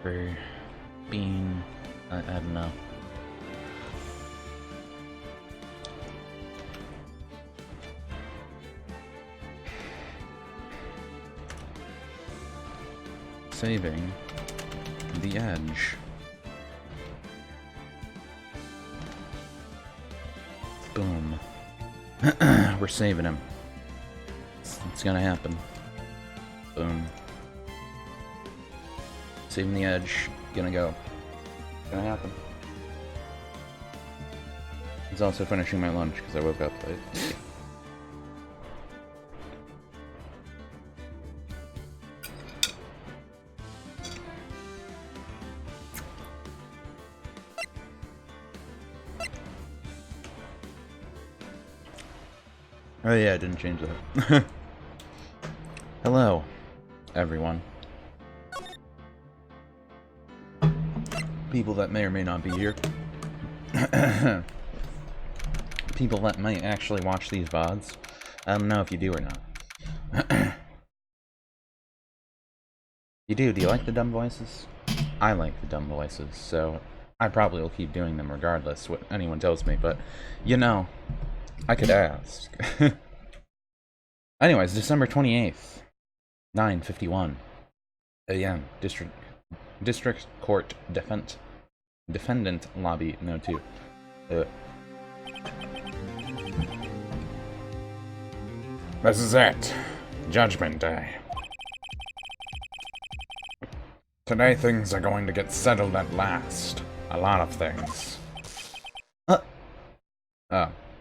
for being... I don't know. Saving the edge. Boom. We're saving him. It's gonna happen. Boom. Saving the edge. Gonna go. Gonna happen. He's also finishing my lunch because I woke up late. Oh yeah, I didn't change that. Hello, everyone. People that may or may not be here. People that might actually watch these VODs. I don't know if you do or not. You do you like the dumb voices? I like the dumb voices, so I probably will keep doing them regardless what anyone tells me, but, you know, I could ask. Anyways, December 28th, 9:51 a.m. District Court Defendant Lobby, no 2. This is it. Judgment Day. Today things are going to get settled at last. A lot of things.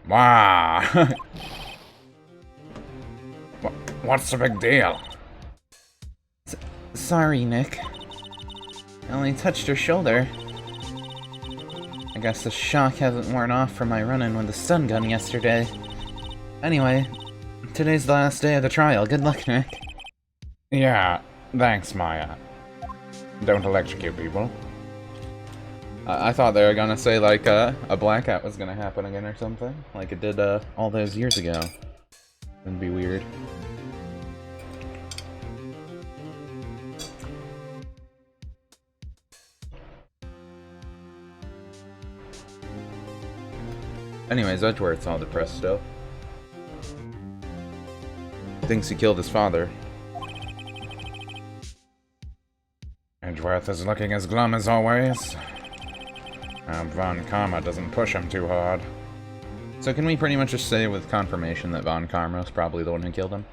Wow. What's the big deal? Sorry, Nick. I only touched her shoulder. I guess the shock hasn't worn off from my run-in with the stun gun yesterday. Anyway, today's the last day of the trial. Good luck, Nick. Yeah, thanks, Maya. Don't electrocute people. I thought they were gonna say, like, a blackout was gonna happen again or something. Like it did, all those years ago. That'd be weird. Anyways, Edgeworth's all depressed still. Thinks he killed his father. Edgeworth is looking as glum as always. Von Karma doesn't push him too hard. So can we pretty much just say with confirmation that Von Karma's probably the one who killed him?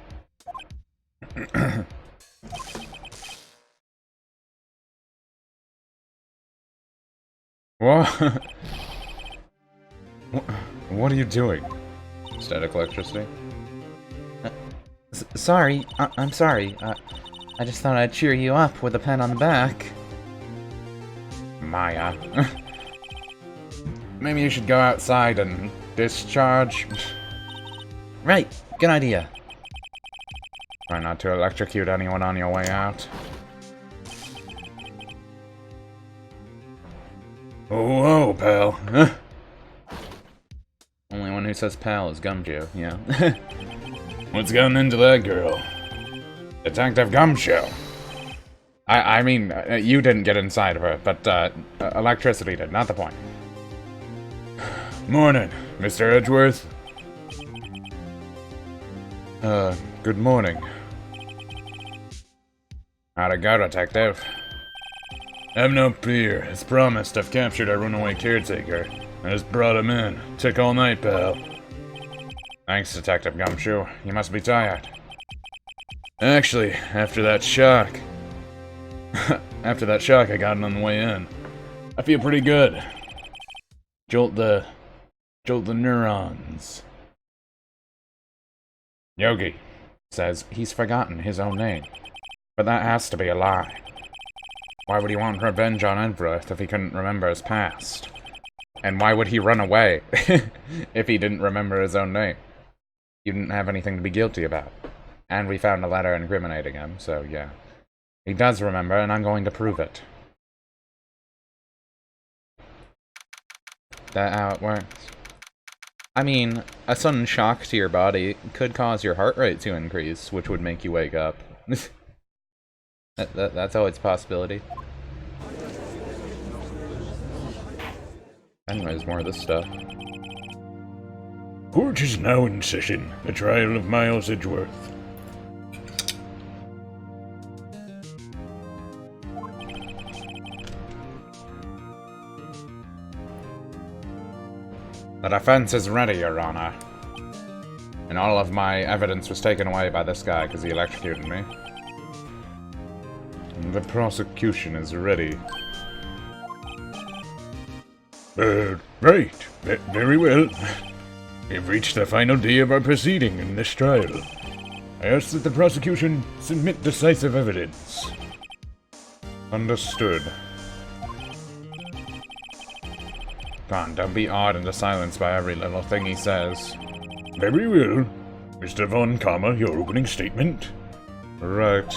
What? What are you doing? Static electricity? Sorry, I'm sorry. I just thought I'd cheer you up with a pat on the back. Maya. Maybe you should go outside and discharge. Right, good idea. Try not to electrocute anyone on your way out. Whoa, pal. Only one who says pal is Gumshoe, yeah. What's gotten into that girl? Detective Gumshoe. I mean, you didn't get inside of her, but electricity did, not the point. Morning, Mr. Edgeworth. Good morning. How'd it go, Detective? Have no fear. As promised, I've captured our runaway caretaker. I just brought him in. Took all night, pal. Thanks, Detective Gumshoe. You must be tired. Actually, after that shock... after that shock I got on the way in, I feel pretty good. Jolt the neurons. Yogi says he's forgotten his own name. But that has to be a lie. Why would he want revenge on Edgeworth if he couldn't remember his past? And why would he run away if he didn't remember his own name? He didn't have anything to be guilty about. And we found a letter incriminating him, so yeah. He does remember, and I'm going to prove it. That how it works. I mean, a sudden shock to your body could cause your heart rate to increase, which would make you wake up. That's always a possibility. Anyways, more of this stuff. Court is now in session. The trial of Miles Edgeworth. The defense is ready, Your Honor. And all of my evidence was taken away by this guy because he electrocuted me. The prosecution is ready. Right. Very well. We've reached the final day of our proceeding in this trial. I ask that the prosecution submit decisive evidence. Understood. Come on, don't be awed into silence by every little thing he says. Very well. Mr. Von Kammer, your opening statement. Right.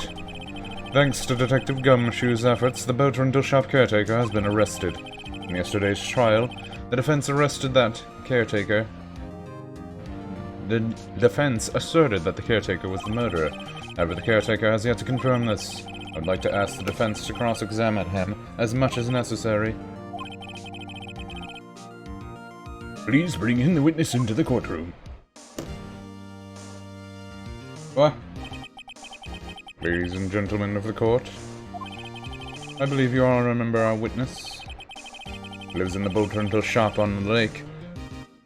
Thanks to Detective Gumshoe's efforts, the boat rental shop caretaker has been arrested. In yesterday's trial, the defense arrested that caretaker. The defense asserted that the caretaker was the murderer. However, the caretaker has yet to confirm this. I would like to ask the defense to cross-examine him as much as necessary. Please bring in the witness into the courtroom. What? Ladies and gentlemen of the court, I believe you all remember our witness. He lives in the boat rental shop on the lake,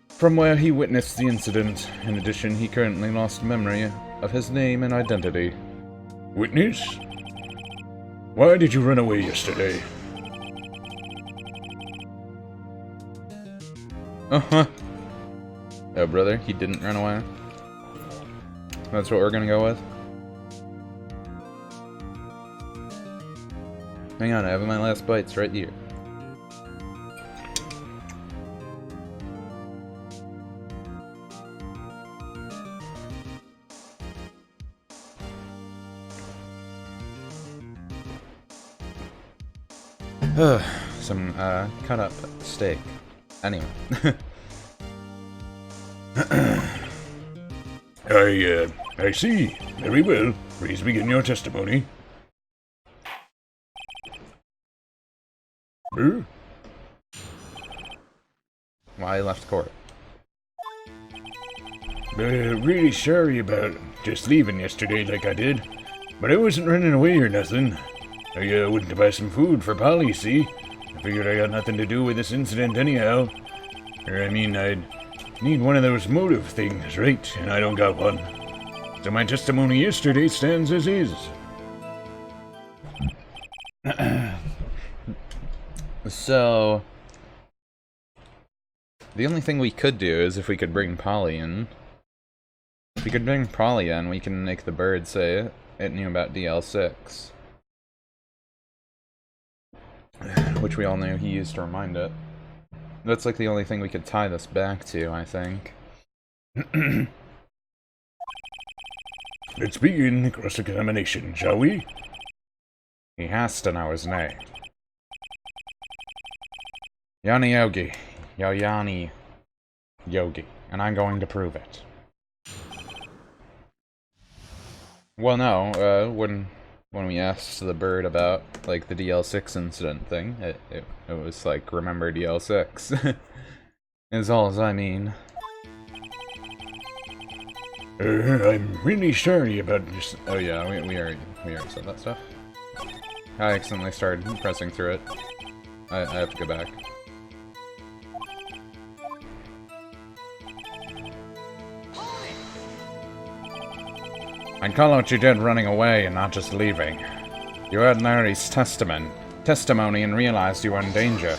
from where he witnessed the incident. In addition, he currently lost memory of his name and identity. Witness? Why did you run away yesterday? Uh-huh. Oh, brother, he didn't run away. That's what we're gonna go with. Hang on, I have my last bites right here. Some, cut up steak. Anyway. I see. Very well. Please begin your testimony. Why I left court? Really sorry about just leaving yesterday like I did. But I wasn't running away or nothing. I went to buy some food for Polly, see? I figured I got nothing to do with this incident anyhow. I mean, I'd need one of those motive things, right? And I don't got one. So my testimony yesterday stands as is. So, the only thing we could do is if we could bring Polly in. If we could bring Polly in, we can make the bird say it knew about DL6. Which we all knew he used to remind it. That's like the only thing we could tie this back to, I think. Let's begin the cross-examination, shall we? He has to know his name. Yanni Yogi. Yanni Yogi. And I'm going to prove it. Well, no, when we asked the bird about, like, the DL6 incident thing, it was like, remember DL6. Is all as I mean. I'm really sorry about this. Oh yeah, we already said that stuff. I accidentally started pressing through it. I have to go back. I'd call out you did running away and not just leaving. You heard Larry's testimony and realized you were in danger.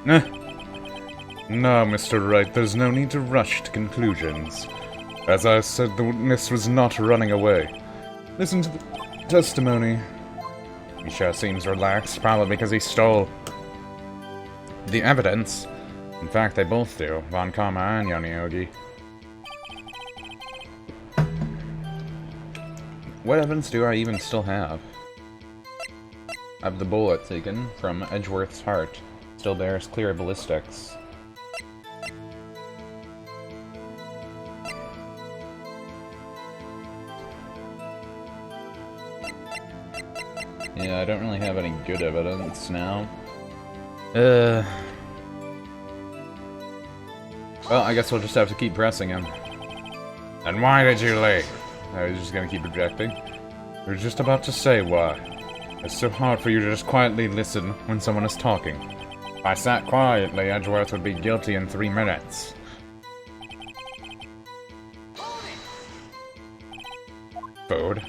No, Mr. Wright, there's no need to rush to conclusions. As I said, the witness was not running away. Listen to the testimony. He sure seems relaxed, probably because he stole the evidence. In fact, they both do, Von Karma and Yogi. What evidence do I even still have? I have the bullet taken from Edgeworth's heart. Still bears clear ballistics. Yeah, I don't really have any good evidence now. Well, I guess we'll just have to keep pressing him. And why did you leave? I was just gonna keep projecting. You were just about to say why. It's so hard for you to just quietly listen when someone is talking. If I sat quietly, Edgeworth would be guilty in 3 minutes. Food?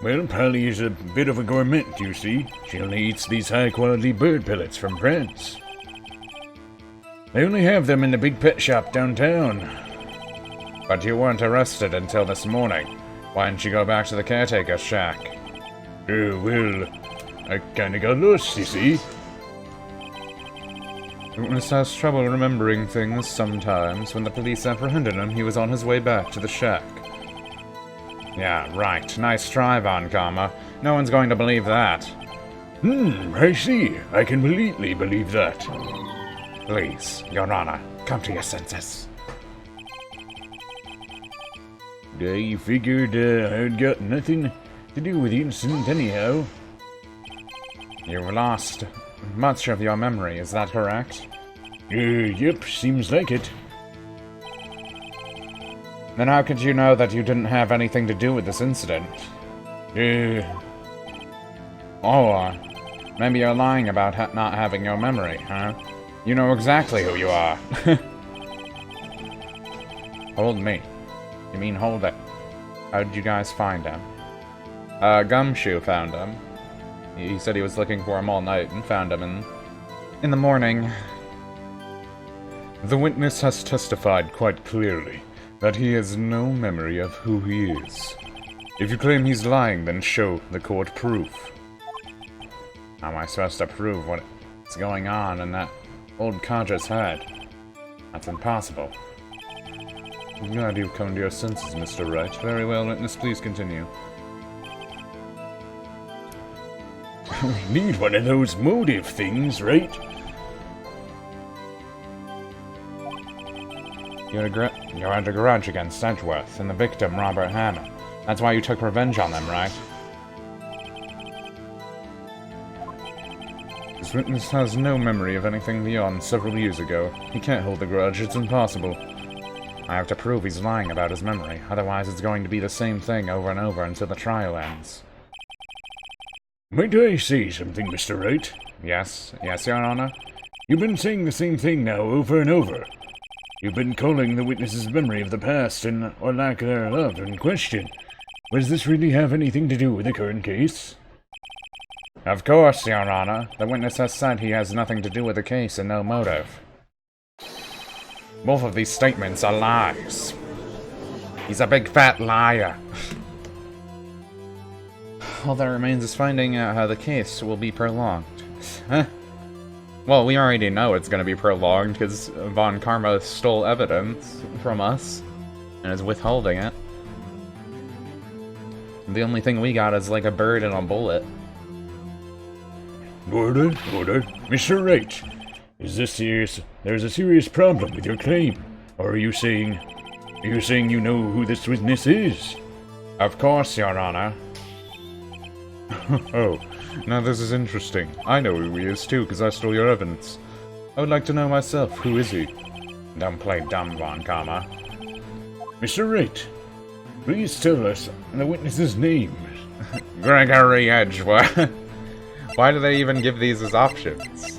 Well, Polly is a bit of a gourmet, you see. She only eats these high-quality bird pellets from France. They only have them in the big pet shop downtown. But you weren't arrested until this morning. Why didn't you go back to the caretaker's shack? Well, I kinda got lost, you see. Witness has trouble remembering things sometimes. When the police apprehended him, he was on his way back to the shack. Yeah, right. Nice try, Von Karma. No one's going to believe that. I see. I can completely believe that. Please, Your Honor, come to your senses. I figured I'd got nothing to do with the incident anyhow. You've lost much of your memory, is that correct? Yep, seems like it. Then how could you know that you didn't have anything to do with this incident? Maybe you're lying about not having your memory, huh? You know exactly who you are. Hold me. You mean hold it? How did you guys find him? Gumshoe found him. He said he was looking for him all night and found him in the morning. The witness has testified quite clearly that he has no memory of who he is. If you claim he's lying, then show the court proof. How am I supposed to prove what's going on in that old codger's head? That's impossible. I'm glad you've come to your senses, Mr. Wright. Very well, witness, please continue. We need one of those motive things, right? You had a grudge against Edgeworth and the victim, Robert Hammond. That's why you took revenge on them, right? This witness has no memory of anything beyond several years ago. He can't hold the grudge, it's impossible. I have to prove he's lying about his memory, otherwise it's going to be the same thing over and over until the trial ends. Might I say something, Mr. Wright? Yes, Your Honor? You've been saying the same thing now over and over. You've been calling the witness's memory of the past and or lack thereof in question. But does this really have anything to do with the current case? Of course, Your Honor. The witness has said he has nothing to do with the case and no motive. Both of these statements are lies. He's a big fat liar. All that remains is finding out how the case will be prolonged. Huh? Well, we already know it's gonna be prolonged because Von Karma stole evidence from us and is withholding it. The only thing we got is like a bird and a bullet. Order. Mr. Wright, is this serious? There's a serious problem with your claim. Or are you saying you know who this witness is? Of course, Your Honor. Oh, now this is interesting. I know who he is too, because I stole your evidence. I would like to know myself. Who is he? Don't play dumb, Von Karma. Mr. Wright, please tell us the witness's name. Gregory Edgeworth. Why do they even give these as options?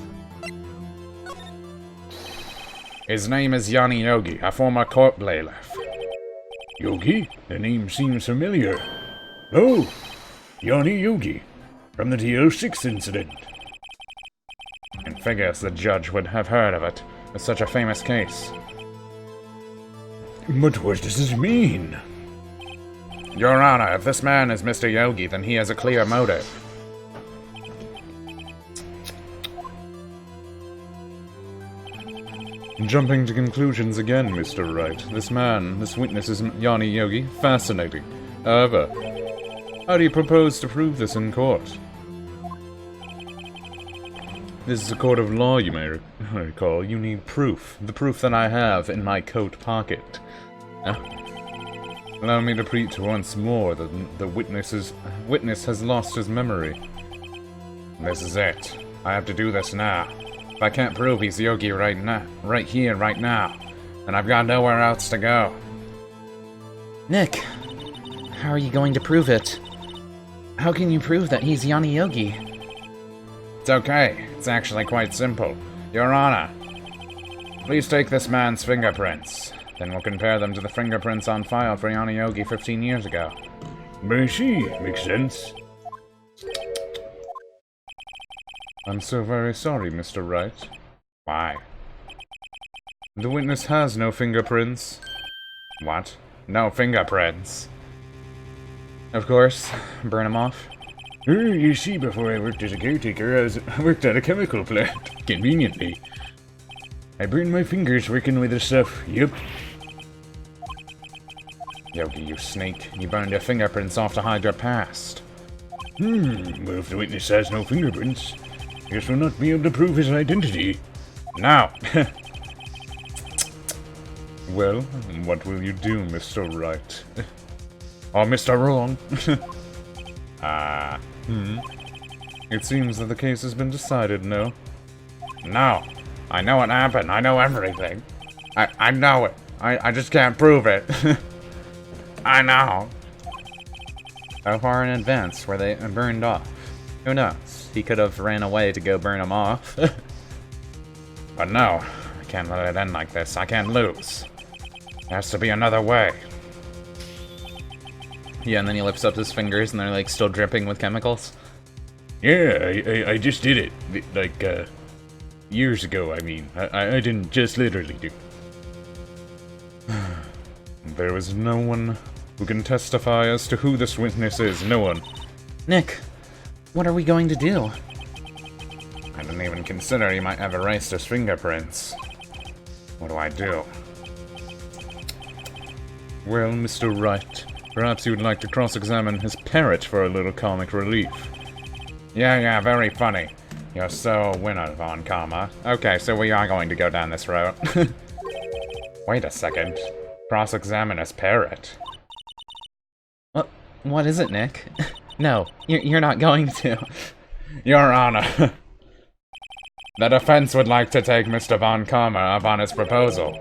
His name is Yanni Yogi, a former court bailiff. Yogi? The name seems familiar. Oh, Yanni Yogi, from the TL6 incident. It figures the judge would have heard of it. It's such a famous case. But what does this mean? Your Honor, if this man is Mr. Yogi, then he has a clear motive. Jumping to conclusions again, Mr. Wright. This witness is Yanni Yogi. Fascinating. However, how do you propose to prove this in court? This is a court of law, you may recall. You need proof. The proof that I have in my coat pocket. Allow me to repeat once more that the witness has lost his memory. This is it. I have to do this now. If I can't prove he's Yogi right here, right now, then I've got nowhere else to go. Nick, how are you going to prove it? How can you prove that he's Yanni Yogi? It's okay. It's actually quite simple. Your Honor, please take this man's fingerprints. Then we'll compare them to the fingerprints on file for Yanni Yogi 15 years ago. I see. Makes sense. I'm so very sorry, Mr. Wright. Why? The witness has no fingerprints. What? No fingerprints. Of course. Burn him off. You see, before I worked as a caretaker, I worked at a chemical plant, conveniently. I burned my fingers working with this stuff, yep. Yogi, you snake. You burned your fingerprints off to hide your past. Well, if the witness has no fingerprints, I guess we'll not be able to prove his identity. No! Well, what will you do, Mr. Wright? Or Mr. Wrong? It seems that the case has been decided, no? No. I know what happened. I know everything. I know it. I just can't prove it. I know. How far in advance were they burned off? Who knows? He could have ran away to go burn them off. But no. I can't let it end like this. I can't lose. There has to be another way. Yeah, and then he lifts up his fingers and they're like still dripping with chemicals. Yeah, I just did it. Like, years ago, I mean. I didn't just literally do it. There was no one who can testify as to who this witness is. No one. Nick, what are we going to do? I didn't even consider he might have erased his fingerprints. What do I do? Well, Mr. Wright, perhaps you would like to cross-examine his parrot for a little comic relief. Yeah, very funny. You're so winner, Von Karma. Okay, so we are going to go down this road. Wait a second. Cross-examine his parrot. What is it, Nick? No, you're not going to. Your Honor. The defense would like to take Mr. Von Karma up on his proposal.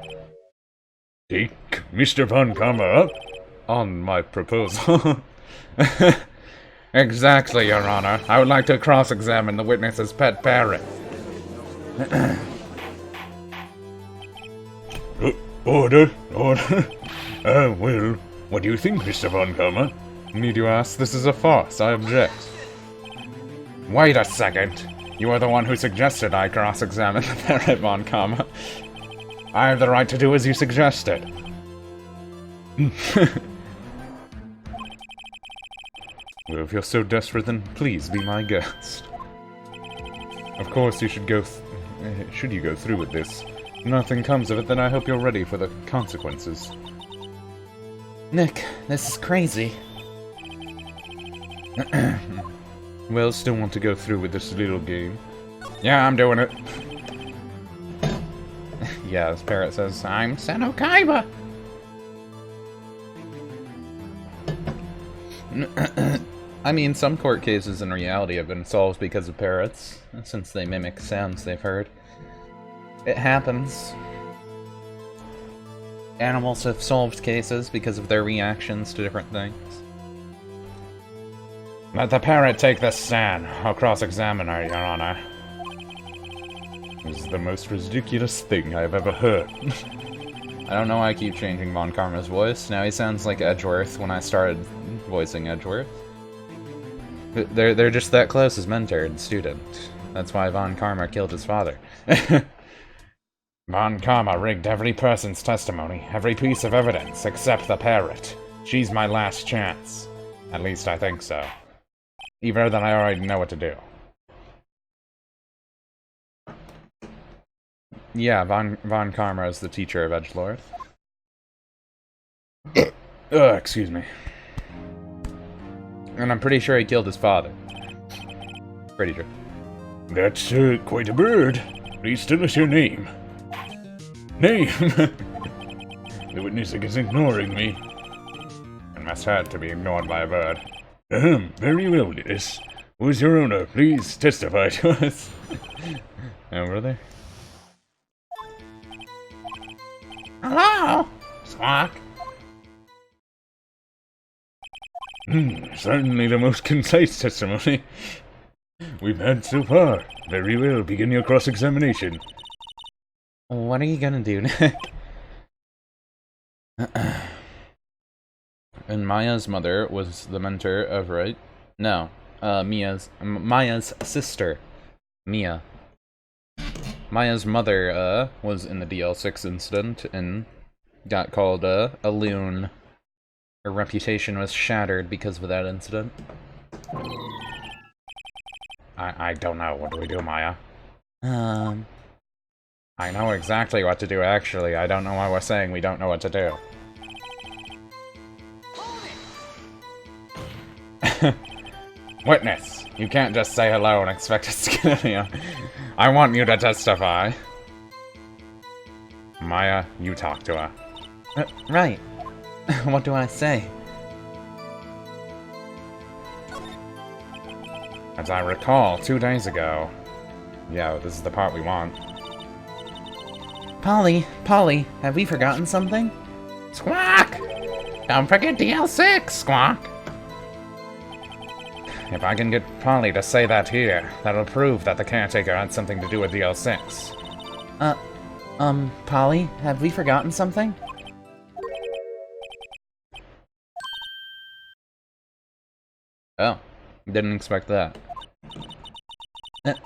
Take Mr. Von Karma up? On my proposal? Exactly, Your Honor. I would like to cross-examine the witness's pet parrot. Order. Well, what do you think, Mr. Von Karma? Need you ask? This is a farce. I object. Wait a second. You are the one who suggested I cross-examine the parrot, Von Karma. I have the right to do as you suggested. Well, if you're so desperate, then please be my guest. Of course, you should go should you go through with this. Nothing comes of it, then I hope you're ready for the consequences. Nick, this is crazy. Well, still want to go through with this little game? Yeah, I'm doing it. Yeah, this parrot says, I'm Senokaiba! I mean, some court cases in reality have been solved because of parrots, since they mimic sounds they've heard. It happens. Animals have solved cases because of their reactions to different things. Let the parrot take the stand. I'll cross-examine her, Your Honor. This is the most ridiculous thing I've ever heard. I don't know why I keep changing Von Karma's voice. Now he sounds like Edgeworth when I started voicing Edgeworth. They're just that close as mentor and student. That's why Von Karma killed his father. Von Karma rigged every person's testimony, every piece of evidence, except the parrot. She's my last chance. At least I think so. Even then, I already know what to do. Yeah, Von Karma is the teacher of Edgelord. Excuse me. And I'm pretty sure he killed his father. Pretty sure. That's quite a bird. Please tell us your name. Name? The witness is ignoring me. It must hurt to be ignored by a bird. Very well, Dennis. Who's your owner? Please testify to us. Oh, really? Hello? Squawk. Certainly the most concise testimony we've had so far. Very well, begin your cross-examination. What are you gonna do, Nick? And Maya's mother was the mentor of Wright. No, Maya's sister, Mia. Maya's mother, was in the DL6 incident and got called, a loon. Her reputation was shattered because of that incident. I don't know. What do we do, Maya? I know exactly what to do, actually. I don't know why we're saying we don't know what to do. Witness, you can't just say hello and expect us to kill you. I want you to testify. Maya, you talk to her. Right. What do I say? As I recall, 2 days ago... Yeah, this is the part we want. Polly, have we forgotten something? Squawk! Don't forget DL6, Squawk! If I can get Polly to say that here, that'll prove that the caretaker had something to do with DL6. Polly, have we forgotten something? Oh, didn't expect that.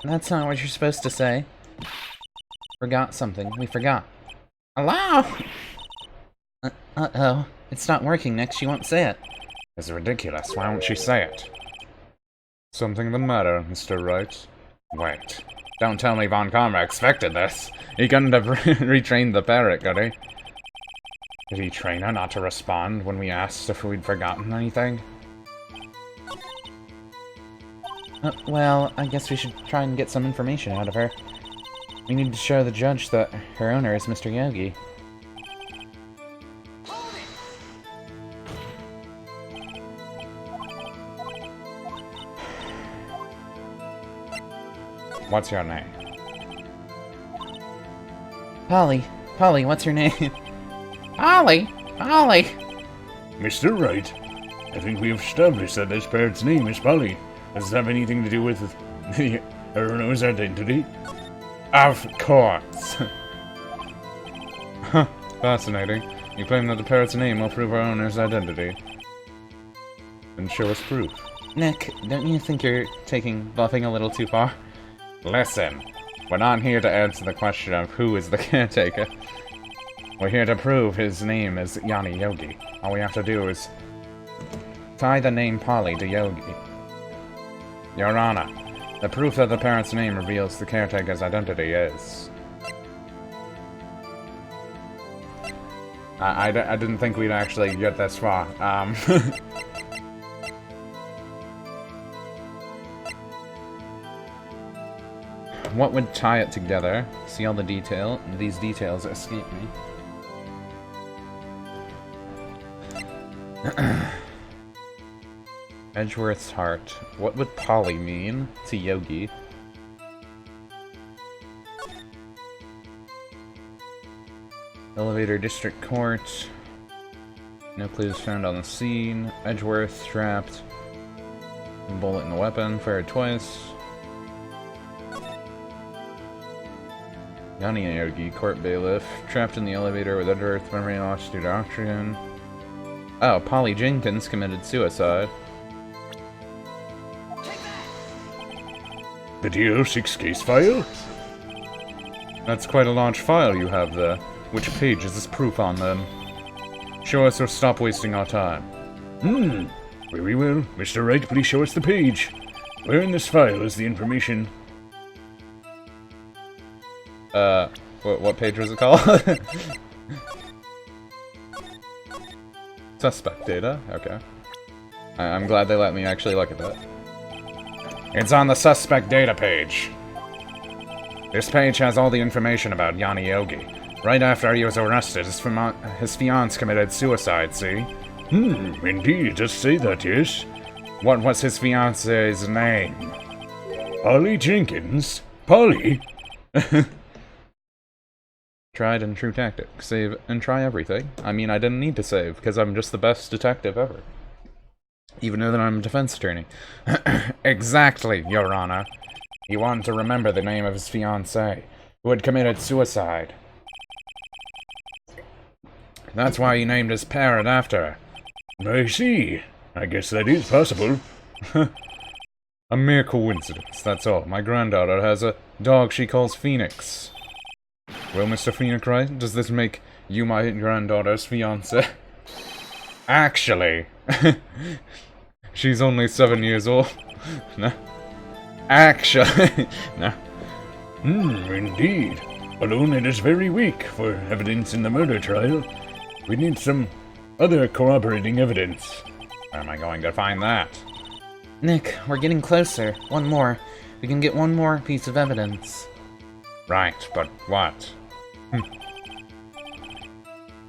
That's not what you're supposed to say. Forgot something. We forgot. Hello? Uh-oh. It's not working, Nick. She won't say it. It's ridiculous. Why won't she say it? Something the matter, Mr. Wright? Wait. Don't tell me Von Karma expected this. He couldn't have retrained the parrot, could he? Did he train her not to respond when we asked if we'd forgotten anything? Well, I guess we should try and get some information out of her. We need to show the judge that her owner is Mr. Yogi. What's your name? Polly, what's your name? Ollie! Mr. Wright, I think we have established that this parrot's name is Polly. Does it have anything to do with her owner's identity? Of course! Huh, fascinating. You claim that the parrot's name will prove our owner's identity. Then show us proof. Nick, don't you think you're taking bluffing a little too far? Listen, we're not here to answer the question of who is the caretaker. We're here to prove his name is Yanni Yogi. All we have to do is tie the name Polly to Yogi. Your Honor, the proof that the parent's name reveals the caretaker's identity is... I didn't think we'd actually get this far. What would tie it together? See all the detail? These details escape me. Edgeworth's heart. What would Polly mean to Yogi? Elevator District Court. No clues found on the scene. Edgeworth trapped. Bullet in the weapon. Fired twice. Yanni Yogi, court bailiff, trapped in the elevator with Edgeworth memory lost due to oxygen. Oh, Polly Jenkins committed suicide. The DL6 case file? That's quite a large file you have there. Which page is this proof on, then? Show us or stop wasting our time. Very well. Mr. Wright, please show us the page. Where in this file is the information? What page was it called? Suspect data? Okay. I'm glad they let me actually look at that. It's on the suspect data page. This page has all the information about Yanni Yogi. Right after he was arrested, his fiancé committed suicide, see? Indeed, it does say that, yes. What was his fiance's name? Polly Jenkins? Polly? Tried and true tactic. Save and try everything. I mean, I didn't need to save, because I'm just the best detective ever. Even though that I'm a defense attorney. Exactly, Your Honor. He wanted to remember the name of his fiancée, who had committed suicide. That's why he named his parrot after her. I see. I guess that is possible. A mere coincidence, that's all. My granddaughter has a dog she calls Phoenix. Well, Mr. Phoenix Wright, does this make you my granddaughter's fiancé? Actually, she's only 7 years old. No. Actually, no. Indeed. Alone it is very weak for evidence in the murder trial. We need some other corroborating evidence. Where am I going to find that? Nick, we're getting closer. One more. We can get one more piece of evidence. Right, but what?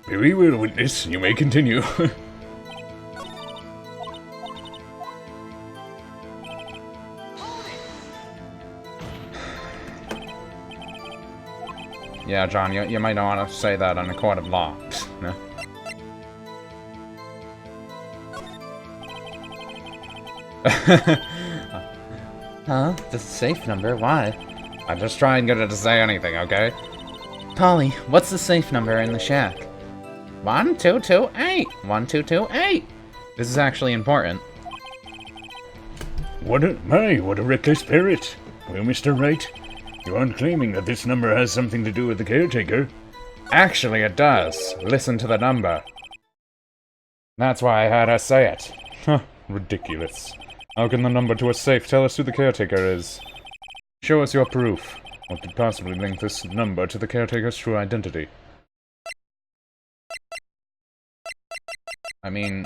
Very well, witness. You may continue. Yeah, John, you might not want to say that on a court of law. No? Huh? The safe number? Why? I just try and get her to say anything, okay? Polly, what's the safe number in the shack? 1228. 1228. This is actually important. What a reckless parrot. Well, Mr. Wright, you aren't claiming that this number has something to do with the caretaker. Actually, it does. Listen to the number. That's why I had her say it. Huh, ridiculous. How can the number to a safe tell us who the caretaker is? Show us your proof. What could possibly link this number to the caretaker's true identity? I mean...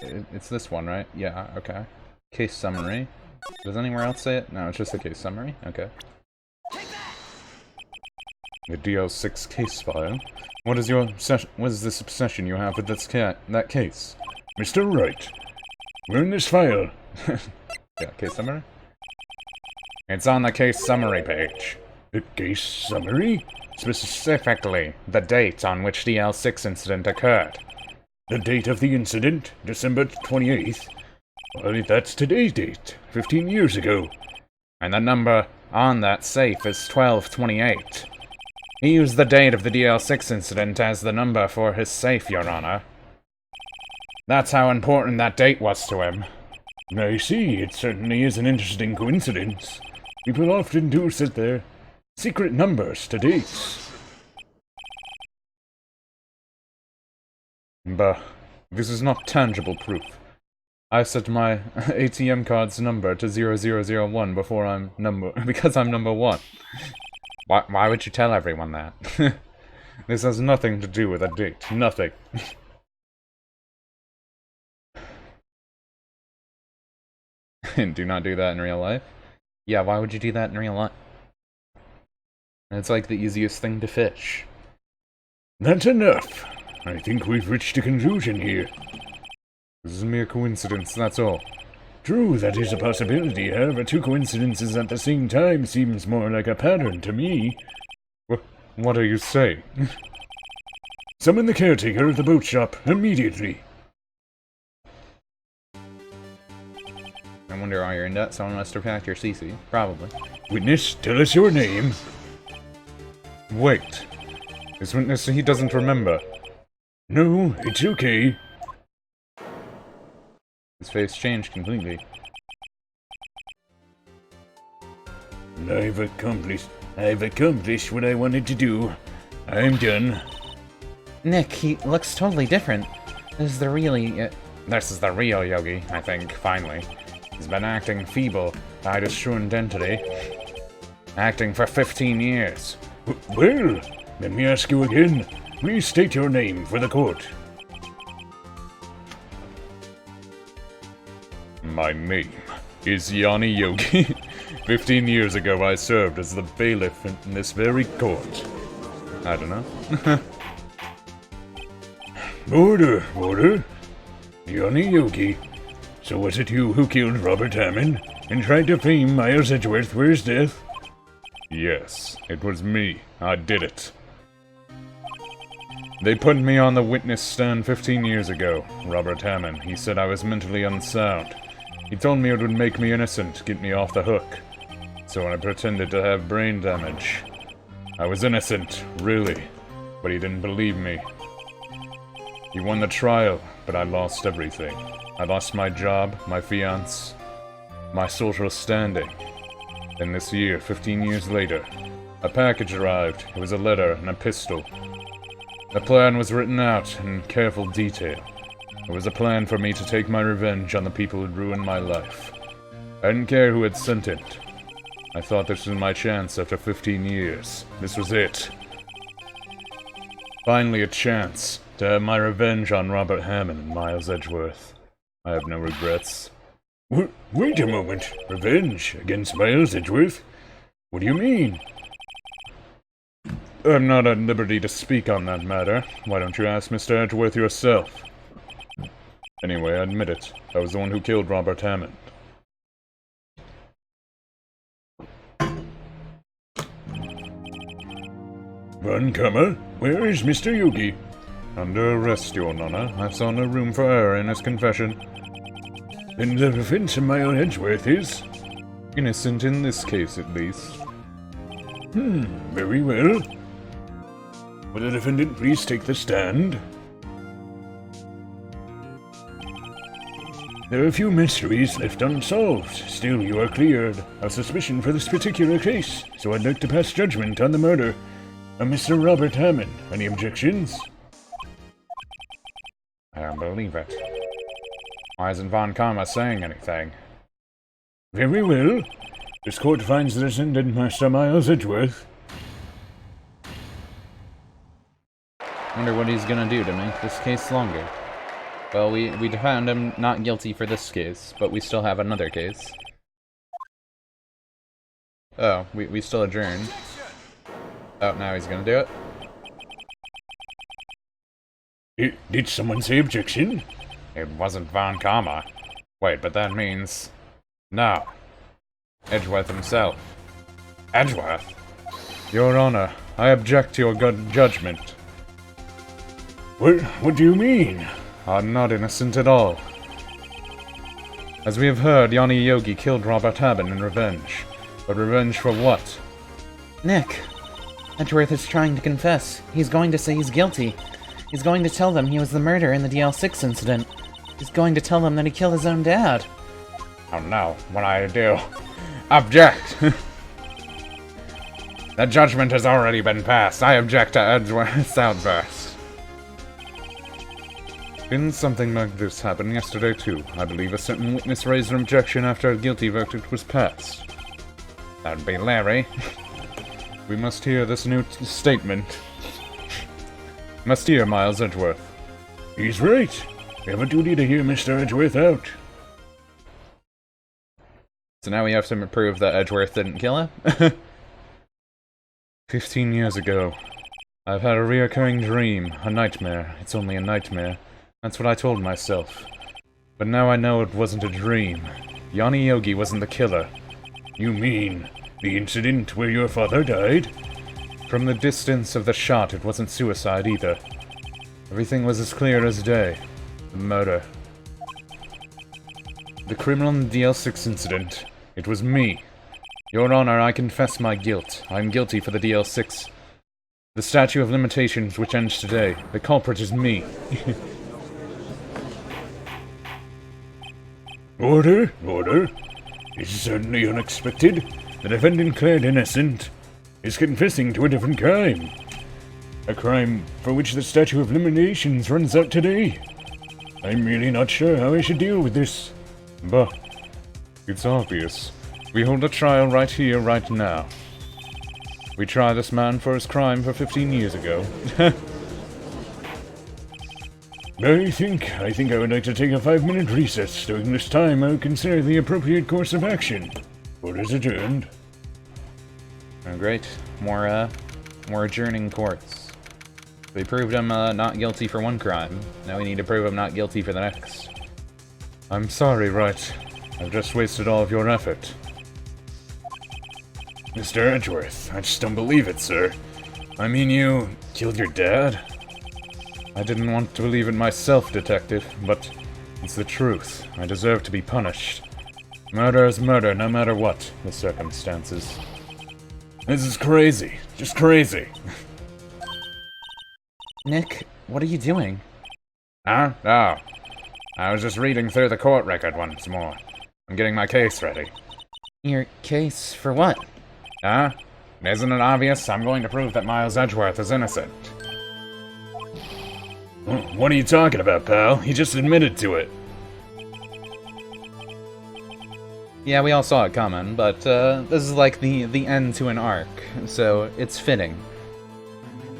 It's this one, right? Yeah, okay. Case summary. Does anywhere else say it? No, it's just a case summary? Okay. The DL6 case file. What is this obsession you have with that case? Mr. Wright, we're in this file. Yeah, case summary? It's on the case summary page. The case summary? Specifically, the date on which the L6 incident occurred. The date of the incident? December 28th? Well, that's today's date. 15 years ago. And the number on that safe is 1228. He used the date of the DL6 incident as the number for his safe, Your Honor. That's how important that date was to him. I see. It certainly is an interesting coincidence. People often do set their secret numbers to dates. But this is not tangible proof. I set my ATM card's number to 0001 because I'm number 1. Why would you tell everyone that? This has nothing to do with a date. Nothing. Do not do that in real life? Yeah, why would you do that in real life? It's like the easiest thing to fish. That's enough. I think we've reached a conclusion here. This is a mere coincidence, that's all. True, that is a possibility. However, two coincidences at the same time seems more like a pattern to me. What are you saying? Summon the caretaker at the boat shop immediately. I wonder why you're in debt. Someone must have hacked your CC. Probably. Witness, tell us your name. Wait. This witness, he doesn't remember. No, it's okay. His face changed completely. I've accomplished what I wanted to do. I'm done. Nick, he looks totally different. This is the real Yogi, I think, finally. He's been acting feeble, to hide his true identity. Acting for 15 years. Well, let me ask you again. Please state your name for the court. My name is Yanni Yogi. 15 years ago I served as the bailiff in this very court. I don't know. Order, order. Johnny Yogi. So was it you who killed Robert Hammond and tried to frame Miles Edgeworth for his death? Yes, it was me. I did it. They put me on the witness stand 15 years ago. Robert Hammond, he said I was mentally unsound. He told me it would make me innocent, get me off the hook. So I pretended to have brain damage. I was innocent, really, but he didn't believe me. He won the trial, but I lost everything. I lost my job, my fiancé, my social standing. Then this year, 15 years later, a package arrived. It was a letter and a pistol. The plan was written out in careful detail. It was a plan for me to take my revenge on the people who'd ruined my life. I didn't care who had sent it. I thought this was my chance after 15 years. This was it. Finally a chance to have my revenge on Robert Hammond and Miles Edgeworth. I have no regrets. Wait a moment. Revenge against Miles Edgeworth? What do you mean? I'm not at liberty to speak on that matter. Why don't you ask Mr. Edgeworth yourself? Anyway, I admit it. I was the one who killed Robert Hammond. Vankama, where is Mr. Yogi? Under arrest, Your Honor. I saw no room for error in his confession. Then the defense of Miles Edgeworth is? Innocent in this case, at least. Very well. Will the defendant please take the stand? There are a few mysteries left unsolved. Still, you are cleared of suspicion for this particular case, so I'd like to pass judgment on the murder of Mr. Robert Hammond. Any objections? I don't believe it. Why isn't Von Karma saying anything? Very well. This court finds the defendant Master Miles Edgeworth. Wonder what he's gonna do to make this case longer. Well, we found him not guilty for this case, but we still have another case. Oh, we still adjourned. Oh, now he's gonna do it. Did someone say objection? It wasn't Von Karma. Wait, but that means... No. Edgeworth himself. Edgeworth? Your Honor, I object to your good judgment. What do you mean? I'm not innocent at all. As we have heard, Yanni Yogi killed Robert Hammond in revenge. But revenge for what? Nick, Edgeworth is trying to confess. He's going to say he's guilty. He's going to tell them he was the murderer in the DL6 incident. He's going to tell them that he killed his own dad. Oh no, what I do? Object! The judgment has already been passed. I object to Edgeworth's outburst. Didn't something like this happen yesterday too? I believe a certain witness raised an objection after a guilty verdict was passed. That'd be Larry. We must hear this new statement. Must hear Miles Edgeworth. He's right. We have a duty to hear Mr. Edgeworth out. So now we have to prove that Edgeworth didn't kill him? 15 years ago, I've had a reoccurring dream, a nightmare. It's only a nightmare. That's what I told myself. But now I know it wasn't a dream. Yanni Yogi wasn't the killer. You mean the incident where your father died? From the distance of the shot, it wasn't suicide either. Everything was as clear as day. The murder. The criminal in the DL6 incident. It was me. Your Honor, I confess my guilt. I'm guilty for the DL6. The statute of limitations which ends today. The culprit is me. Order, order. This is certainly unexpected. The defendant declared innocent is confessing to a different crime. A crime for which the statute of limitations runs out today. I'm really not sure how I should deal with this. But it's obvious. We hold a trial right here, right now. We try this man for his crime for 15 years ago. I think I would like to take a 5-minute recess. During this time, I'll consider the appropriate course of action. Court is adjourned. Oh, great. More adjourning courts. We proved him not guilty for one crime. Now we need to prove him not guilty for the next. I'm sorry, Wright. I've just wasted all of your effort. Mr. Edgeworth, I just don't believe it, sir. I mean, you killed your dad? I didn't want to believe it myself, Detective, but it's the truth. I deserve to be punished. Murder is murder, no matter what the circumstances. This is crazy. Just crazy. Nick, what are you doing? Huh? Oh. I was just reading through the court record once more. I'm getting my case ready. Your case for what? Huh? Isn't it obvious? I'm going to prove that Miles Edgeworth is innocent. What are you talking about, pal? He just admitted to it. Yeah, we all saw it coming, but this is like the end to an arc, so it's fitting.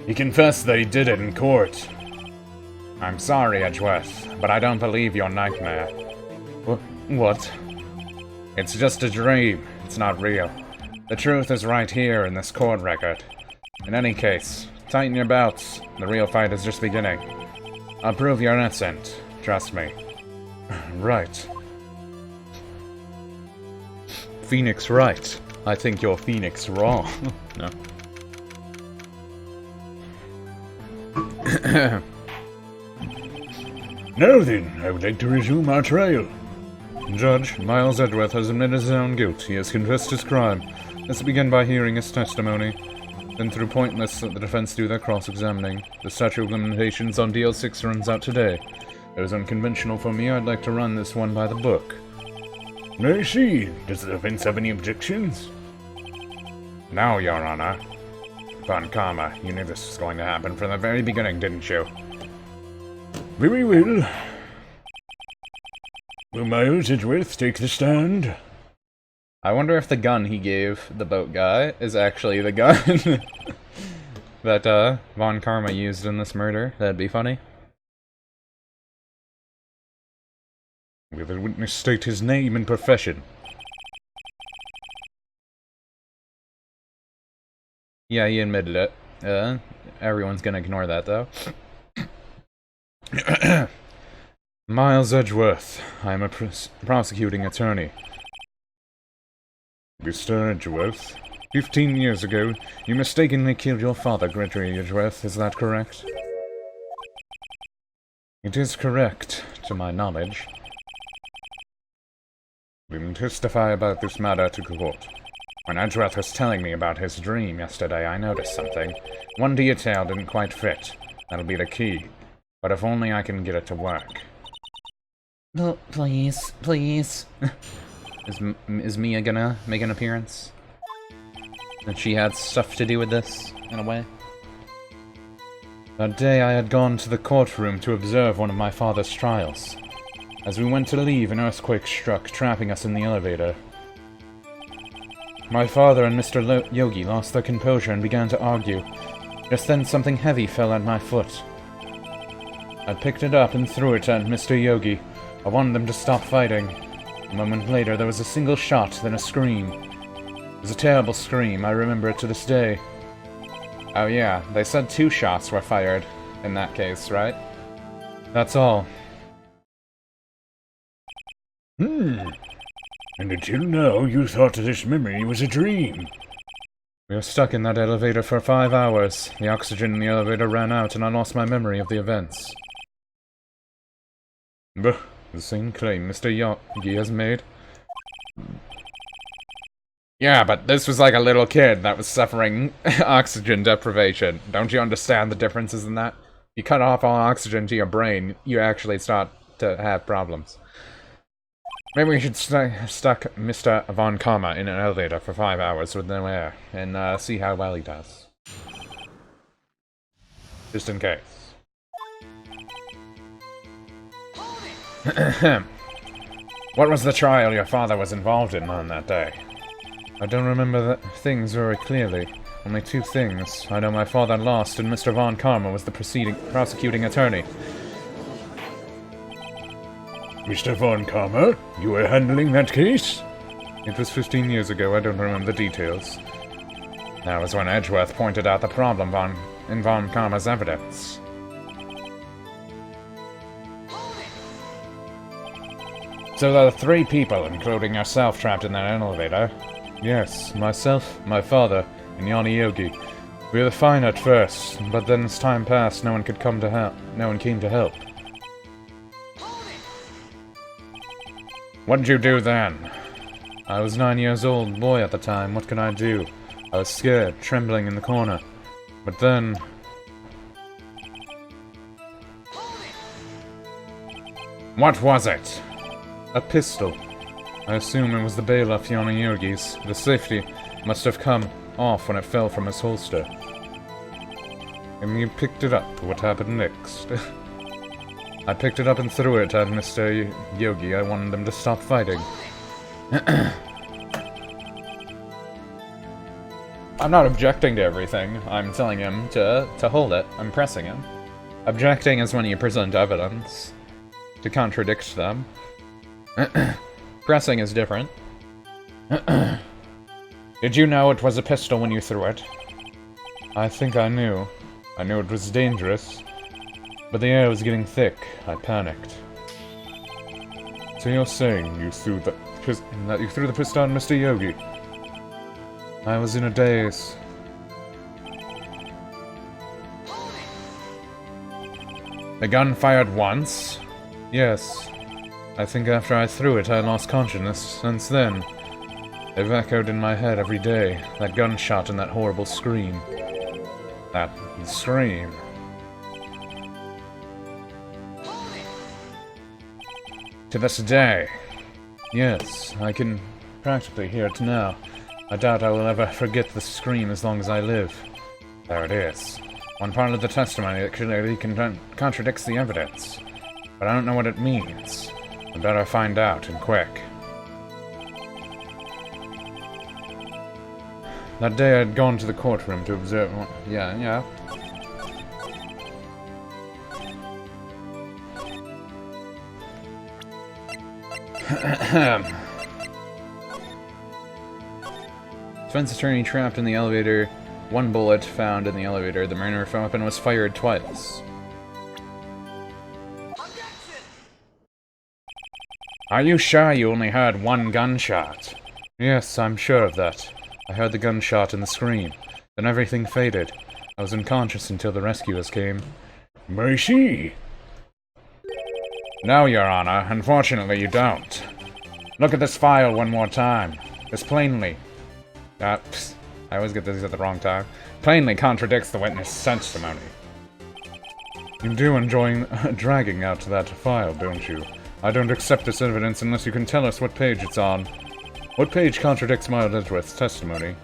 He confessed that he did it in court. I'm sorry, Edgeworth, but I don't believe your nightmare. What? It's just a dream. It's not real. The truth is right here in this court record. In any case, tighten your belts. The real fight is just beginning. I'll prove you're innocent. Trust me. Right. Phoenix right. I think you're Phoenix wrong. No. Now then, I would like to resume our trial. Judge, Miles Edgeworth has admitted his own guilt. He has confessed his crime. Let's begin by hearing his testimony. Then through pointless, let the defense do their cross-examining. The statute of limitations on DL6 runs out today. It was unconventional for me. I'd like to run this one by the book. I see. Does the defense have any objections? No, Your Honor. Von Karma, you knew this was going to happen from the very beginning, didn't you? Very well. Will Miles Edgeworth take the stand? I wonder if the gun he gave the boat guy is actually the gun that Von Karma used in this murder. That'd be funny. Will the witness state his name and profession? Yeah, he admitted it. Everyone's gonna ignore that, though. Miles Edgeworth. I am a prosecuting attorney. Mr. Edgeworth, 15 years ago, you mistakenly killed your father, Gregory Edgeworth. Is that correct? It is correct, to my knowledge. We will testify about this matter to court. When Edgeworth was telling me about his dream yesterday, I noticed something. One detail didn't quite fit. That'll be the key. But if only I can get it to work. Please, please. Is Mia gonna make an appearance? That she had stuff to do with this, in a way? That day I had gone to the courtroom to observe one of my father's trials. As we went to leave, an earthquake struck, trapping us in the elevator. My father and Mr. Yogi lost their composure and began to argue. Just then something heavy fell at my foot. I picked it up and threw it at Mr. Yogi. I wanted them to stop fighting. A moment later, there was a single shot, then a scream. It was a terrible scream. I remember it to this day. Oh yeah, they said 2 shots were fired in that case, right? That's all. And until now, you thought this memory was a dream. We were stuck in that elevator for 5 hours. The oxygen in the elevator ran out and I lost my memory of the events. But the same claim Mr. Yogi has made. Yeah, but this was like a little kid that was suffering oxygen deprivation. Don't you understand the differences in that? You cut off all oxygen to your brain, you actually start to have problems. Maybe we should stuck Mr. Von Karma in an elevator for 5 hours with no air, and see how well he does. Just in case. What was the trial your father was involved in on that day? I don't remember things very clearly. Only 2 things. I know my father lost, and Mr. Von Karma was the prosecuting attorney. Mr. Von Karma, you were handling that case? It was 15 years ago. I don't remember the details. That was when Edgeworth pointed out the problem in Von Karma's evidence. So there are 3 people, including yourself, trapped in that elevator? Yes, myself, my father, and Yanni Yogi. We were fine at first, but then as time passed, no one could come to help. No one came to help. What did you do then? I was 9 years old, boy at the time. What can I do? I was scared, trembling in the corner. But then... What was it? a pistol. I assume it was the bailiff Yanni Yogi's. The safety must have come off when it fell from his holster. And you picked it up. What happened next? I picked it up and threw it at Mr. Yogi. I wanted him to stop fighting. I'm not objecting to everything. I'm telling him to hold it. I'm pressing him. Objecting is when you present evidence to contradict them. Pressing is different. Did you know it was a pistol when you threw it? I think I knew. I knew it was dangerous. But the air was getting thick. I panicked. So you're saying you threw the pistol on Mr. Yogi? I was in a daze. The gun fired once? Yes. I think after I threw it, I lost consciousness. Since then, they've echoed in my head every day. That gunshot and that horrible scream. That scream. To this day? Yes, I can practically hear it now. I doubt I will ever forget the scream as long as I live. There it is. One part of the testimony that clearly contradicts the evidence. But I don't know what it means. I better find out, and quick. That day I'd gone to the courtroom to observe... Yeah. Defense attorney trapped in the elevator. 1 bullet found in the elevator. The murder weapon was fired twice. Are you sure you only heard 1 gunshot? Yes, I'm sure of that. I heard the gunshot and the scream. Then everything faded. I was unconscious until the rescuers came. Mercy. No, Your Honor. Unfortunately, you don't. Look at this file one more time. This plainly... I always get these at the wrong time. Plainly contradicts the witness' testimony. You do enjoy dragging out that file, don't you? I don't accept this evidence unless you can tell us what page it's on. What page contradicts my Edgeworth's testimony?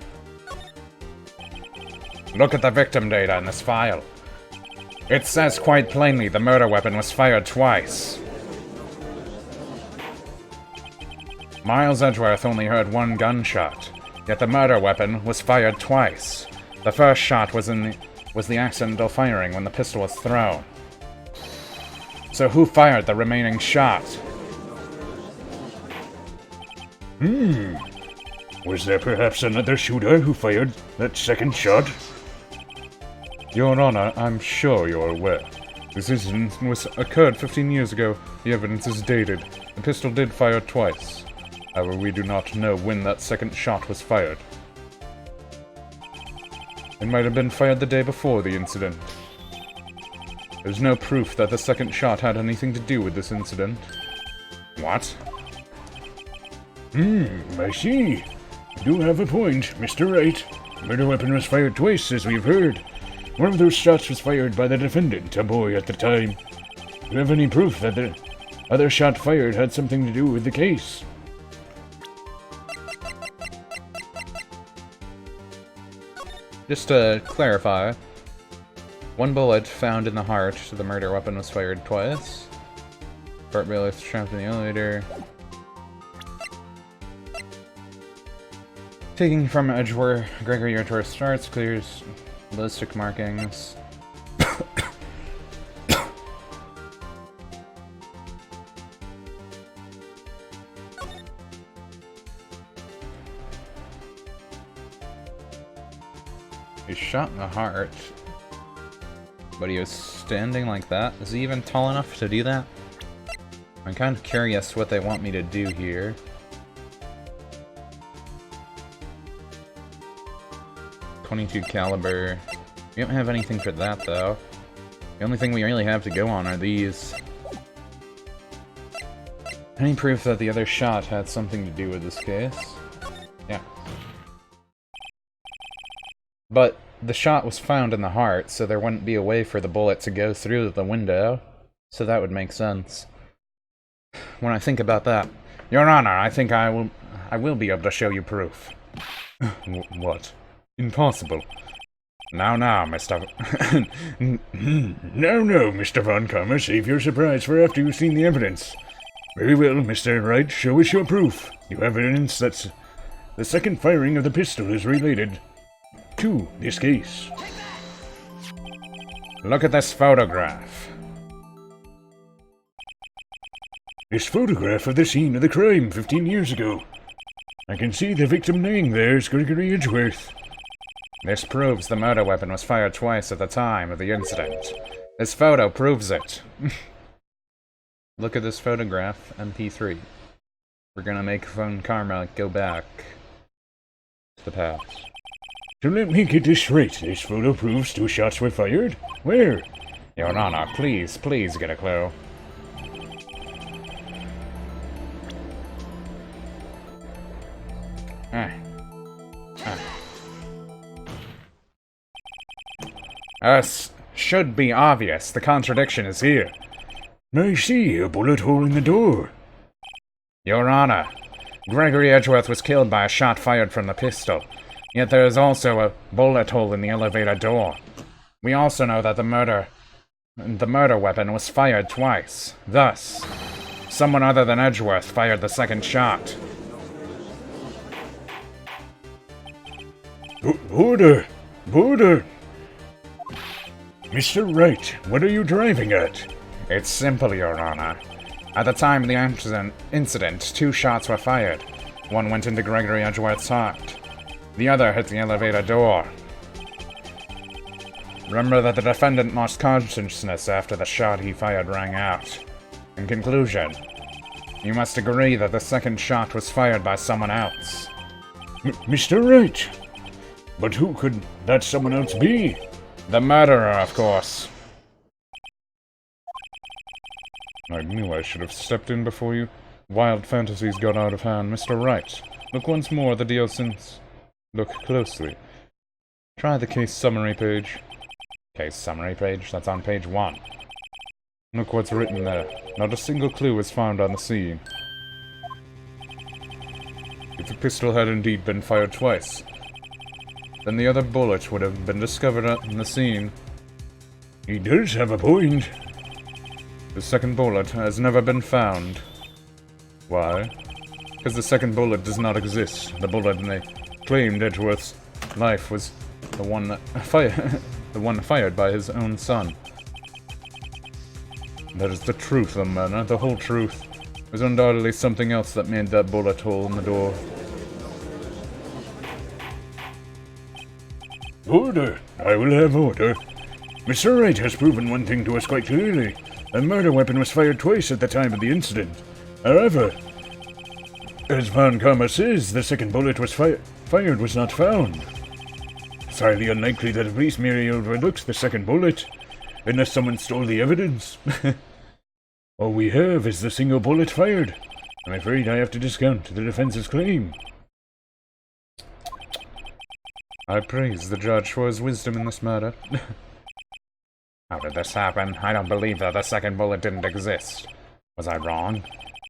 Look at the victim data in this file. It says quite plainly the murder weapon was fired twice. Miles Edgeworth only heard 1 gunshot, yet the murder weapon was fired twice. The first shot was the accidental firing when the pistol was thrown. So who fired the remaining shot? Was there perhaps another shooter who fired that second shot? Your Honor, I'm sure you're aware. This incident occurred 15 years ago. The evidence is dated. The pistol did fire twice. However, we do not know when that second shot was fired. It might have been fired the day before the incident. There's no proof that the second shot had anything to do with this incident. What? I see. You do have a point, Mr. Wright. The murder weapon was fired twice, as we've heard. One of those shots was fired by the defendant, a boy at the time. Do you have any proof that the other shot fired had something to do with the case? Just to clarify, 1 bullet found in the heart, so the murder weapon was fired twice. Bart Bailiff trapped in the elevator. Taking from Gregory Edgeworth starts, clears ballistic markings. He's shot in the heart. But he was standing like that? Is he even tall enough to do that? I'm kind of curious what they want me to do here. .22 caliber. We don't have anything for that, though. The only thing we really have to go on are these. Any proof that the other shot had something to do with this case? Yeah. But the shot was found in the heart, so there wouldn't be a way for the bullet to go through the window. So that would make sense. When I think about that, Your Honor, I think I will be able to show you proof. What? Impossible. Now, Mr. Now, Mr. Von Karma, save your surprise for after you've seen the evidence. Very well, Mr. Wright, show us your proof. You have evidence that the second firing of the pistol is related to this case. Look at this photograph. This photograph of the scene of the crime 15 years ago. I can see the victim laying there is Gregory Edgeworth. This proves the murder weapon was fired twice at the time of the incident. This photo proves it. Look at this photograph, MP3. We're gonna make Von Karma go back to the past. So let me get this straight. This photo proves 2 shots were fired? Where? Your Honor, please get a clue. Should be obvious. The contradiction is here. I see a bullet hole in the door. Your Honor, Gregory Edgeworth was killed by a shot fired from the pistol. Yet there is also a bullet hole in the elevator door. We also know that the murder weapon was fired twice. Thus, someone other than Edgeworth fired the second shot. Order! Order! Mr. Wright, what are you driving at? It's simple, Your Honor. At the time of the incident, 2 shots were fired. One went into Gregory Edgeworth's heart. The other hit the elevator door. Remember that the defendant lost consciousness after the shot he fired rang out. In conclusion, you must agree that the second shot was fired by someone else. Mr. Wright! But who could that someone else be? The murderer, of course. I knew I should have stepped in before you. Wild fantasies got out of hand, Mr. Wright. Look once more at the deal since. Look closely. Try the case summary page. Case summary page? That's on page 1. Look what's written there. Not a single clue was found on the scene. If the pistol had indeed been fired twice, then the other bullet would have been discovered on the scene. He does have a point. The second bullet has never been found. Why? Because the second bullet does not exist. The bullet in the claimed Edgeworth's life was the one that fired by his own son. That is the truth of the matter, the whole truth. There's undoubtedly something else that made that bullet hole in the door. Order! I will have order. Mr. Wright has proven one thing to us quite clearly. The murder weapon was fired twice at the time of the incident. However, as Von Karma says, the second bullet was fired was not found. It's highly unlikely that the police merely overlooks the second bullet, unless someone stole the evidence. All we have is the single bullet fired. I'm afraid I have to discount the defense's claim. I praise the judge for his wisdom in this matter. How did this happen? I don't believe that the second bullet didn't exist. Was I wrong?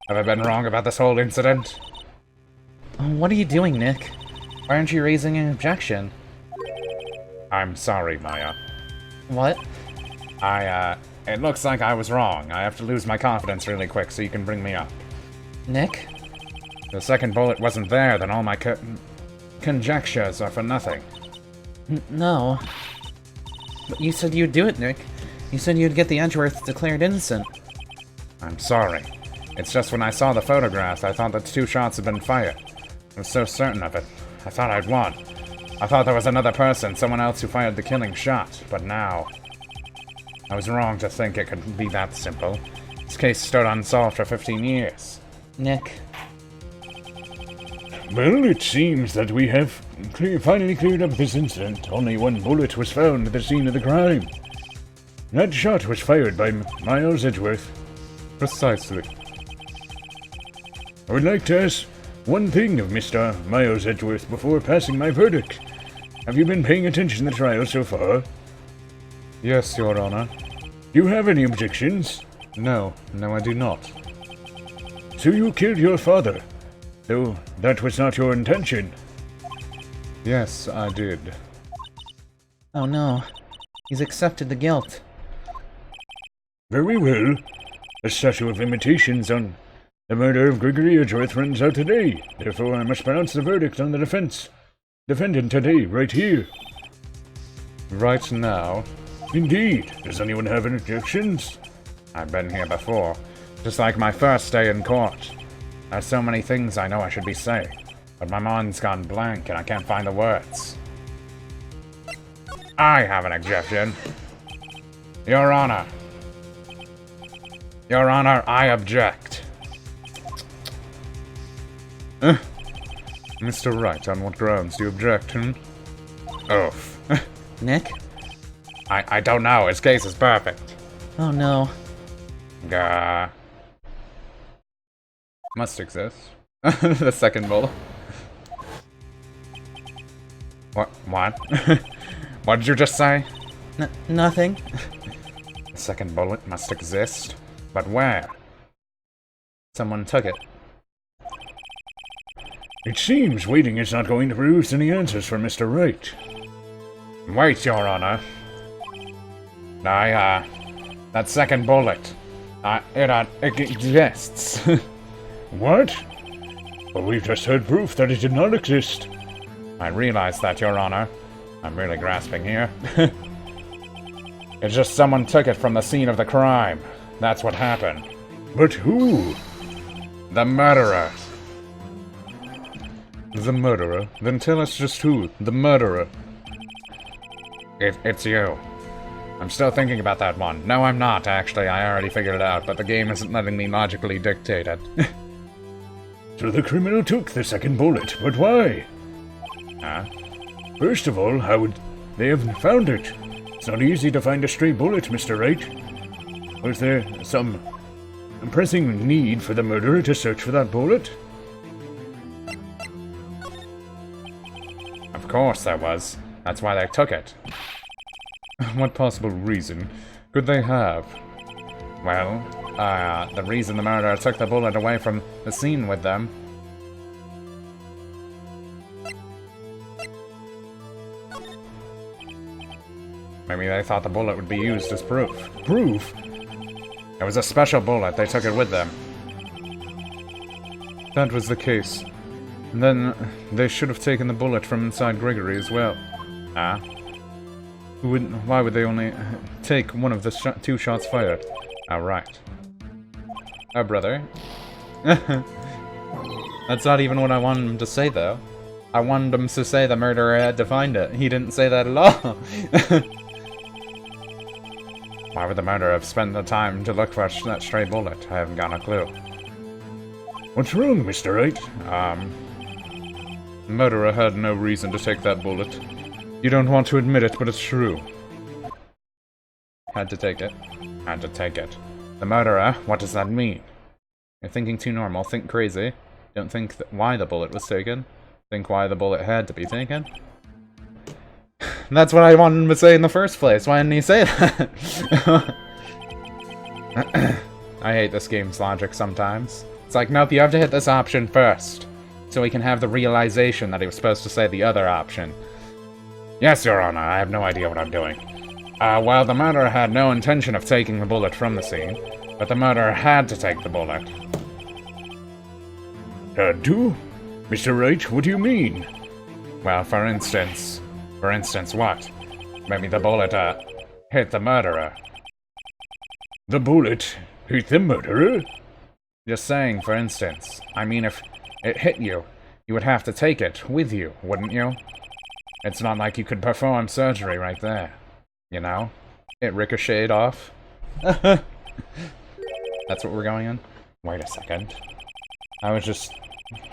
Have I been wrong about this whole incident? What are you doing, Nick? Why aren't you raising an objection? I'm sorry, Maya. What? It looks like I was wrong. I have to lose my confidence really quick so you can bring me up. Nick? The second bullet wasn't there, then all my conjectures are for nothing. No. But you said you'd do it, Nick. You said you'd get the Edgeworth declared innocent. I'm sorry. It's just when I saw the photograph, I thought that 2 shots had been fired. I was so certain of it. I thought I'd won. I thought there was another person, someone else who fired the killing shot. But now, I was wrong to think it could be that simple. This case stood unsolved for 15 years. Nick. Well, it seems that we have finally cleared up this incident. Only one bullet was found at the scene of the crime. That shot was fired by Miles Edgeworth. Precisely. I would like to ask one thing of Mr. Miles Edgeworth before passing my verdict. Have you been paying attention to the trial so far? Yes, Your Honor. Do you have any objections? No, I do not. So you killed your father, though that was not your intention. Yes, I did. Oh no. He's accepted the guilt. Very well. A statute of limitations on the murder of Gregory Edgeworth runs out today. Therefore, I must pronounce the verdict on the defendant today, right here. Right now? Indeed. Does anyone have any objections? I've been here before, just like my first day in court. There's so many things I know I should be saying, but my mind's gone blank and I can't find the words. I have an objection. Your Honor. Your Honor, I object. Mr. Wright, on what grounds do you object, Oof. Nick? I don't know, his case is perfect. Oh no. Gah. Must exist. The second bullet. What? What did you just say? Nothing. The second bullet must exist. But where? Someone took it. It seems waiting is not going to produce any answers for Mr. Wright. Wait, Your Honor. That second bullet. It exists. What? But we've just heard proof that it did not exist. I realize that, Your Honor. I'm really grasping here. It's just someone took it from the scene of the crime. That's what happened. But who? The murderer. The murderer? Then tell us just who. The murderer. It's you. I'm still thinking about that one. No, I'm not, actually. I already figured it out, but the game isn't letting me logically dictate it. So the criminal took the second bullet, but why? Huh? First of all, how would they have found it? It's not easy to find a stray bullet, Mr. Wright. Was there some pressing need for the murderer to search for that bullet? Of course there was. That's why they took it. What possible reason could they have? Well, the reason the murderer took the bullet away from the scene with them. Maybe they thought the bullet would be used as proof. Proof? It was a special bullet, they took it with them. That was the case. Then they should have taken the bullet from inside Gregory as well. Huh? Why would they only take one of the two shots fired? Oh, right. Our brother. That's not even what I wanted him to say, though. I wanted him to say the murderer had to find it. He didn't say that at all. Why would the murderer have spent the time to look for that stray bullet? I haven't got a clue. What's wrong, Mr. Wright? The murderer had no reason to take that bullet. You don't want to admit it, but it's true. Had to take it. Had to take it. The murderer? What does that mean? You're thinking too normal. Think crazy. Don't think why the bullet was taken. Think why the bullet had to be taken. That's what I wanted him to say in the first place. Why didn't he say that? I hate this game's logic sometimes. It's like, nope, you have to hit this option first. So we can have the realization that he was supposed to say the other option. Yes, Your Honor, I have no idea what I'm doing. Well, the murderer had no intention of taking the bullet from the scene, but the murderer had to take the bullet. Had to? Mr. Wright, what do you mean? Well, for instance what? Maybe the bullet, hit the murderer. The bullet hit the murderer? Just saying, for instance. I mean, if it hit you, you would have to take it with you, wouldn't you? It's not like you could perform surgery right there. You know? It ricocheted off. That's what we're going in? Wait a second. I was just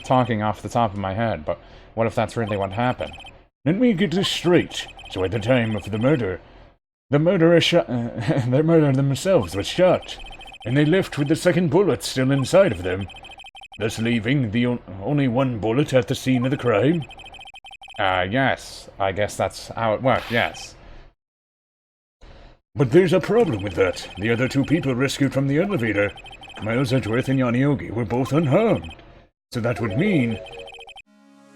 talking off the top of my head, but what if that's really what happened? Let me get this straight. So at the time of the murder, the murderer shot... the murderer themselves was shot, and they left with the second bullet still inside of them, thus leaving the only one bullet at the scene of the crime? Yes. I guess that's how it worked, yes. But there's a problem with that. The other two people rescued from the elevator, Miles Edgeworth and Yanni Yogi, were both unharmed. So that would mean...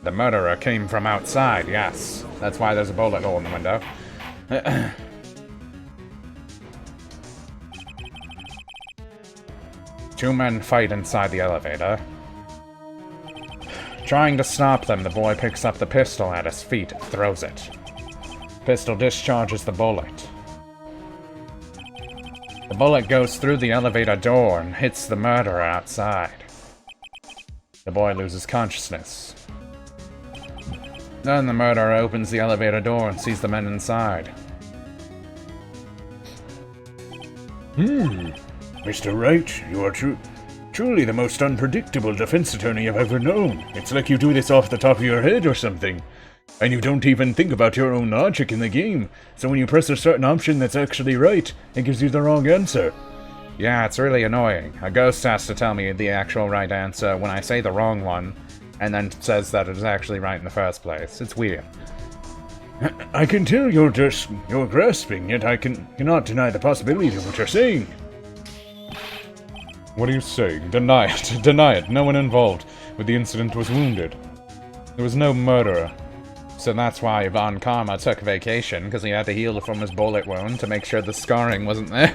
The murderer came from outside, yes. That's why there's a bullet hole in the window. Two men fight inside the elevator. Trying to stop them, the boy picks up the pistol at his feet and throws it. Pistol discharges the bullet. The bullet goes through the elevator door and hits the murderer outside. The boy loses consciousness. Then the murderer opens the elevator door and sees the men inside. Mr. Wright, you are truly the most unpredictable defense attorney I've ever known. It's like you do this off the top of your head or something. And you don't even think about your own logic in the game, so when you press a certain option that's actually right, it gives you the wrong answer. Yeah, it's really annoying. A ghost has to tell me the actual right answer when I say the wrong one, and then says that it was actually right in the first place. It's weird. I can tell you're grasping, yet I cannot deny the possibility of what you're saying. What are you saying? Deny it. Deny it. No one involved with the incident was wounded. There was no murderer. So that's why Von Karma took vacation, because he had to heal from his bullet wound to make sure the scarring wasn't there.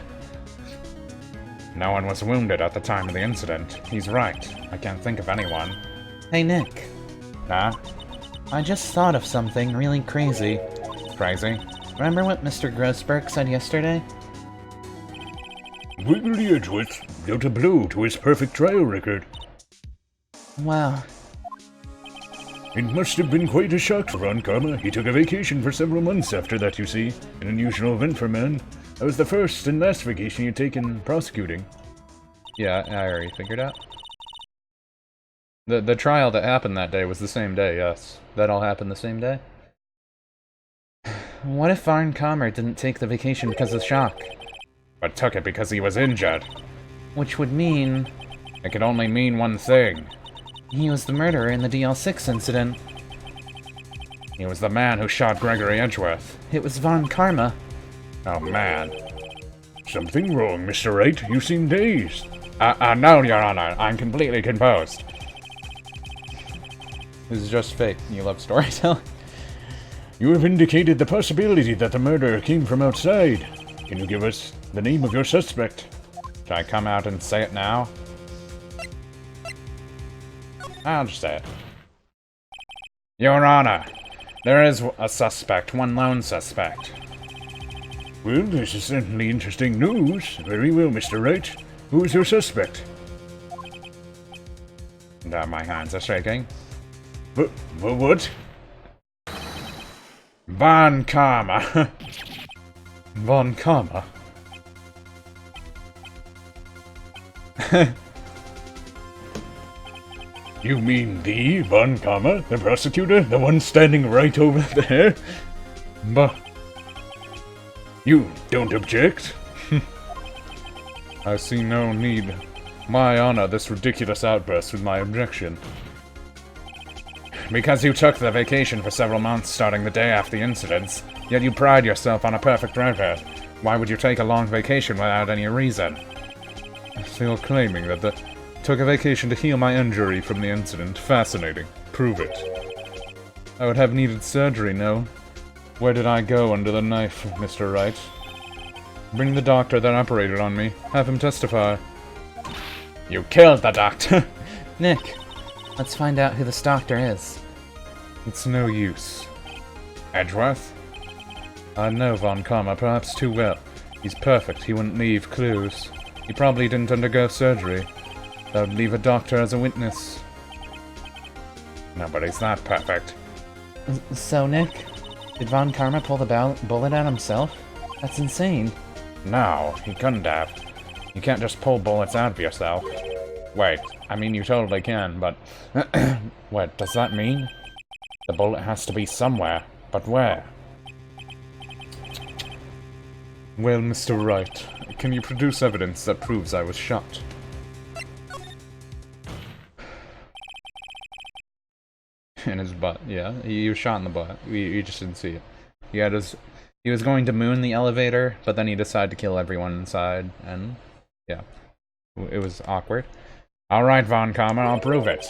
No one was wounded at the time of the incident. He's right. I can't think of anyone. Hey, Nick. Nah? I just thought of something really crazy. Crazy? Remember what Mr. Grossberg said yesterday? Wiggly Edgeworth dealt a blow to his perfect trial record. Wow. It must have been quite a shock for Ron Karma. He took a vacation for several months after that, you see. An unusual event for a man. That was the first and last vacation he'd taken prosecuting. Yeah, I already figured out. The trial that happened that day was the same day, yes. That all happened the same day? What if Varn Kammer didn't take the vacation because of shock? But took it because he was injured. Which would mean... It could only mean one thing. He was the murderer in the DL6 incident. He was the man who shot Gregory Edgeworth. It was Von Karma. Oh, man. Something wrong, Mr. Wright. You seem dazed. No, Your Honor. I'm completely composed. This is just fake. You love storytelling. You have indicated the possibility that the murderer came from outside. Can you give us the name of your suspect? Should I come out and say it now? I'll just say it. Your Honor, there is a suspect, one lone suspect. Well, this is certainly interesting news. Very well, Mr. Wright. Who is your suspect? My hands are shaking. What? Von Karma. Von Karma? You mean the Von Karma, the prosecutor? The one standing right over there? But You don't object? I see no need. Why honor this ridiculous outburst with my objection? Because you took the vacation for several months starting the day after the incidents, yet you pride yourself on a perfect record. Why would you take a long vacation without any reason? So you're claiming that took a vacation to heal my injury from the incident. Fascinating. Prove it. I would have needed surgery, no? Where did I go under the knife, Mr. Wright? Bring the doctor that operated on me. Have him testify. You killed the doctor! Nick, let's find out who this doctor is. It's no use. Edgeworth? I know Von Karma perhaps too well. He's perfect. He wouldn't leave clues. He probably didn't undergo surgery. That would leave a doctor as a witness. Nobody's that perfect. So, Nick, did Von Karma pull the bullet out himself? That's insane. No, he couldn't have. You can't just pull bullets out of yourself. Wait, I mean you totally can, but... What does that mean? The bullet has to be somewhere, but where? Well, Mr. Wright, can you produce evidence that proves I was shot? In his butt, yeah. He was shot in the butt. You just didn't see it. He was going to moon the elevator, but then he decided to kill everyone inside, and yeah. It was awkward. Alright, Von Karma, I'll prove it.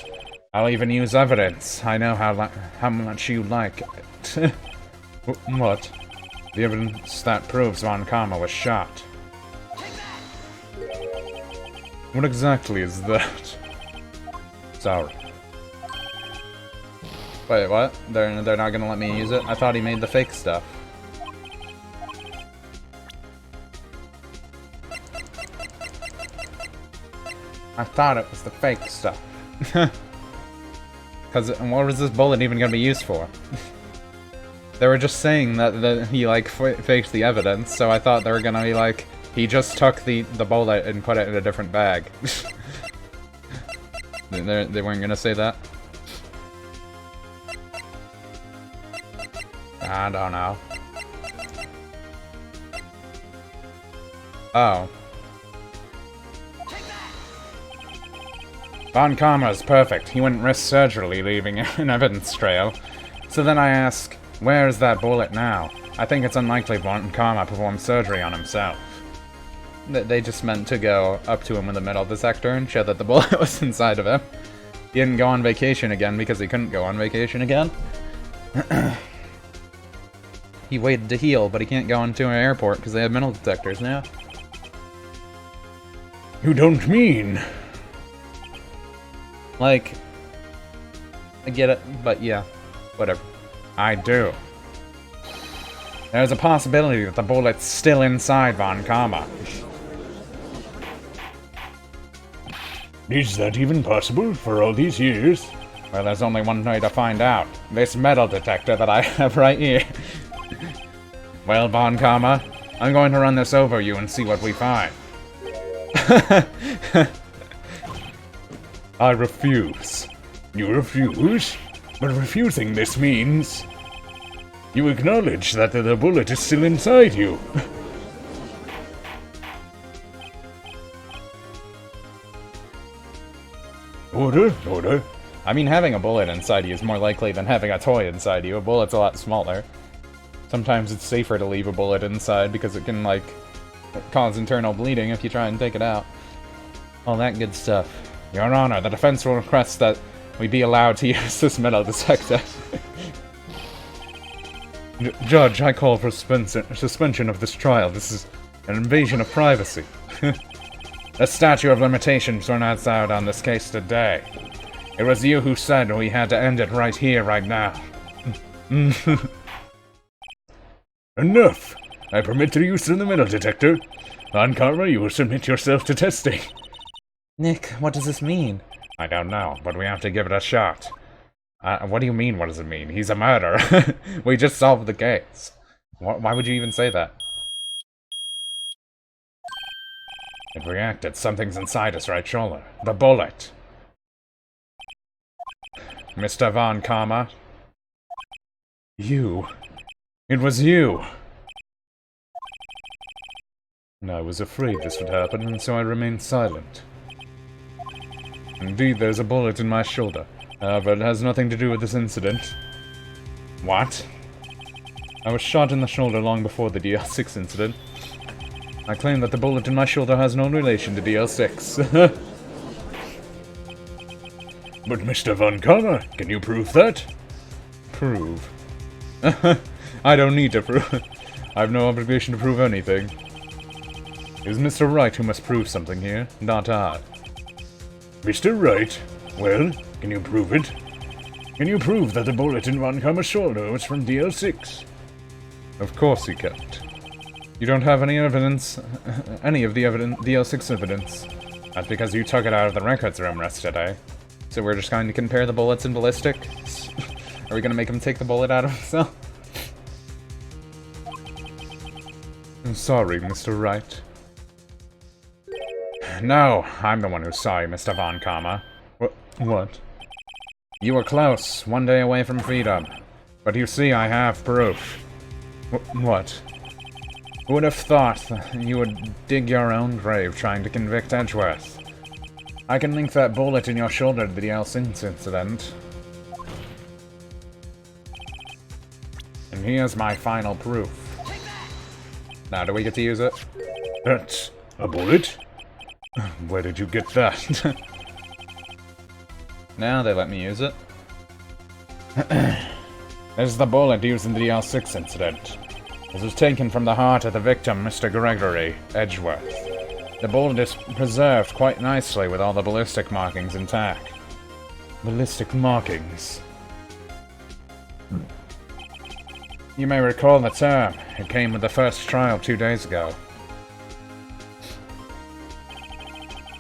I'll even use evidence. I know how much you like it. What? The evidence that proves Von Karma was shot. What exactly is that? Sorry. Wait, what? They're not gonna let me use it? I thought he made the fake stuff. I thought it was the fake stuff. Because what was this bullet even gonna be used for? They were just saying that he, like, faked the evidence, so I thought they were gonna be like, he just took the bullet and put it in a different bag. They weren't gonna say that? I don't know. Oh. Von Karma is perfect. He wouldn't risk surgically leaving an evidence trail. So then I ask, where is that bullet now? I think it's unlikely Von Karma performed surgery on himself. They just meant to go up to him in the metal detector and show that the bullet was inside of him. He didn't go on vacation again because he couldn't go on vacation again. He waited to heal, but he can't go into an airport because they have metal detectors now. You don't mean... Like, I get it, but yeah, whatever. I do. There's a possibility that the bullet's still inside Von Karma. Is that even possible for all these years? Well, there's only one way to find out. This metal detector that I have right here. Well, Von Karma, I'm going to run this over you and see what we find. I refuse. You refuse? But refusing this means... You acknowledge that the bullet is still inside you. Order. I mean, having a bullet inside you is more likely than having a toy inside you. A bullet's a lot smaller. Sometimes it's safer to leave a bullet inside because it can, like, cause internal bleeding if you try and take it out. All that good stuff. Your Honor, the defense will request that we be allowed to use this metal detector. Judge, I call for suspension of this trial. This is an invasion of privacy. The statute of limitations runs out on this case today. It was you who said we had to end it right here, right now. Enough! I permit the use of the metal detector. Von Karma, you will submit yourself to testing. Nick, what does this mean? I don't know, but we have to give it a shot. What do you mean, what does it mean? He's a murderer. We just solved the case. Why would you even say that? It reacted. Something's inside his right shoulder. The bullet. Mr. Von Karma. You. It was you. And I was afraid this would happen, and so I remained silent. Indeed, there's a bullet in my shoulder. However, it has nothing to do with this incident. What? I was shot in the shoulder long before the DL6 incident. I claim that the bullet in my shoulder has no relation to DL6. But Mr. Von Karma, can you prove that? Prove? I don't need to prove. I have no obligation to prove anything. It is Mr. Wright who must prove something here, not I. Mr. Wright? Well, can you prove it? Can you prove that the bullet in Von Karma's shoulder was from DL6? Of course you can't. You don't have any evidence, any of the DL6 evidence. That's because you took it out of the records room yesterday. So we're just going to compare the bullets in ballistic? Are we going to make him take the bullet out of himself? I'm sorry, Mr. Wright. No, I'm the one who's sorry, Mr. Von Karma. What? You were close, one day away from freedom. But you see, I have proof. What? Who would have thought that you would dig your own grave trying to convict Edgeworth? I can link that bullet in your shoulder to the DL6 incident. And here's my final proof. Now, do we get to use it? That's a bullet? Where did you get that? Now they let me use it. This is the bullet used in the DL6 incident. This was taken from the heart of the victim, Mr. Gregory Edgeworth. The bullet is preserved quite nicely with all the ballistic markings intact. Ballistic markings? You may recall the term. It came with the first trial 2 days ago.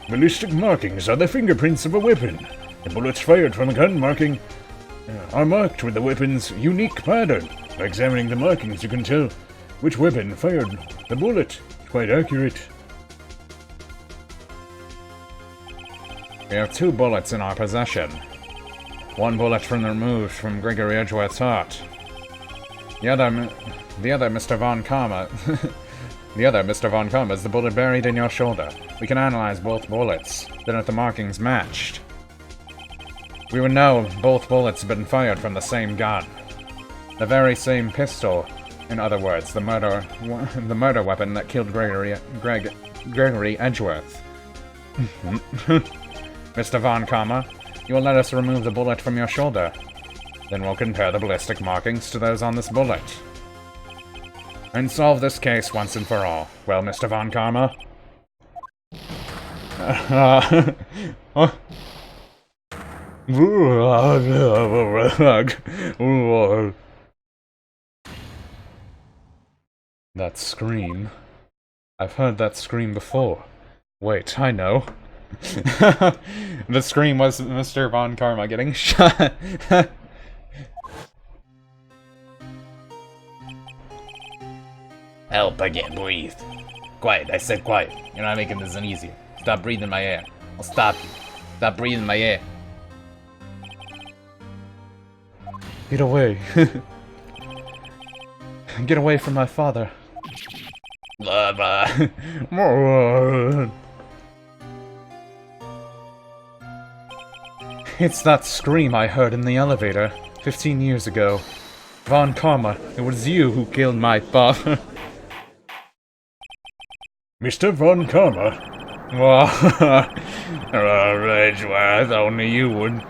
Ballistic markings are the fingerprints of a weapon. The bullets fired from a gun marking are marked with the weapon's unique pattern. By examining the markings, you can tell which weapon fired the bullet. It's quite accurate. We have 2 bullets in our possession. 1 bullet removed from Gregory Edgeworth's heart. The other Mr. Von Karma. The other Mr. Von Karma is the bullet buried in your shoulder. We can analyze both bullets, then if the markings matched, we would know both bullets have been fired from the same gun. The very same pistol. In other words, the murder weapon that killed Gregory Edgeworth. Mr. Von Karma, you will let us remove the bullet from your shoulder. Then we'll compare the ballistic markings to those on this bullet. And solve this case once and for all. Well, Mr. Von Karma? That scream. I've heard that scream before. Wait, I know. The scream was Mr. Von Karma getting shot. Help, I can't breathe. Quiet, I said quiet. You're not making this any easier. Stop breathing my air. I'll stop you. Stop breathing my air. Get away. Get away from my father. Blah, blah. It's that scream I heard in the elevator 15 years ago. Von Karma, it was you who killed my father. Mr. Von Karma? Edgeworth, only you would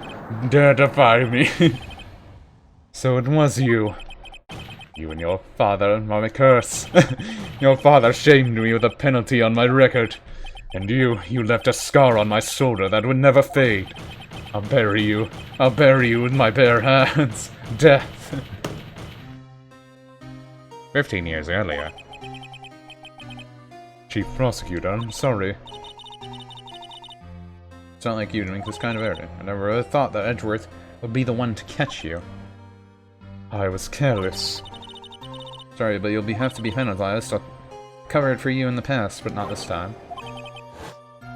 dare defy me. So it was you. You and your father and my curse. Your father shamed me with a penalty on my record. And you left a scar on my shoulder that would never fade. I'll bury you. I'll bury you with my bare hands. Death. 15 years earlier. Chief Prosecutor, I'm sorry. It's not like you to make this kind of error. I never really thought that Edgeworth would be the one to catch you. I was careless. Sorry, but you'll have to be penalized. I'll cover it for you in the past, but not this time.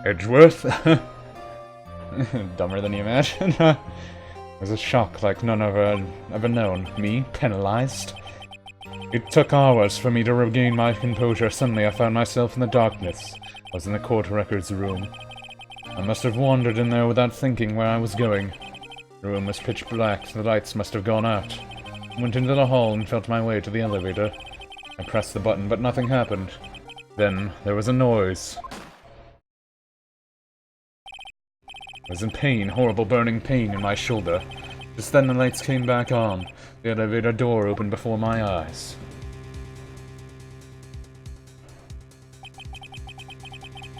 Edgeworth? Dumber than you imagine. It was a shock like none I've ever known. Me, penalized. It took hours for me to regain my composure. Suddenly I found myself in the darkness. I was in the court records room. I must have wandered in there without thinking where I was going. The room was pitch black, the lights must have gone out. I went into the hall and felt my way to the elevator. I pressed the button, but nothing happened. Then there was a noise. I was in pain, horrible burning pain in my shoulder. Just then the lights came back on. The elevator door opened before my eyes.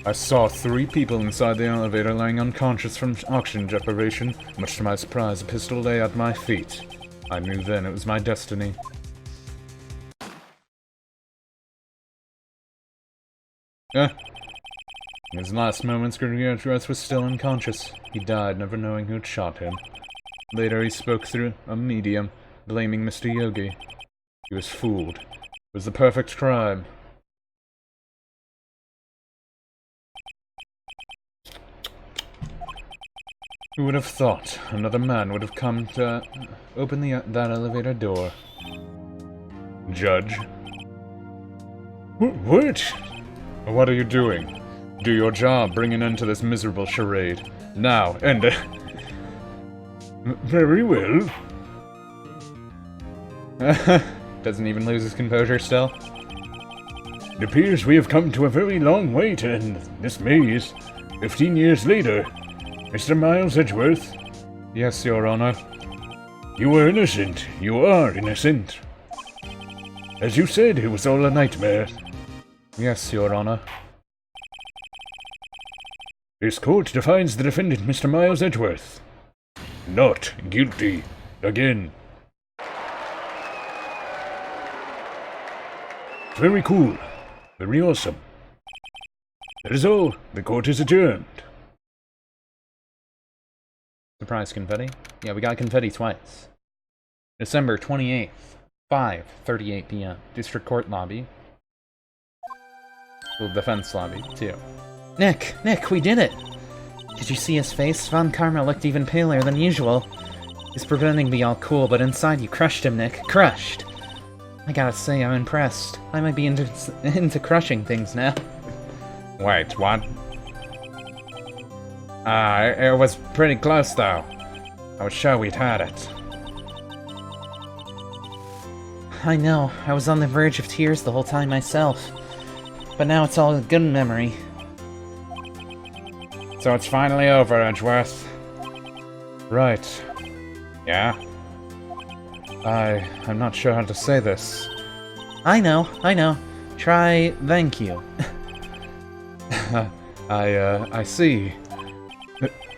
I saw 3 people inside the elevator lying unconscious from oxygen deprivation. Much to my surprise, a pistol lay at my feet. I knew then it was my destiny. In his last moments, Gregory Edgeworth was still unconscious. He died, never knowing who had shot him. Later, he spoke through a medium, blaming Mr. Yogi. He was fooled. It was the perfect crime. Who would have thought another man would have come to open that elevator door? Judge? What? What are you doing? Do your job, bring an end to this miserable charade. Now, end it. Very well. Doesn't even lose his composure still. It appears we have come to a very long way to end this maze. 15 years later. Mr. Miles Edgeworth? Yes, Your Honor. You were innocent. You are innocent. As you said, it was all a nightmare. Yes, Your Honor. This court defines the defendant, Mr. Miles Edgeworth. Not guilty. Again. Very cool. Very awesome. That is all. The court is adjourned. Surprise confetti? Yeah, we got confetti twice. December 28th, 5:38 p.m. District Court lobby. Well, defense lobby, too. Nick, we did it! Did you see his face? Von Karma looked even paler than usual. He's pretending to be all cool, but inside you crushed him, Nick. Crushed! I gotta say, I'm impressed. I might be into crushing things now. Wait, what? It was pretty close, though. I was sure we'd had it. I know, I was on the verge of tears the whole time myself. But now it's all a good memory. So it's finally over, Edgeworth. Right. Yeah? I'm not sure how to say this. I know. Try thank you. I see.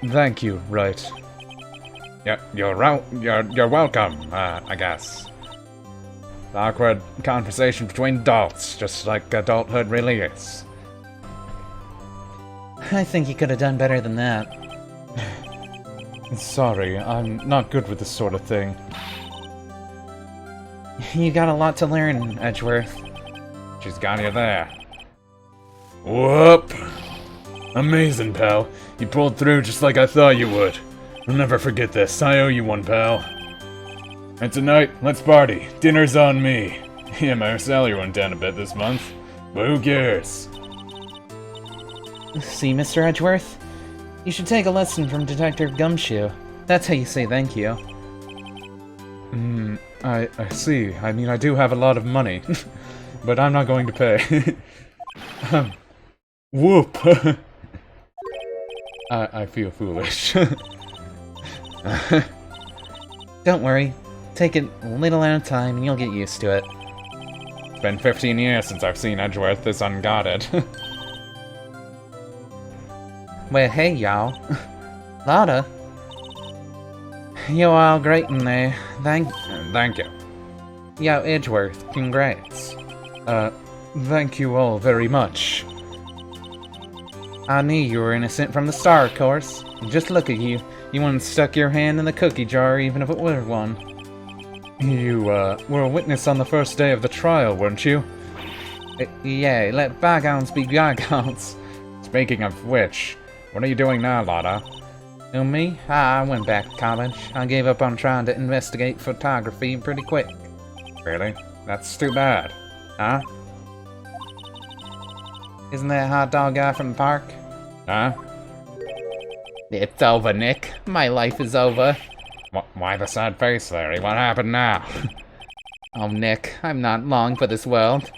Thank you, Wright. Yeah, you're welcome, I guess. Awkward conversation between adults, just like adulthood really is. I think you could have done better than that. Sorry, I'm not good with this sort of thing. You got a lot to learn, Edgeworth. She's got you there. Whoop! Amazing, pal. You pulled through just like I thought you would. I'll never forget this. I owe you one, pal. And tonight, let's party. Dinner's on me. Yeah, my salary went down a bit this month. But who cares? See, Mr. Edgeworth? You should take a lesson from Detective Gumshoe. That's how you say thank you. I see. I mean, I do have a lot of money. But I'm not going to pay. Whoop! I feel foolish. Don't worry. Take it a little at a time and you'll get used to it. It's been 15 years since I've seen Edgeworth this unguarded. Well, hey, y'all. Lotta. You're all great in there. Thank you. Yo, Edgeworth, congrats. Thank you all very much. I knew you were innocent from the start, of course. Just look at you. You wouldn't stuck your hand in the cookie jar even if it were one. You, were a witness on the first day of the trial, weren't you? Yeah, let bygones be bygones. Speaking of which, what are you doing now, Lotta? Who, me? I went back to college. I gave up on trying to investigate photography pretty quick. Really? That's too bad. Huh? Isn't that hot dog guy from the park? Huh? It's over, Nick. My life is over. Why the sad face, Larry? What happened now? Oh, Nick, I'm not long for this world.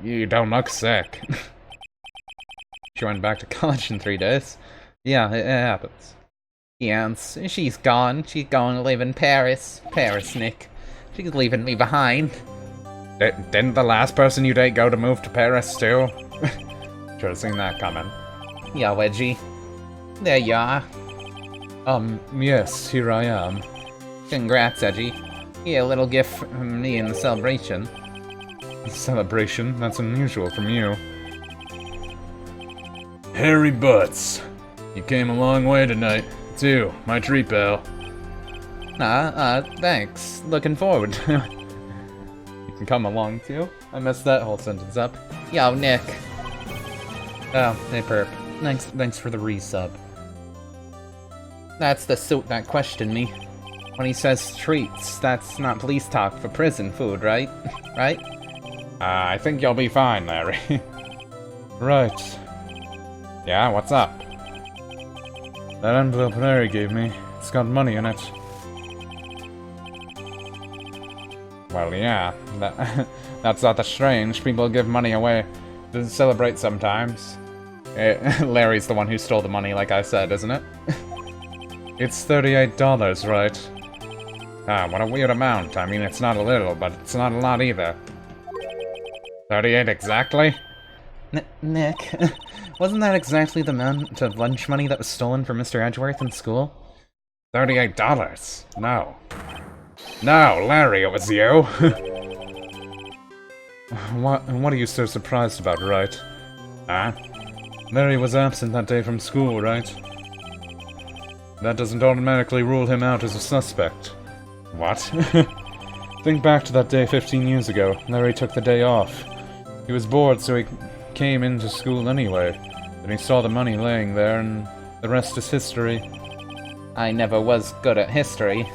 You don't look sick. She went back to college in 3 days. Yeah, it happens. Yeah, she's gone. She's going to live in Paris. Paris, Nick. She's leaving me behind. Didn't the last person you date go to move to Paris, too? Should've seen that coming. Yo, Edgy. There you are. Yes, here I am. Congrats, Edgy. Yeah, a little gift from me in the celebration. Celebration? That's unusual from you. Harry Butts. You came a long way tonight, too. My treat, pal. Thanks. Looking forward. You can come along, too? I messed that whole sentence up. Yo, Nick. Oh, hey, Perp. Thanks for the resub. That's the suit that questioned me. When he says treats, that's not police talk for prison food, right? Right? I think you'll be fine, Larry. Right. Yeah, what's up? That envelope Larry gave me, it's got money in it. Well, yeah, that's not that strange. People give money away to celebrate sometimes. Larry's the one who stole the money, like I said, isn't it? It's $38, right? Ah, what a weird amount. I mean, it's not a little, but it's not a lot either. 38 exactly? Nick, wasn't that exactly the amount of lunch money that was stolen from Mr. Edgeworth in school? $38? No. No, Larry, it was you! What are you so surprised about, Wright? Huh? Larry was absent that day from school, right? That doesn't automatically rule him out as a suspect. What? Think back to that day 15 years ago. Larry took the day off. He was bored, so he came into school anyway. Then he saw the money laying there, and the rest is history. I never was good at history.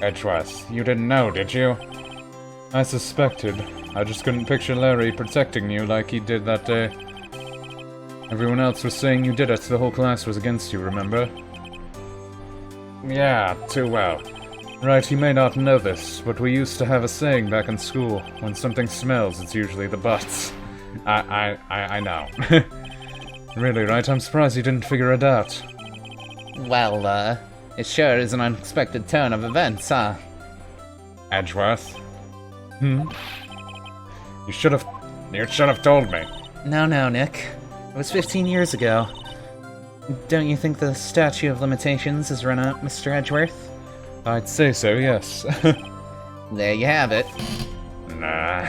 Edgeworth, you didn't know, did you? I suspected. I just couldn't picture Larry protecting you like he did that day. Everyone else was saying you did it, the whole class was against you, remember? Yeah, too well. Right, you may not know this, but we used to have a saying back in school. When something smells, it's usually the butts. I know. Really, right? I'm surprised you didn't figure it out. Well, it sure is an unexpected turn of events, huh? Edgeworth, Hmm? you should have told me. No, Nick. It was 15 years ago. Don't you think the statute of limitations has run out, Mr. Edgeworth? I'd say so, yes. There you have it. Nah.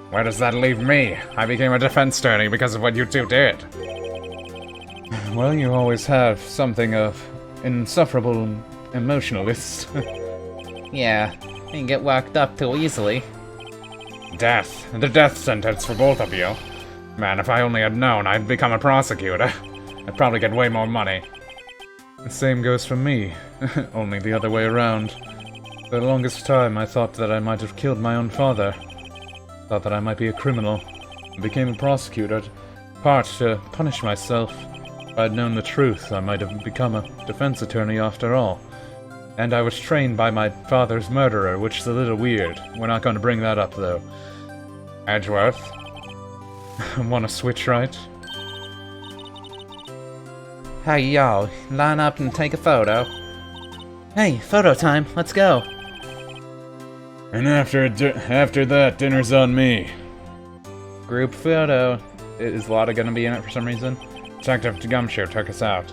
Where does that leave me? I became a defense attorney because of what you two did. Well, you always have something of insufferable emotionalist. Yeah, you get worked up too easily. Death. The death sentence for both of you. Man, if I only had known I'd become a prosecutor, I'd probably get way more money. The same goes for me, only the other way around. For the longest time, I thought that I might have killed my own father. Thought that I might be a criminal. I became a prosecutor, part to punish myself. If I'd known the truth, I might have become a defense attorney after all. And I was trained by my father's murderer, which is a little weird. We're not going to bring that up, though. Edgeworth? Want to switch, right? Hey, y'all, line up and take a photo. Hey, photo time, let's go. And after that, dinner's on me. Group photo. Is Lotta gonna be in it for some reason? Detective Gumshoe took us out.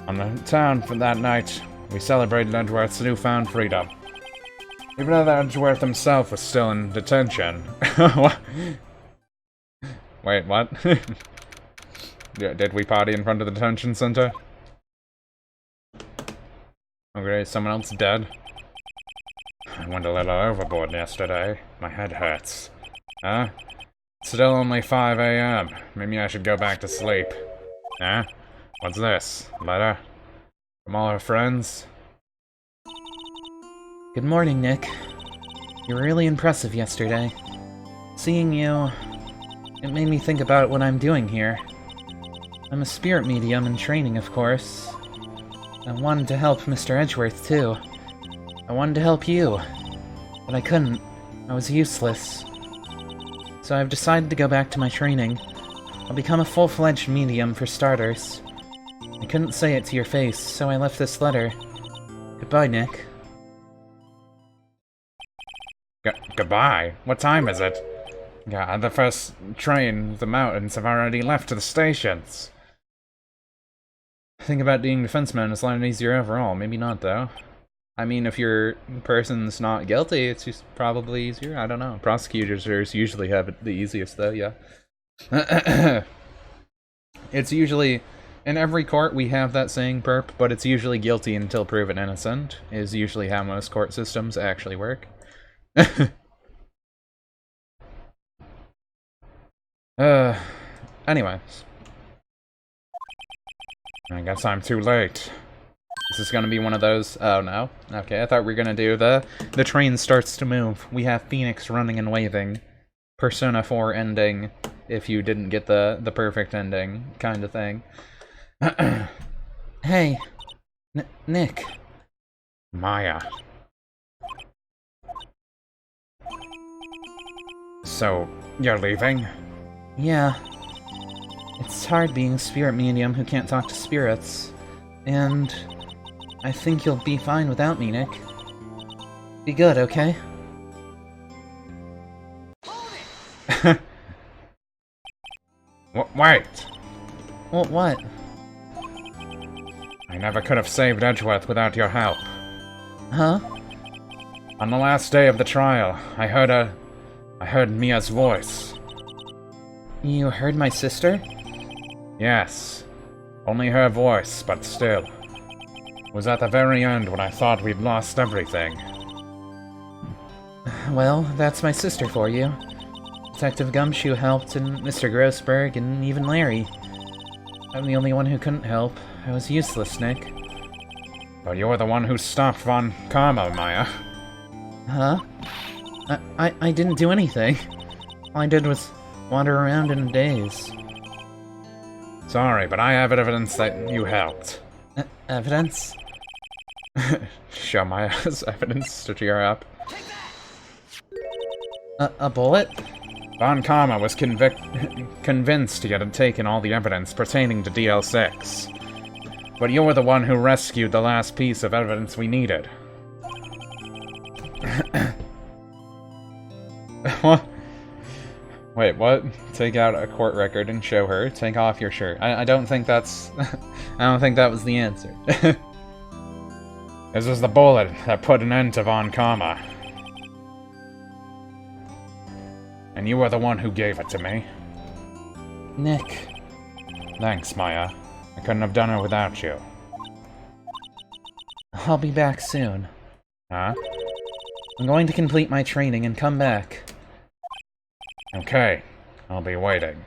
On the town for that night, we celebrated Edgeworth's newfound freedom. Even though Edgeworth himself was still in detention. What? Wait, what? Did we party in front of the detention center? Okay, is someone else dead? I went a little overboard yesterday. My head hurts. Huh? Still only 5 a.m. Maybe I should go back to sleep. Huh? What's this? Letter? From all our friends? Good morning, Nick. You were really impressive yesterday. Seeing you, it made me think about what I'm doing here. I'm a spirit medium in training, of course. I wanted to help Mr. Edgeworth, too. I wanted to help you, but I couldn't. I was useless. So I've decided to go back to my training. I'll become a full-fledged medium for starters. I couldn't say it to your face, so I left this letter. Goodbye, Nick. Goodbye? What time is it? God, the first train, the mountains have already left to the stations. I think about being defenseman is a lot easier overall. Maybe not, though. I mean, if your person's not guilty, it's just probably easier. I don't know. Prosecutors usually have it the easiest, though, yeah. It's usually... In every court, we have that saying, perp, but it's usually guilty until proven innocent, is usually how most court systems actually work. Anyways. I guess I'm too late. This is gonna be one of those... Oh, no. Okay, I thought we were gonna do the train starts to move. We have Phoenix running and waving. Persona 4 ending, if you didn't get the perfect ending, kind of thing. Hey, Nick. Maya. So, you're leaving? Yeah. It's hard being a spirit medium who can't talk to spirits. And I think you'll be fine without me, Nick. Be good, okay? Wait! Well, what? I never could have saved Edgeworth without your help. Huh? On the last day of the trial, I heard Mia's voice. You heard my sister? Yes. Only her voice, but still. It was at the very end when I thought we'd lost everything. Well, that's my sister for you. Detective Gumshoe helped, and Mr. Grossberg, and even Larry. I'm the only one who couldn't help. I was useless, Nick. But you're the one who stopped Von Karma, Maya. Huh? I didn't do anything. All I did was wander around in a daze. Sorry, but I have evidence that you helped. Evidence? Show Maya's evidence to cheer up. A bullet? Von Karma was convinced he had taken all the evidence pertaining to DL6. But you were the one who rescued the last piece of evidence we needed. What? Wait, what? Take out a court record and show her. Take off your shirt. I don't think that's... I don't think that was the answer. This was the bullet that put an end to Von Karma. And you were the one who gave it to me. Nick. Thanks, Maya. I couldn't have done it without you. I'll be back soon. Huh? I'm going to complete my training and come back. Okay. I'll be waiting.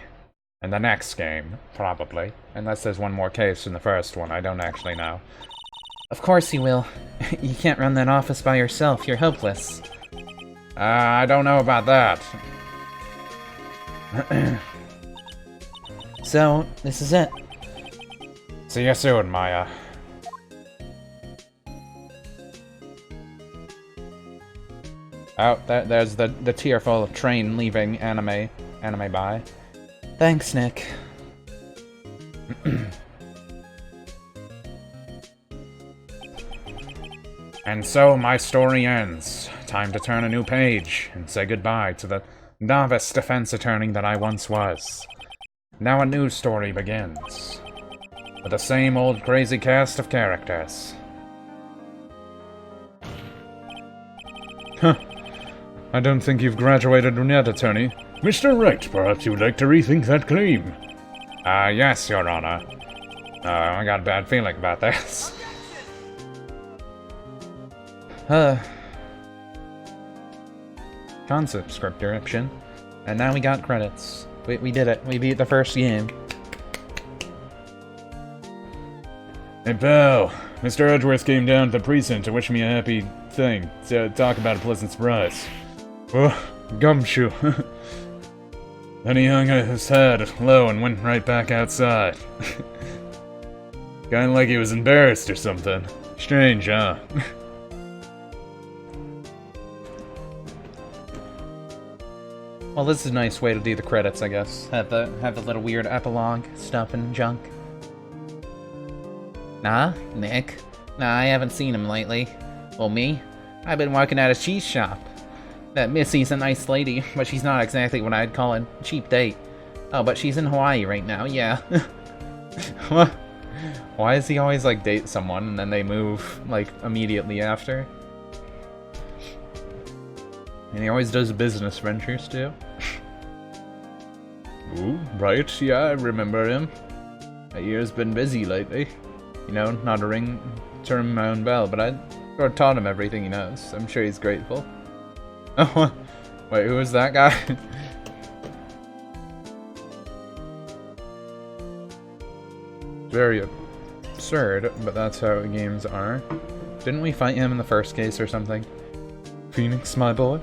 In the next game, probably. Unless there's one more case in the first one, I don't actually know. Of course you will. You can't run that office by yourself, you're hopeless. I don't know about that. So, this is it. See you soon, Maya. Oh, there's the tearful train leaving anime by. Thanks, Nick. And so my story ends. Time to turn a new page and say goodbye to the novice defense attorney that I once was. Now a new story begins. With the same old crazy cast of characters. Huh. I don't think you've graduated yet, attorney. Mr. Wright, perhaps you would like to rethink that claim. Yes, Your Honor. I got a bad feeling about this. Concept script direction. And now we got credits. We did it. We beat the first game. Hey, pal. Mr. Edgeworth came down to the precinct to wish me a happy thing. To talk about a pleasant surprise. Oh, gumshoe. Then he hung his head low and went right back outside. Kinda like he was embarrassed or something. Strange, huh? Well, this is a nice way to do the credits, I guess. Have the little weird epilogue stuff and junk. Nah, Nick. Nah, I haven't seen him lately. Well, me? I've been working at a cheese shop. That Missy's a nice lady, but she's not exactly what I'd call a cheap date. Oh, but she's in Hawaii right now, yeah. What? Why does he always, like, date someone and then they move, like, immediately after? And he always does business ventures, too. Ooh, right, yeah, I remember him. That year's been busy lately. You know, not to ring my own bell, but I sort of taught him everything he knows. I'm sure he's grateful. Oh, wait, who was that guy? absurd, but that's how games are. Didn't we fight him in the first case or something? Phoenix, my boy?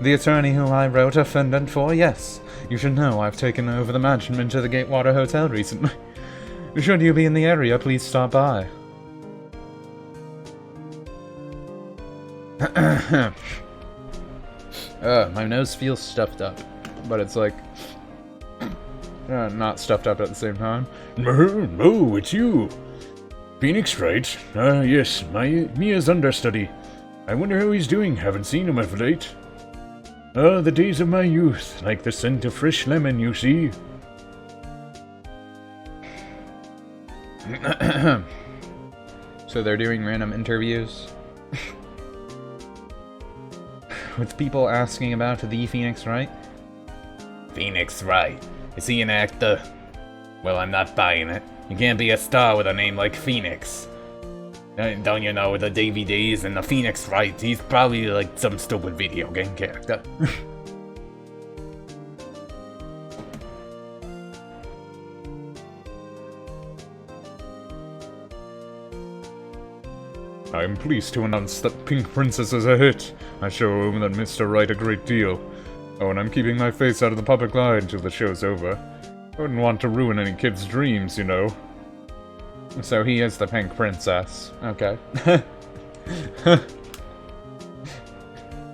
The attorney who I wrote a defendant for? Yes. You should know I've taken over the management of the Gatewater Hotel recently. Should you be in the area, please stop by. My nose feels stuffed up, but it's like not stuffed up at the same time. Oh, it's you. Phoenix, right? Yes, Mia's understudy. I wonder how he's doing. Haven't seen him of late. The days of my youth, like the scent of fresh lemon, you see. So they're doing random interviews with people asking about the Phoenix Wright. Phoenix Wright. Is he an actor? Well, I'm not buying it. You can't be a star with a name like Phoenix. Don't you know, with the DVDs and the Phoenix Wright, he's probably like some stupid video game character. I'm pleased to announce that Pink Princess is a hit. I show him that Mr. Wright a great deal. Oh, and I'm keeping my face out of the public eye until the show's over. I wouldn't want to ruin any kid's dreams, you know. So he is the Pink Princess. Okay.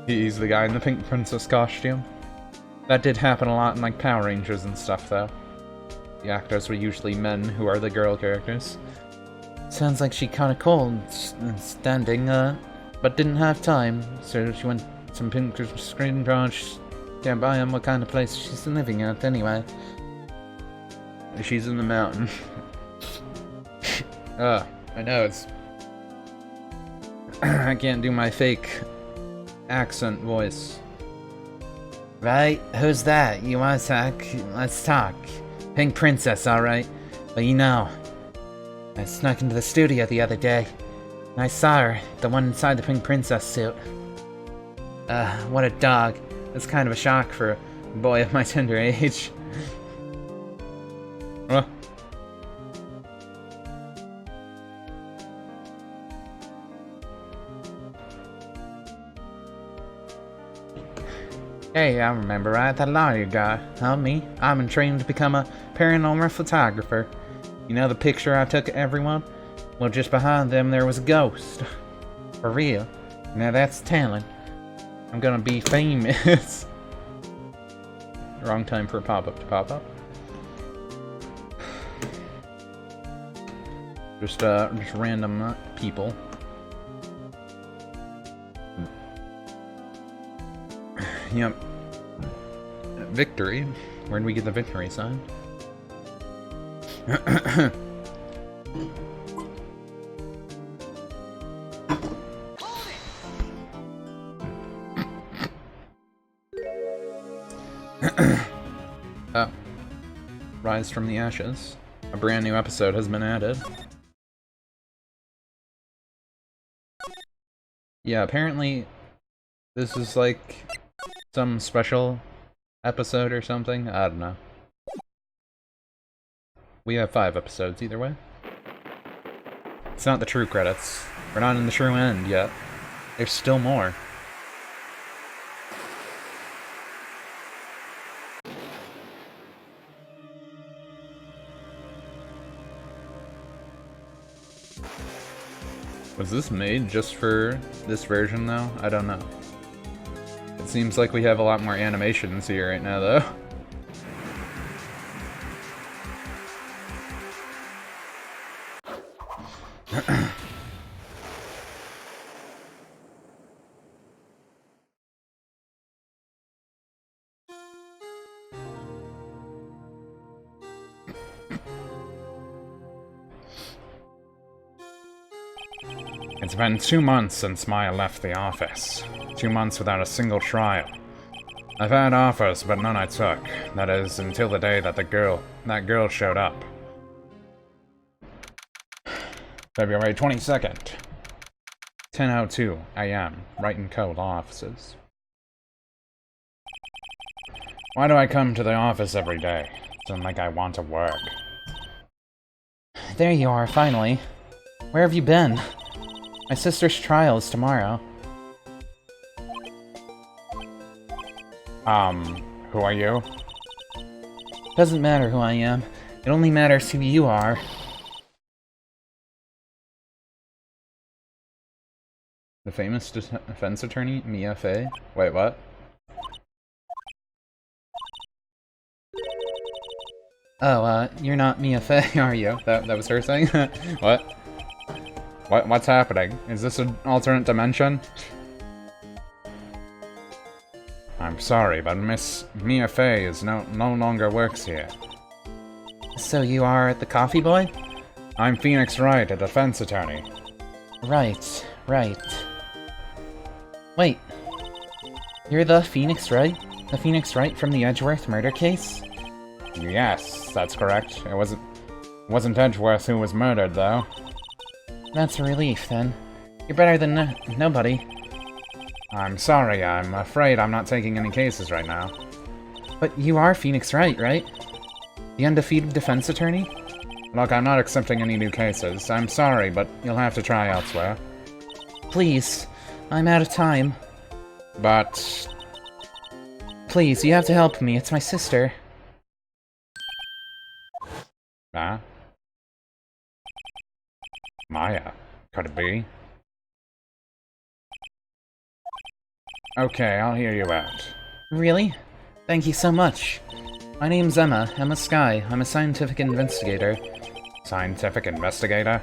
He's the guy in the Pink Princess costume. That did happen a lot in like Power Rangers and stuff, though. The actors were usually men who are the girl characters. Sounds like she caught a cold standing, but didn't have time, so she went to some Pink screen garage. Can't buy him what kind of place she's living at anyway. She's in the mountain. I know it's... I can't do my fake accent voice. Right? Who's that? You want to talk? Let's talk. Pink Princess, alright. But you know, I snuck into the studio the other day, and I saw her, the one inside the Pink Princess suit. What a dog. That's kind of a shock for a boy of my tender age. Hey, I remember right, that lawyer guy. Me. I'm in training to become a paranormal photographer. You know the picture I took of everyone? Well, just behind them there was a ghost. For real. Now that's talent. I'm gonna be famous. Wrong time for a pop-up to pop up. Just random people. Yep. Victory. Where did we get the victory sign? Oh. Rise from the Ashes. A brand new episode has been added. Yeah, apparently this is like some special episode or something. I don't know. We have 5 episodes either way. It's not the true credits. We're not in the true end yet. There's still more. Was this made just for this version though? I don't know. It seems like we have a lot more animations here right now though. It's been 2 months since Maya left the office. 2 months without a single trial. I've had offers, but none I took. That is, until the day that that girl showed up. February 22nd. 10:02 a.m. Wright & Co. law offices. Why do I come to the office every day? It's not like I want to work. there you are, finally. Where have you been? My sister's trial is tomorrow. Who are you? Doesn't matter who I am. It only matters who you are. The famous defense attorney, Mia Fey? Wait, what? Oh, you're not Mia Fey, are you? That was her saying? What? What's happening? Is this an alternate dimension? I'm sorry, but Miss Mia Fey is no longer works here. So you are the coffee boy? I'm Phoenix Wright, a defense attorney. Right. Wait. You're the Phoenix Wright? The Phoenix Wright from the Edgeworth murder case? Yes, that's correct. It wasn't Edgeworth who was murdered, though. That's a relief, then. You're better than nobody. I'm sorry, I'm afraid I'm not taking any cases right now. But you are Phoenix Wright, right? The undefeated defense attorney? Look, I'm not accepting any new cases. I'm sorry, but you'll have to try elsewhere. Please. I'm out of time. But... Please, you have to help me. It's my sister. Huh? Maya. Could it be? Okay, I'll hear you out. Really? Thank you so much. My name's Emma Sky. I'm a scientific investigator. Scientific investigator?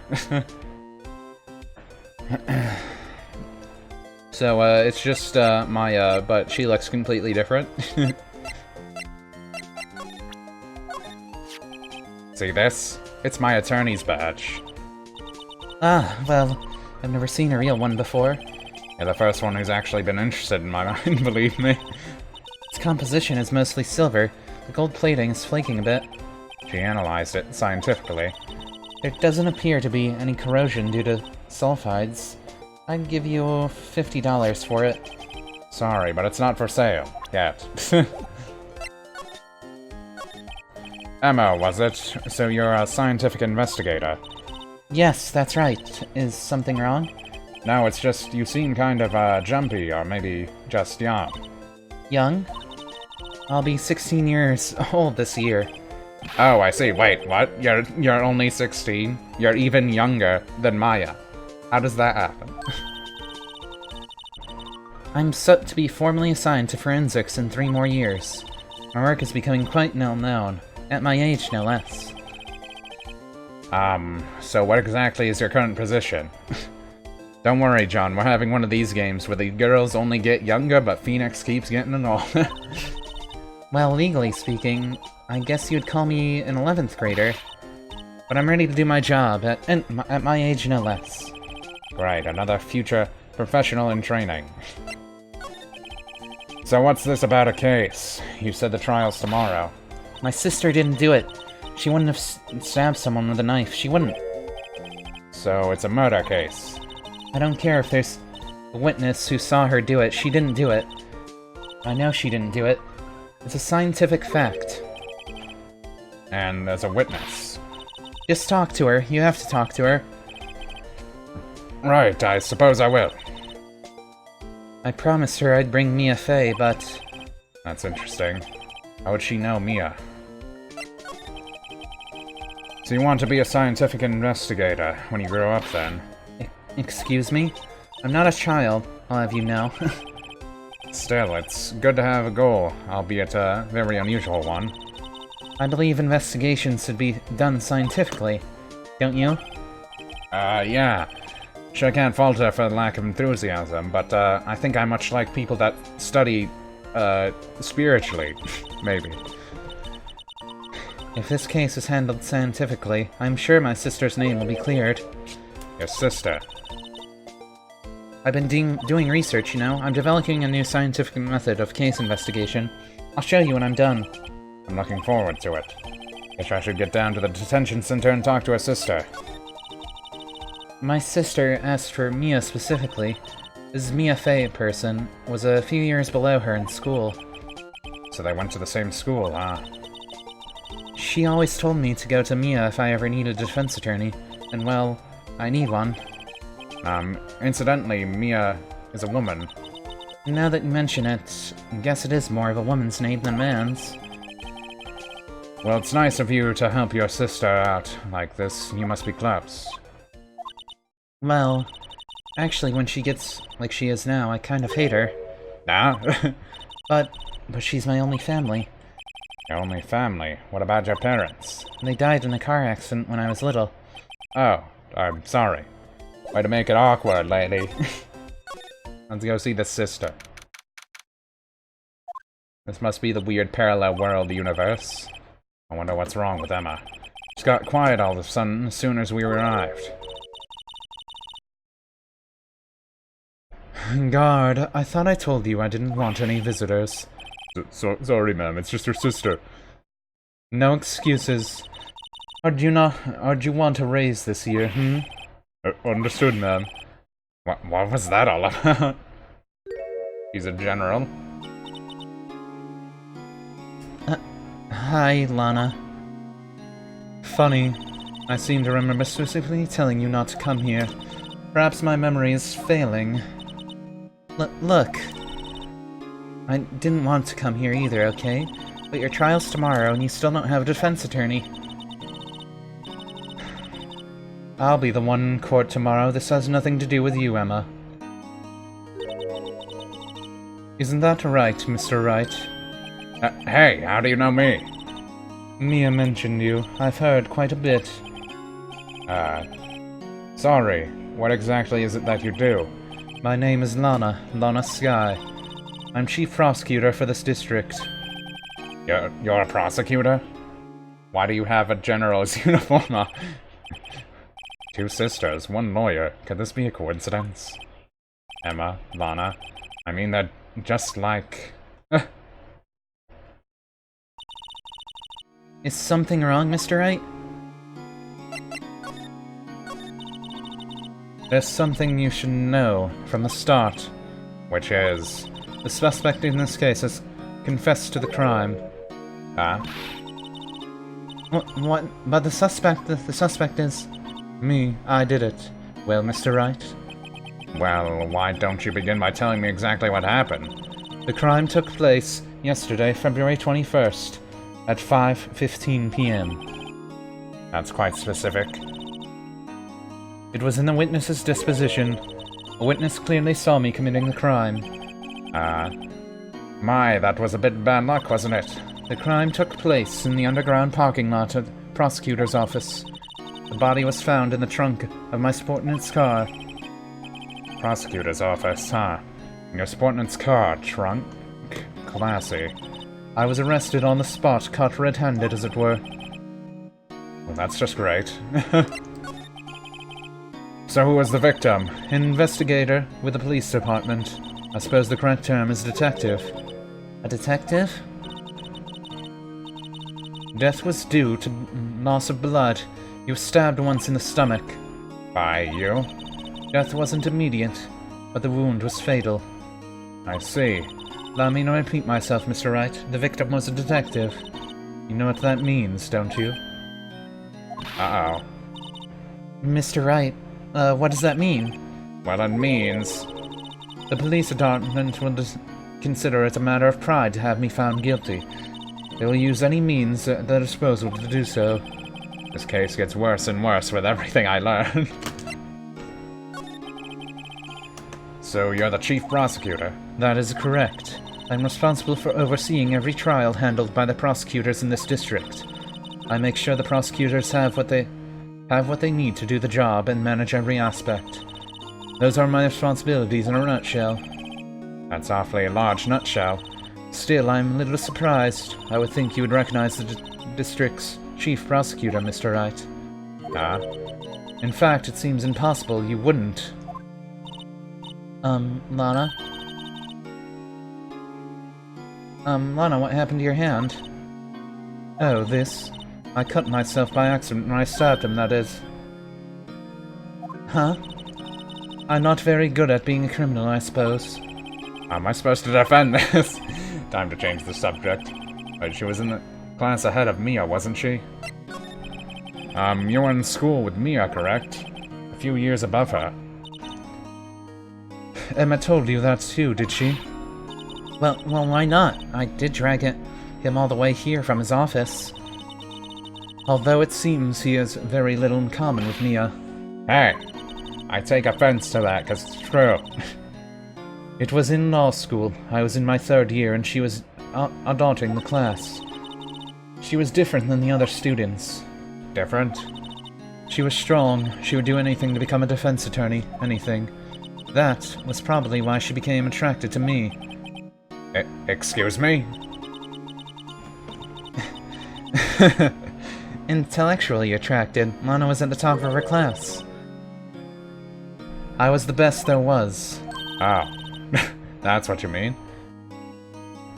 So, it's just, Maya, but she looks completely different. See this? It's my attorney's badge. Ah, well, I've never seen a real one before. You're the first one who's actually been interested in my mind, believe me. Its composition is mostly silver. The gold plating is flaking a bit. She analyzed it scientifically. There doesn't appear to be any corrosion due to sulfides. I'd give you $50 for it. Sorry, but it's not for sale. Yet. Emma, was it? So you're a scientific investigator? Yes, that's right. Is something wrong? No, it's just you seem kind of, jumpy, or maybe just young. Young? I'll be 16 years old this year. Oh, I see. Wait, what? You're only 16? You're even younger than Maya. How does that happen? I'm set to be formally assigned to forensics in 3 more years. My work is becoming quite well known. At my age, no less. So what exactly is your current position? Don't worry, John, we're having one of these games where the girls only get younger, but Phoenix keeps getting it all. Well, legally speaking, I guess you'd call me an 11th grader. But I'm ready to do my job, at my age, no less. Right, another future professional in training. So what's this about a case? You said the trial's tomorrow. My sister didn't do it. She wouldn't have stabbed someone with a knife. She wouldn't. So it's a murder case. I don't care if there's a witness who saw her do it. She didn't do it. I know she didn't do it. It's a scientific fact. And there's a witness. Just talk to her. You have to talk to her. Right, I suppose I will. I promised her I'd bring Mia Fey, but... That's interesting. How would she know Mia? So you want to be a scientific investigator when you grow up, then? Excuse me? I'm not a child, I'll have you know. Still, it's good to have a goal, albeit a very unusual one. I believe investigations should be done scientifically. Don't you? Yeah. Sure can't fault her for the lack of enthusiasm, but, I think I much like people that study, spiritually. Maybe. If this case is handled scientifically, I'm sure my sister's name will be cleared. Your sister? I've been doing research, you know. I'm developing a new scientific method of case investigation. I'll show you when I'm done. I'm looking forward to it. Guess I should get down to the detention center and talk to her sister. My sister asked for Mia specifically. This Mia Fey person was a few years below her in school. So they went to the same school, huh? She always told me to go to Mia if I ever needed a defense attorney. And well, I need one. Incidentally, Mia is a woman. Now that you mention it, I guess it is more of a woman's name than man's. Well, it's nice of you to help your sister out like this. You must be close. Well, actually, when she gets like she is now, I kind of hate her. Nah? But she's my only family. Your only family? What about your parents? They died in a car accident when I was little. Oh, I'm sorry. Way to make it awkward, lady. Let's go see the sister. This must be the weird parallel world universe. I wonder what's wrong with Emma. She got quiet all of a sudden as soon as we arrived. Guard, I thought I told you I didn't want any visitors. Sorry, ma'am. It's just her sister. No excuses. Or do you want a raise this year, Understood, ma'am. What was that all about? He's a general. Hi, Lana. Funny. I seem to remember specifically telling you not to come here. Perhaps my memory is failing. Look. I didn't want to come here either, okay? But your trial's tomorrow and you still don't have a defense attorney. I'll be the one in court tomorrow. This has nothing to do with you, Emma. Isn't that right, Mr. Wright? Hey, how do you know me? Mia mentioned you. I've heard quite a bit. Sorry. What exactly is it that you do? My name is Lana Sky. I'm chief prosecutor for this district. You're a prosecutor? Why do you have a general's uniform on? Two sisters, one lawyer. Could this be a coincidence? Emma, Lana. I mean, they're just like... Is something wrong, Mr. Wright? There's something you should know from the start. Which is... The suspect in this case has confessed to the crime. Huh? What? But the suspect is... Me. I did it. Well, Mr. Wright? Well, why don't you begin by telling me exactly what happened? The crime took place yesterday, February 21st, at 5:15 p.m. That's quite specific. It was in the witness's disposition. A witness clearly saw me committing the crime. My, that was a bit bad luck, wasn't it? The crime took place in the underground parking lot of the prosecutor's office. The body was found in the trunk of my Sportnitz car. Prosecutor's office, huh? In your Sportnitz car, trunk? Classy. I was arrested on the spot, caught red-handed, as it were. Well, that's just great. So who was the victim? An investigator with the police department. I suppose the correct term is detective. A detective? Death was due to loss of blood. He was stabbed once in the stomach. By you? Death wasn't immediate, but the wound was fatal. I see. Allow me to repeat myself, Mr. Wright. The victim was a detective. You know what that means, don't you? Uh-oh. Mr. Wright, what does that mean? Well, it means... The police department will consider it a matter of pride to have me found guilty. They will use any means at their disposal to do so. This case gets worse and worse with everything I learn. So you're the chief prosecutor? That is correct. I'm responsible for overseeing every trial handled by the prosecutors in this district. I make sure the prosecutors have what they need to do the job and manage every aspect. Those are my responsibilities in a nutshell. That's awfully a large nutshell. Still, I'm a little surprised. I would think you would recognize the district's chief prosecutor, Mr. Wright. Ah? In fact, it seems impossible you wouldn't. Lana? Lana, what happened to your hand? Oh, this. I cut myself by accident when I stabbed him, that is. Huh? I'm not very good at being a criminal, I suppose. How am I supposed to defend this? Time to change the subject. But she was in the... class ahead of Mia, wasn't she? You were in school with Mia, correct? A few years above her. Emma told you that too, did she? Well, why not? I did drag him all the way here from his office. Although it seems he has very little in common with Mia. Hey, I take offense to that, because it's true. It was in law school. I was in my 3rd year, and she was adulting the class. She was different than the other students. Different? She was strong. She would do anything to become a defense attorney. Anything. That was probably why she became attracted to me. Excuse me? Intellectually attracted, Lana was at the top of her class. I was the best there was. Oh, that's what you mean?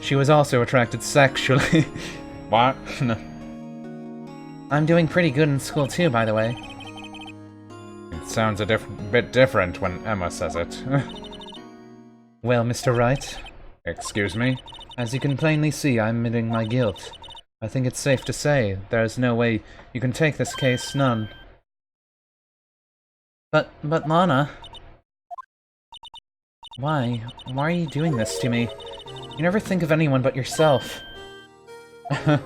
She was also attracted sexually. What? I'm doing pretty good in school too, by the way. It sounds a bit different when Emma says it. Well, Mr. Wright, Excuse me? as you can plainly see, I'm admitting my guilt. I think it's safe to say there's no way you can take this case, none. But Lana... Why are you doing this to me? You never think of anyone but yourself. I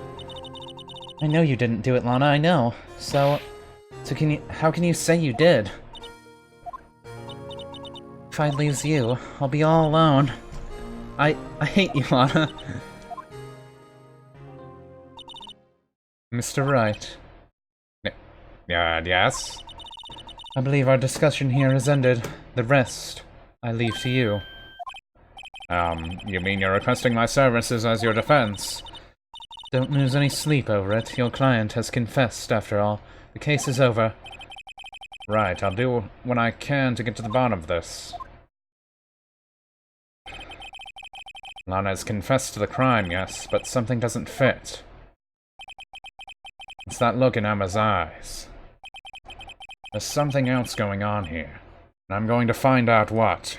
know you didn't do it, Lana, I know. So how can you say you did? If I lose you, I'll be all alone. I hate you, Lana. Mr. Wright. Yes? I believe our discussion here is ended. The rest, I leave to you. You mean you're requesting my services as your defense? Don't lose any sleep over it. Your client has confessed, after all. The case is over. Right, I'll do what I can to get to the bottom of this. Lana has confessed to the crime, yes, but something doesn't fit. It's that look in Emma's eyes. There's something else going on here, and I'm going to find out what.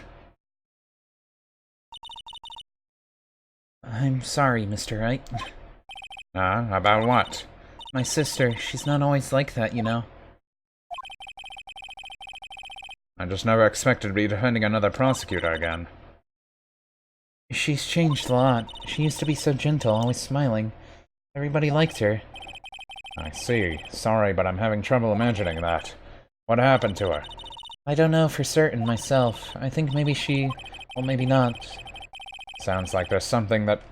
I'm sorry, Mr. Wright. About what? My sister, she's not always like that, you know. I just never expected to be defending another prosecutor again. She's changed a lot. She used to be so gentle, always smiling. Everybody liked her. I see. Sorry, but I'm having trouble imagining that. What happened to her? I don't know for certain myself. I think maybe she... well, maybe not. Sounds like there's something that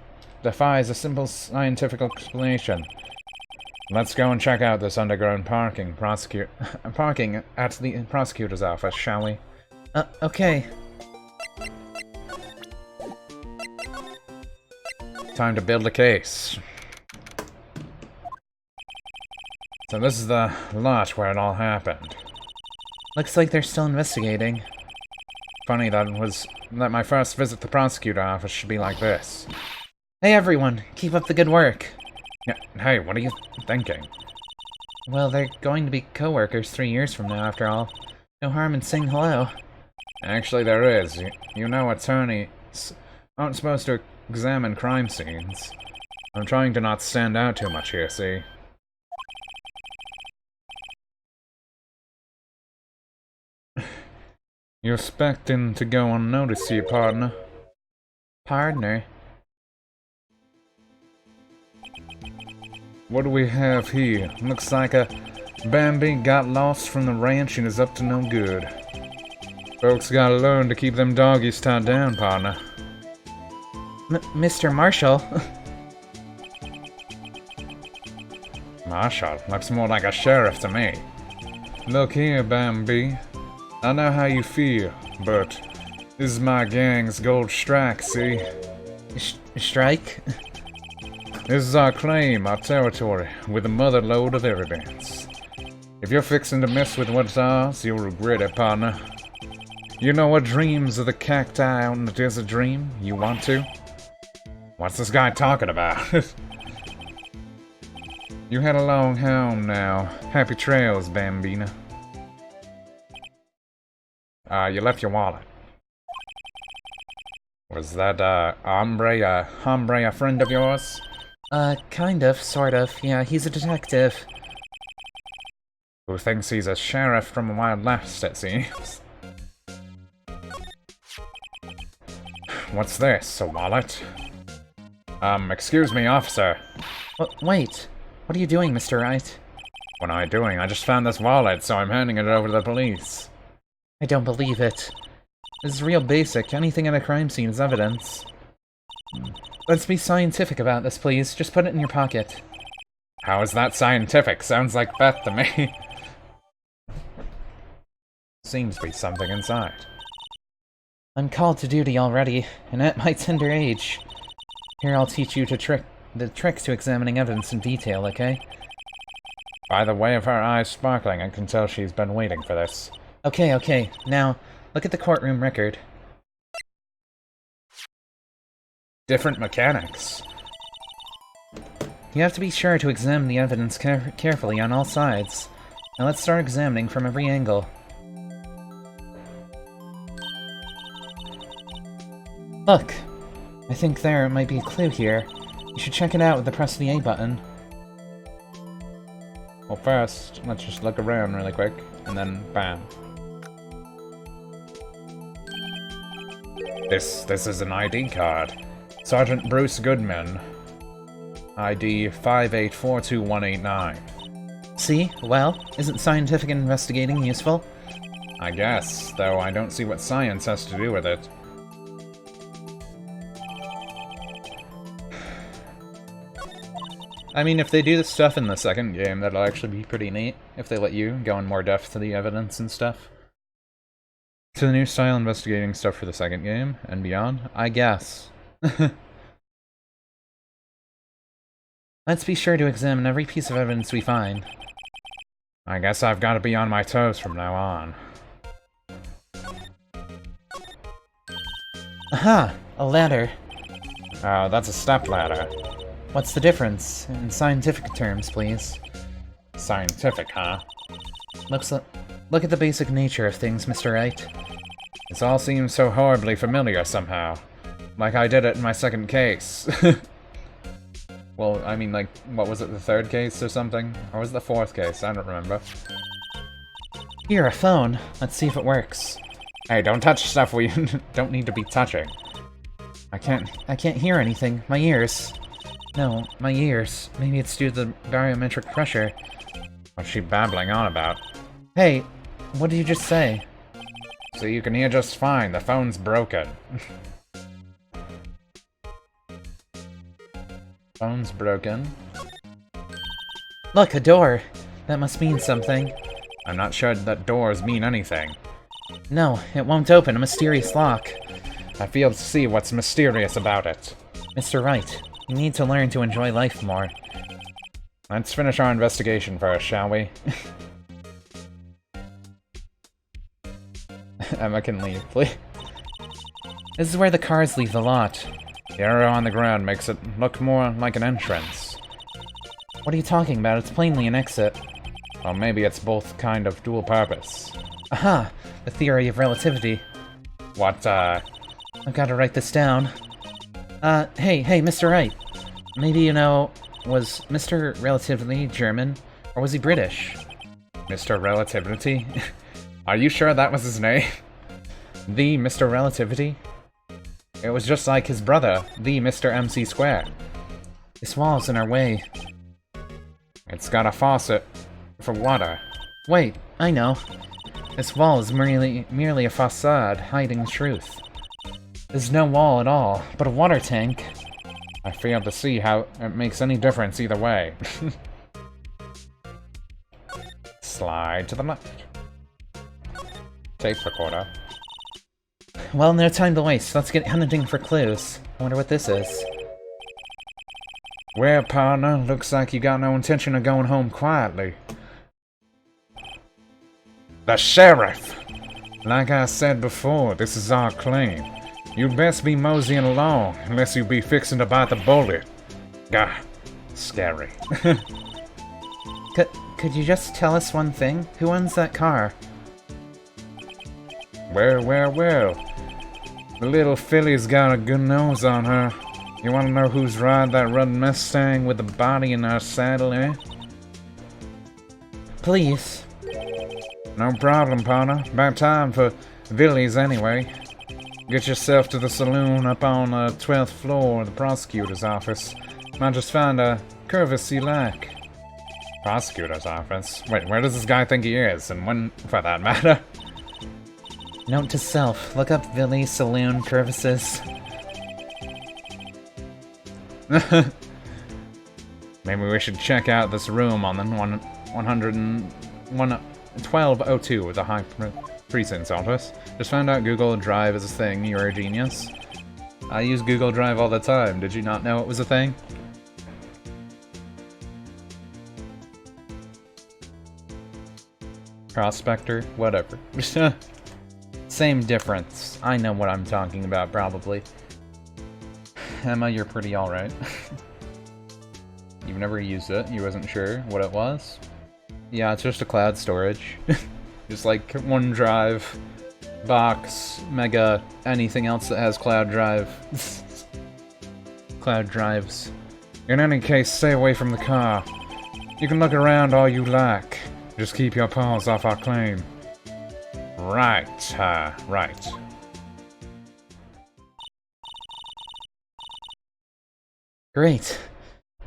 defies a simple scientific explanation. Let's go and check out this underground parking at the prosecutor's office, shall we? Okay. Time to build a case. So this is the lot where it all happened. Looks like they're still investigating. Funny that my first visit to the prosecutor office should be like this. Hey everyone, keep up the good work. Yeah, hey, what are you thinking? Well, they're going to be co-workers 3 years from now, after all. No harm in saying hello. Actually, there is. You know, attorneys aren't supposed to examine crime scenes. I'm trying to not stand out too much here, see? You're expecting to go unnoticed here, partner. Partner? What do we have here? Looks like a Bambi got lost from the ranch and is up to no good. Folks gotta learn to keep them doggies tied down, partner. Mr. Marshall? Marshall? Looks more like a sheriff to me. Look here, Bambi. I know how you feel, but this is my gang's gold strike, see? Strike? This is our claim, our territory, with a mother load of evidence. If you're fixing to mess with what's ours, you'll regret it, partner. You know what dreams of the cacti out in the desert dream? You want to? What's this guy talking about? You head along home now. Happy trails, Bambina. You left your wallet. Was that, hombre a friend of yours? Kind of, sort of. Yeah, he's a detective. Who thinks he's a sheriff from the Wild West, it seems. What's this? A wallet? Excuse me, officer. Wait. What are you doing, Mr. Wright? What am I doing? I just found this wallet, so I'm handing it over to the police. I don't believe it. This is real basic. Anything at a crime scene is evidence. Let's be scientific about this, please. Just put it in your pocket. How is that scientific? Sounds like Beth to me. Seems to be something inside. I'm called to duty already, and at my tender age. Here, I'll teach you the trick to examining evidence in detail, okay? By the way of her eyes sparkling, I can tell she's been waiting for this. Okay. Now, look at the courtroom record. Different mechanics. You have to be sure to examine the evidence carefully on all sides. Now let's start examining from every angle. Look! I think there might be a clue here. You should check it out with the press of the A button. Well, first, let's just look around really quick, and then bam. This is an ID card. Sergeant Bruce Goodman. ID 5842189. See? Well, isn't scientific investigating useful? I guess, though I don't see what science has to do with it. I mean, if they do this stuff in the second game, that'll actually be pretty neat, if they let you go in more depth to the evidence and stuff. To the new style investigating stuff for the second game, and beyond, I guess. Let's be sure to examine every piece of evidence we find. I guess I've got to be on my toes from now on. Aha! A ladder. Oh, that's a step ladder. What's the difference? In scientific terms, please. Scientific, huh? Look at the basic nature of things, Mr. Wright. This all seems so horribly familiar somehow. Like I did it in my second case. Well, I mean, like, what was it, the third case or something? Or was it the fourth case? I don't remember. Here, a phone. Let's see if it works. Hey, don't touch stuff we don't need to be touching. I can't hear anything. My ears. No, my ears. Maybe it's due to the barometric pressure. What's she babbling on about? Hey, what did you just say? So you can hear just fine. The phone's broken. Phone's broken. Look, a door. That must mean something. I'm not sure that doors mean anything. No, it won't open. A mysterious lock. I fail to see what's mysterious about it. Mr. Wright, you need to learn to enjoy life more. Let's finish our investigation first, shall we? Emma can leave, please. This is where the cars leave the lot. The arrow on the ground makes it look more like an entrance. What are you talking about? It's plainly an exit. Or maybe it's both kind of dual purpose. Aha! The theory of relativity. What, I've got to write this down. Hey, Mr. Wright. Maybe, you know, was Mr. Relativity German? Or was he British? Mr. Relativity? Are you sure that was his name? The Mr. Relativity? It was just like his brother, the Mr. MC Square. This wall's in our way. It's got a faucet for water. Wait, I know. This wall is merely a facade hiding truth. There's no wall at all, but a water tank. I fail to see how it makes any difference either way. Slide to the left. Tape recorder. Well, no time to waste. Let's get hunting for clues. I wonder what this is. Well, partner, looks like you got no intention of going home quietly. The sheriff! Like I said before, this is our claim. You'd best be moseying along, unless you be fixing to bite the bullet. Gah, scary. Could you just tell us one thing? Who owns that car? Well. The little filly's got a good nose on her. You wanna know who's ride that red Mustang with the body in our saddle, eh? Please. No problem, partner. About time for Villies anyway. Get yourself to the saloon up on the 12th floor of the prosecutor's office. Might just find a crevice you like. Prosecutor's office? Wait, where does this guy think he is? And when, for that matter? Note to self, look up Villies Saloon crevices. Maybe we should check out this room on the 1202 with the high precincts office. Just found out Google Drive is a thing. You're a genius. I use Google Drive all the time. Did you not know it was a thing? Prospector? Whatever. Same difference. I know what I'm talking about, probably. Emma, you're pretty alright. You've never used it. You wasn't sure what it was? Yeah, it's just a cloud storage. Just like OneDrive, Box, Mega, anything else that has cloud drive. Cloud drives. In any case, stay away from the car. You can look around all you like. Just keep your paws off our claim. Right, right. Great.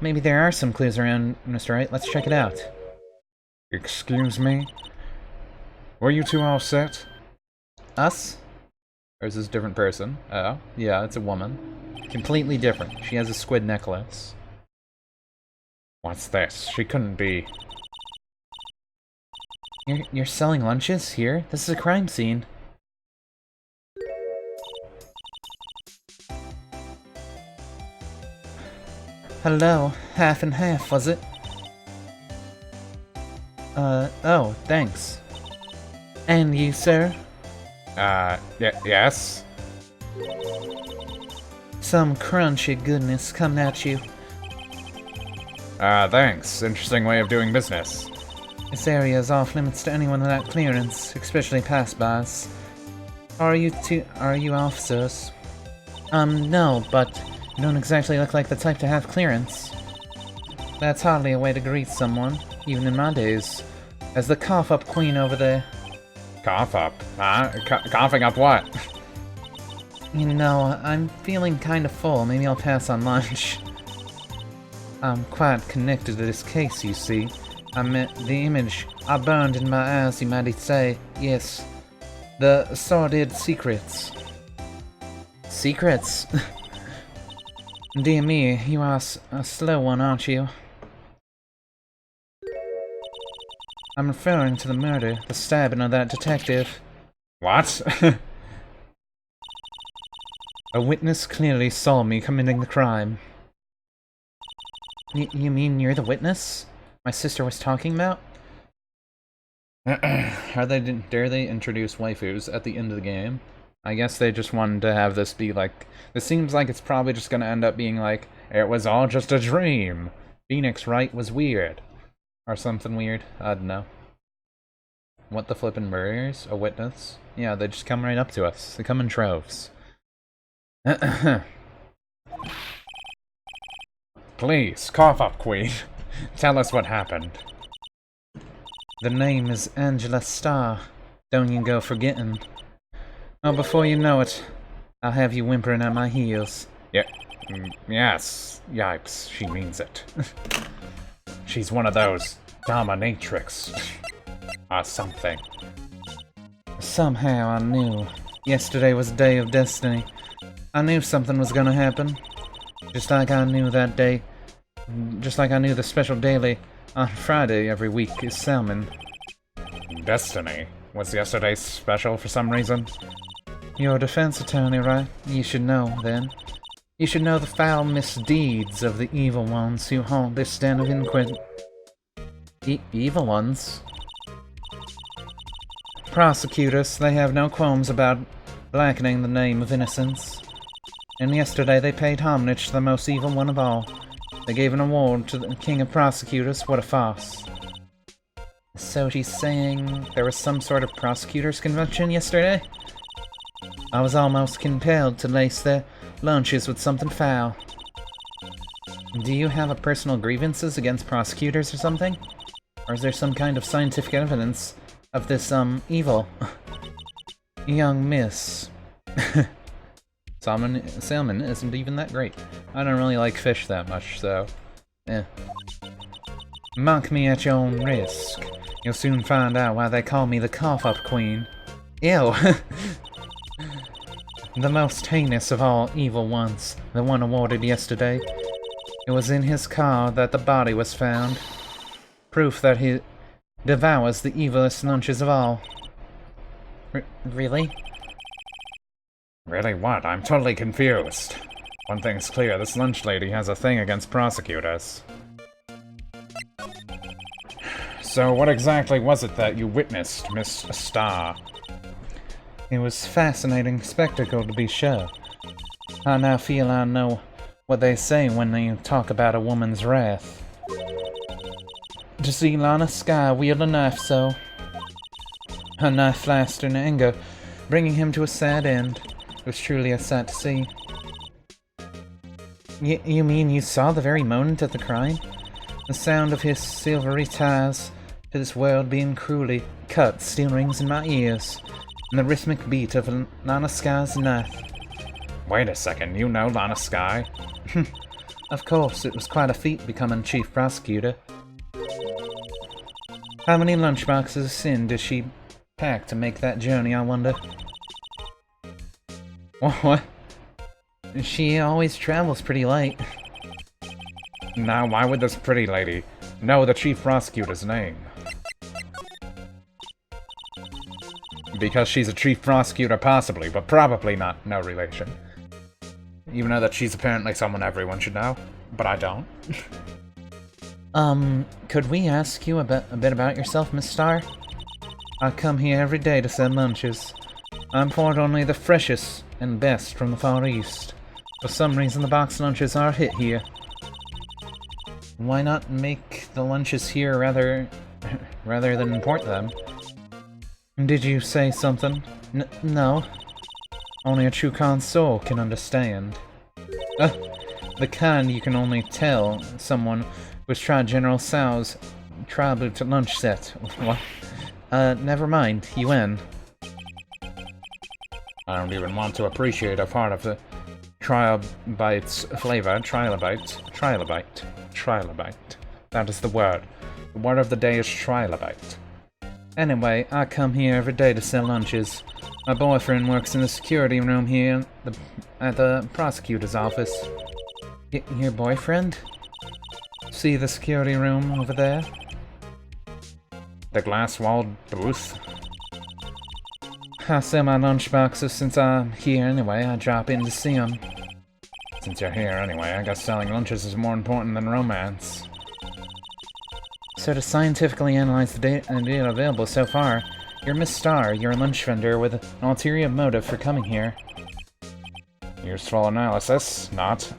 Maybe there are some clues around, Mr. Wright. Let's check it out. Excuse me? Were you two all set? Us? Or is this a different person? Oh, yeah, it's a woman. Completely different. She has a squid necklace. What's this? She couldn't be... You're selling lunches here? This is a crime scene. Hello. Half and half, was it? Oh, thanks. And you, sir? Yes? Some crunchy goodness coming at you. Thanks. Interesting way of doing business. This area is off limits to anyone without clearance, especially pass-bys. Are you officers? No, but you don't exactly look like the type to have clearance. That's hardly a way to greet someone, even in my days. As the cough-up queen over there. Cough up? Coughing up what? You know, I'm feeling kinda full. Maybe I'll pass on lunch. I'm quite connected to this case, you see. I meant the image I burned in my eyes, you might say. Yes. The sordid secrets. Secrets? Dear me, you are a slow one, aren't you? I'm referring to the murder, the stabbing of that detective. What? A witness clearly saw me committing the crime. You mean you're the witness? My sister was talking about? Dare they introduce waifus at the end of the game? I guess they just wanted to have this be like... This seems like it's probably just gonna end up being like, it was all just a dream. Phoenix Wright was weird. Or something weird. I don't know. What the flippin' barriers? A witness? Yeah, they just come right up to us. They come in troves. Please, cough up, Queen. Tell us what happened. The name is Angela Starr. Don't you go forgetting. Oh, before you know it, I'll have you whimpering at my heels. Yeah. Yes. Yipes, she means it. She's one of those dominatrix. Or something. Somehow I knew. Yesterday was a day of destiny. I knew something was gonna happen. Just like I knew that day. Just like I knew the special daily on Friday every week is salmon. Destiny? Was yesterday special for some reason? You're a defense attorney, right? You should know, then. You should know the foul misdeeds of the evil ones who haunt this den of inquisition. Evil ones? Prosecutors, they have no qualms about blackening the name of innocence. And yesterday they paid homage to the most evil one of all. They gave an award to the king of prosecutors. What a farce. So she's saying there was some sort of prosecutors convention yesterday? I was almost compelled to lace their lunches with something foul. Do you have a personal grievances against prosecutors or something? Or is there some kind of scientific evidence of this, evil? Young miss. Salmon isn't even that great. I don't really like fish that much, so... Mock me at your own risk. You'll soon find out why they call me the cough-up queen. Ew! The most heinous of all evil ones, the one awarded yesterday. It was in his car that the body was found. Proof that he devours the evilest lunches of all. Really? Really what? I'm totally confused. One thing's clear, this lunch lady has a thing against prosecutors. So what exactly was it that you witnessed, Miss Star? It was fascinating spectacle, to be sure. I now feel I know what they say when they talk about a woman's wrath. To see Lana Sky wield a knife so. Her knife flashed in anger, bringing him to a sad end. It was truly a sight to see. You mean you saw the very moment of the crime? The sound of his silvery ties to this world being cruelly cut still rings in my ears, and the rhythmic beat of Lana Sky's knife. Wait a second, you know Lana Sky? Of course, it was quite a feat becoming chief prosecutor. How many lunchboxes of sin did she pack to make that journey, I wonder? What? She always travels pretty late. Now, why would this pretty lady know the chief prosecutor's name? Because she's a chief prosecutor, possibly, but probably not. No relation. You know that she's apparently someone everyone should know, but I don't. Could we ask you a bit about yourself, Miss Star? I come here every day to sell lunches. I import only the freshest and best from the Far East. For some reason, the box lunches are a hit here. Why not make the lunches here rather than import them? Did you say something? No. Only a true connoisseur can understand. The kind you can only tell someone who's tried General Tso's tri-boot lunch set. What? Never mind. You win. I don't even want to appreciate a part of the Trilobite's flavor. Trilobite. That is the word. The word of the day is trilobite. Anyway, I come here every day to sell lunches. My boyfriend works in the security room here at the prosecutor's office. Your boyfriend? See the security room over there? The glass-walled booth? I sell my lunchboxes since I'm here anyway. I drop in to see them. Since you're here anyway, I guess selling lunches is more important than romance. So to scientifically analyze the data available so far, you're Miss Star, you're a lunch vendor with an ulterior motive for coming here. Useful analysis, not.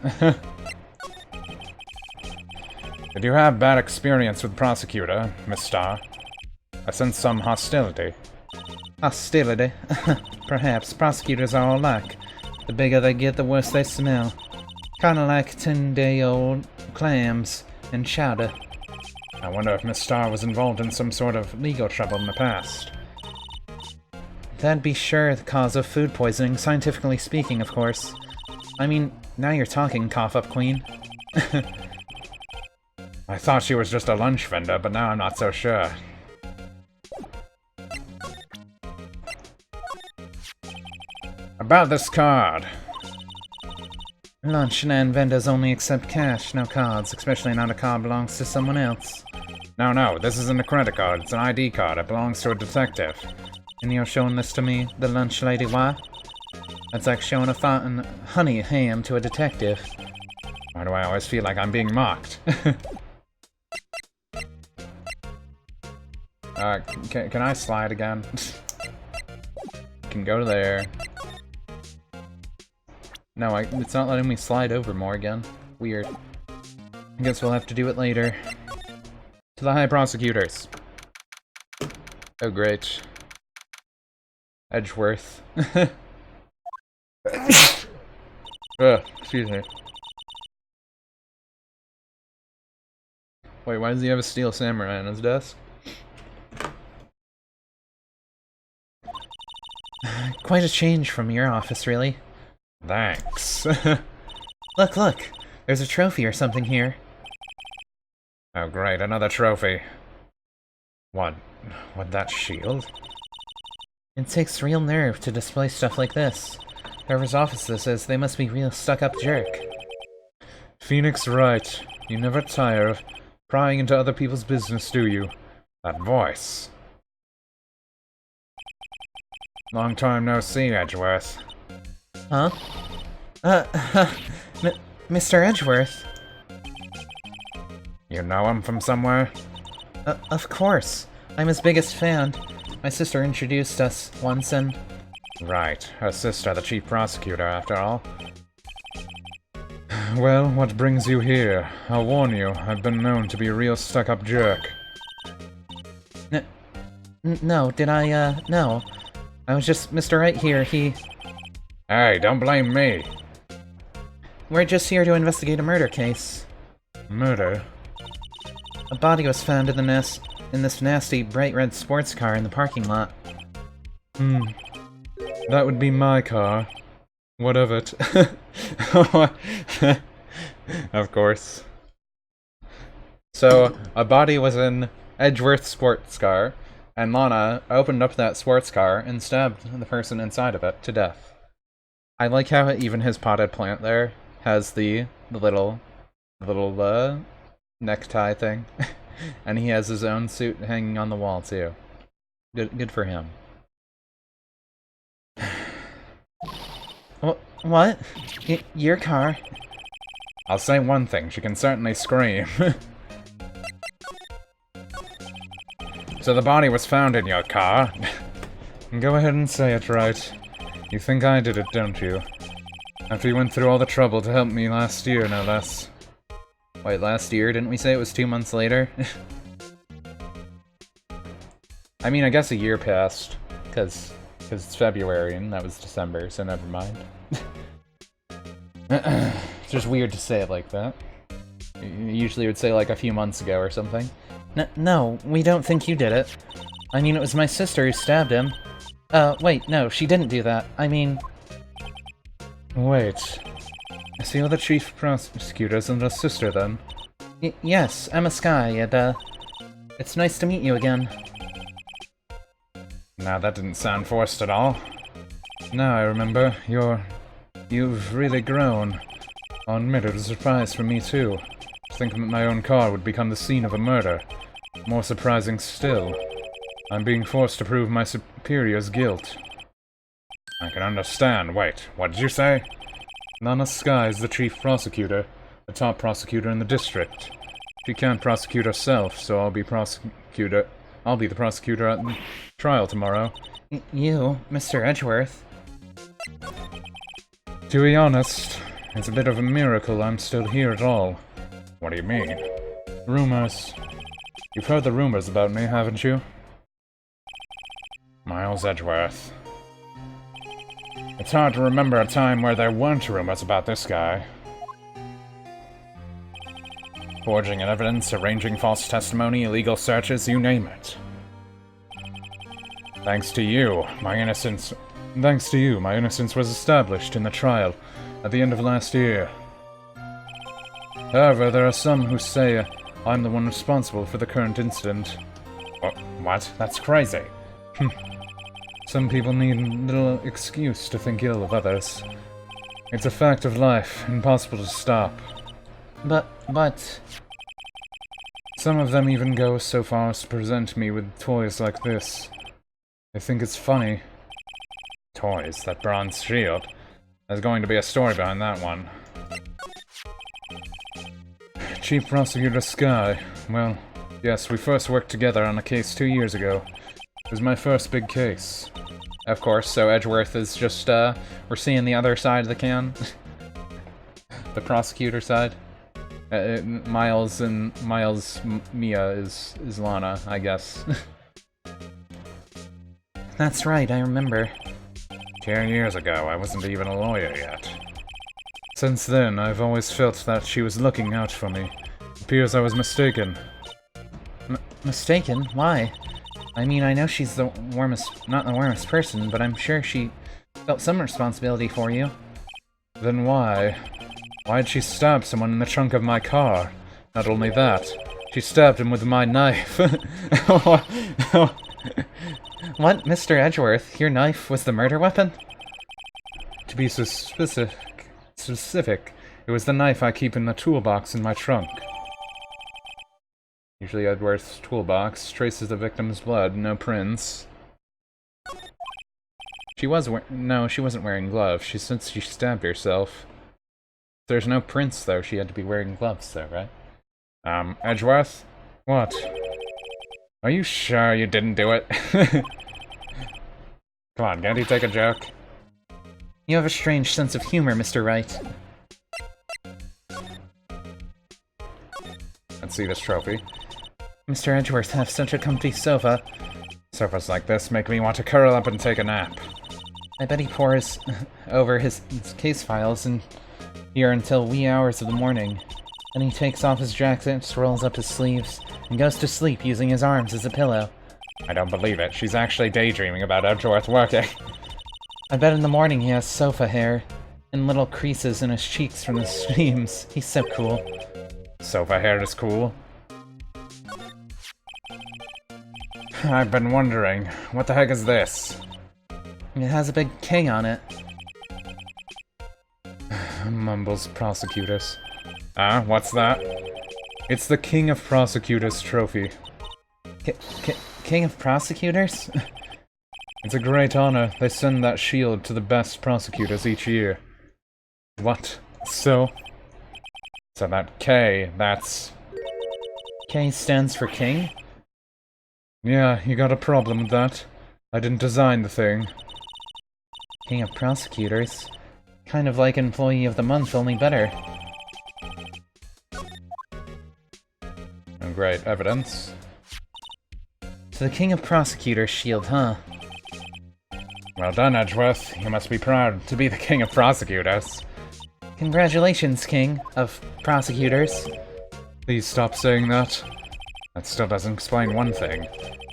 Did you have bad experience with the prosecutor, Miss Star? I sense some hostility. Hostility? Perhaps. Prosecutors are all alike. The bigger they get, the worse they smell. Kinda like 10-day-old clams and chowder. I wonder if Miss Star was involved in some sort of legal trouble in the past. That'd be sure the cause of food poisoning, scientifically speaking, of course. I mean, now you're talking, cough-up queen. I thought she was just a lunch vendor, but now I'm not so sure. About this card. Lunch and vendors only accept cash, no cards, especially not a card belongs to someone else. No, this isn't a credit card, it's an ID card, it belongs to a detective. And you're showing this to me, the lunch lady, why? That's like showing a fountain honey ham to a detective. Why do I always feel like I'm being mocked? Can I slide again? Can go to there. No, it's not letting me slide over more again. Weird. I guess we'll have to do it later. To the high prosecutors. Oh, great. Edgeworth. Excuse me. Wait, why does he have a steel samurai on his desk? Quite a change from your office, really. Thanks. Look! There's a trophy or something here. Oh great, another trophy. What that shield? It takes real nerve to display stuff like this. Whoever's office this is, they must be real stuck-up jerk. Phoenix Wright, you never tire of prying into other people's business, do you? That voice. Long time no see, Edgeworth. Huh? Mr. Edgeworth? You know him from somewhere? Of course. I'm his biggest fan. My sister introduced us once and... Right, her sister, the chief prosecutor, after all. Well, what brings you here? I'll warn you, I've been known to be a real stuck-up jerk. No, did I, no. I was just Mr. Wright here, Hey, don't blame me. We're just here to investigate a murder case. Murder? A body was found in this nasty bright red sports car in the parking lot. That would be my car. What of it? Of course. So, a body was in Edgeworth's sports car, and Lana opened up that sports car and stabbed the person inside of it to death. I like how even his potted plant there has the little necktie thing. And he has his own suit hanging on the wall too. Good for him. What? Your car? I'll say one thing, she can certainly scream. So the body was found in your car. Go ahead and say it, Wright. You think I did it, don't you? After you went through all the trouble to help me last year, no less. Wait, last year? Didn't we say it was 2 months later? I mean, I guess a year passed, because it's February and that was December, so never mind. It's just weird to say it like that. You usually would say like a few months ago or something. No, we don't think you did it. I mean, it was my sister who stabbed him. Wait, no, she didn't do that. I mean... Wait. So you're the chief prosecutor's and her sister, then? Yes, Emma Skye, and, it's nice to meet you again. Now that didn't sound forced at all. Now I remember, you've really grown. I'll admit it was a surprise for me too. Thinking that my own car would become the scene of a murder. More surprising still, I'm being forced to prove my superior's guilt. I can understand. Wait, what did you say? Lana Skye is the chief prosecutor, the top prosecutor in the district. She can't prosecute herself, so I'll be the prosecutor at the trial tomorrow. You, Mr. Edgeworth. To be honest, it's a bit of a miracle I'm still here at all. What do you mean? Rumors. You've heard the rumors about me, haven't you? Miles Edgeworth. It's hard to remember a time where there weren't rumors about this guy. Forging evidence, arranging false testimony, illegal searches, you name it. Thanks to you, my innocence was established in the trial at the end of last year. However, there are some who say I'm the one responsible for the current incident. What? That's crazy. Some people need a little excuse to think ill of others. It's a fact of life, impossible to stop. But... Some of them even go so far as to present me with toys like this. They think it's funny. Toys? That bronze shield? There's going to be a story behind that one. Chief Prosecutor Skye. Well, yes, we first worked together on a case 2 years ago. It was my first big case. Of course, so Edgeworth is just, we're seeing the other side of the can. The prosecutor side. Miles Mia is Lana, I guess. That's right, I remember. 10 years ago, I wasn't even a lawyer yet. Since then, I've always felt that she was looking out for me. It appears I was mistaken. Mistaken? Why? I mean, I know she's the warmest, not the warmest person, but I'm sure she felt some responsibility for you. Then why? Why'd she stab someone in the trunk of my car? Not only that, she stabbed him with my knife. What, Mr. Edgeworth? Your knife was the murder weapon? To be specific, it was the knife I keep in the toolbox in my trunk. Usually Edgeworth's toolbox traces the victim's blood, no prints. She wasn't wearing gloves. Since she stabbed herself. There's no prints, though. She had to be wearing gloves, though, right? Edgeworth? What? Are you sure you didn't do it? Come on, can't you take a joke? You have a strange sense of humor, Mr. Wright. Let's see this trophy. Mr. Edgeworth have such a comfy sofa. Sofas like this make me want to curl up and take a nap. I bet he pores over his case files in here until wee hours of the morning. Then he takes off his jacket, rolls up his sleeves, and goes to sleep using his arms as a pillow. I don't believe it. She's actually daydreaming about Edgeworth working. I bet in the morning he has sofa hair, and little creases in his cheeks from the steams. He's so cool. Sofa hair is cool. I've been wondering, what the heck is this? It has a big K on it. Mumbles prosecutors. What's that? It's the King of Prosecutors trophy. King of Prosecutors? It's a great honor. They send that shield to the best prosecutors each year. What? So that K, that's... K stands for king? Yeah, you got a problem with that? I didn't design the thing. King of Prosecutors? Kind of like Employee of the Month, only better. Oh, great. Evidence. So the King of Prosecutors shield, huh? Well done, Edgeworth. You must be proud to be the King of Prosecutors. Congratulations, King of Prosecutors. Please stop saying that. That still doesn't explain one thing.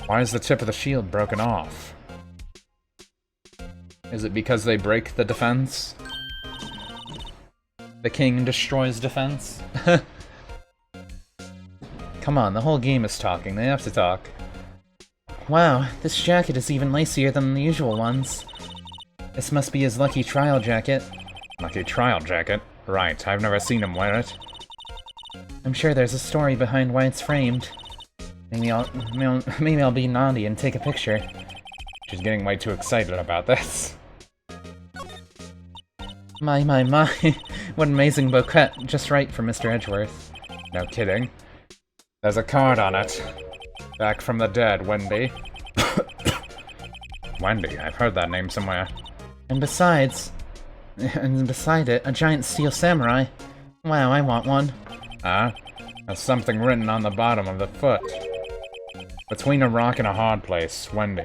Why is the tip of the shield broken off? Is it because they break the defense? The king destroys defense? Come on, the whole game is talking. They have to talk. Wow, this jacket is even lacier than the usual ones. This must be his lucky trial jacket. Lucky trial jacket? Right, I've never seen him wear it. I'm sure there's a story behind why it's framed. Maybe I'll be naughty and take a picture. She's getting way too excited about this. My. What an amazing bouquet. Just right for Mr. Edgeworth. No kidding. There's a card on it. Back from the dead, Wendy. Wendy, I've heard that name somewhere. And beside it, a giant steel samurai. Wow, I want one. There's something written on the bottom of the foot. Between a rock and a hard place, Wendy.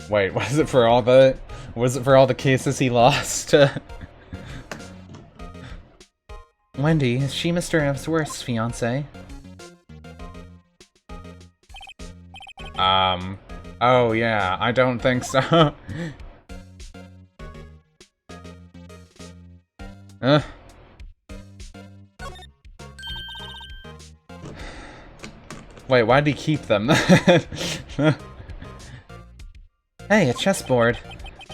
Wait, was it for all the cases he lost? Wendy, is she Mr. Edgeworth's fiancée? Oh yeah, I don't think so. Wait, why'd he keep them? Hey, a chessboard.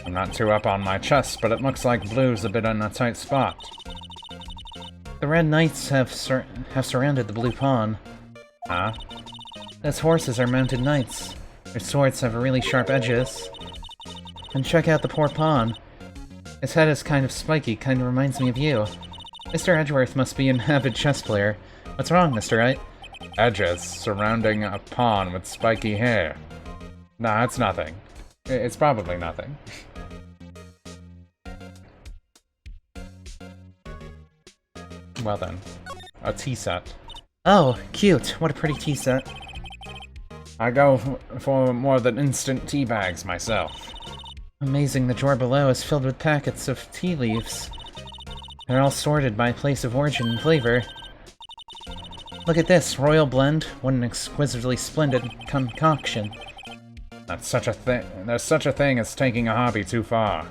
I'm not too up on my chess, but it looks like blue's a bit in a tight spot. The red knights have surrounded the blue pawn. Huh? Those horses are mounted knights. Their swords have really sharp edges. And check out the poor pawn. His head is kind of spiky, kind of reminds me of you. Mr. Edgeworth must be an avid chess player. What's wrong, Mr. Wright? Edges surrounding a pawn with spiky hair. Nah, it's nothing. It's probably nothing. Well then. A tea set. Oh, cute. What a pretty tea set. I go for more than instant tea bags myself. Amazing, the drawer below is filled with packets of tea leaves. They're all sorted by place of origin and flavor. Look at this, royal blend. What an exquisitely splendid concoction. There's such a thing as taking a hobby too far.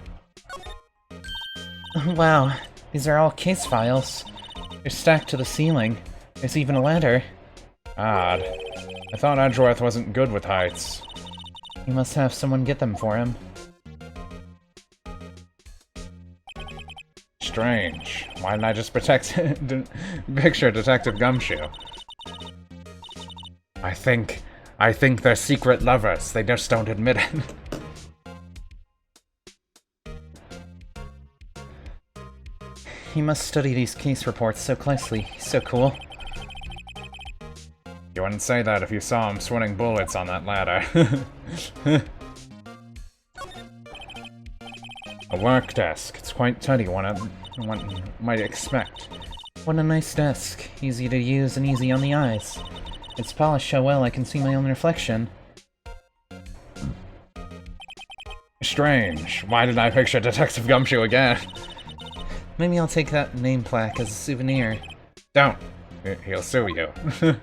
Wow, these are all case files. They're stacked to the ceiling. There's even a ladder. Odd. I thought Edgeworth wasn't good with heights. You must have someone get them for him. Strange. Why didn't I just picture Detective Gumshoe? I think they're secret lovers. They just don't admit it. He must study these case reports so closely. He's so cool. You wouldn't say that if you saw him swinging bullets on that ladder. A work desk. It's quite tidy, one might expect. What a nice desk. Easy to use and easy on the eyes. It's polished so well I can see my own reflection. Strange. Why did I picture Detective Gumshoe again? Maybe I'll take that name plaque as a souvenir. Don't. He'll sue you.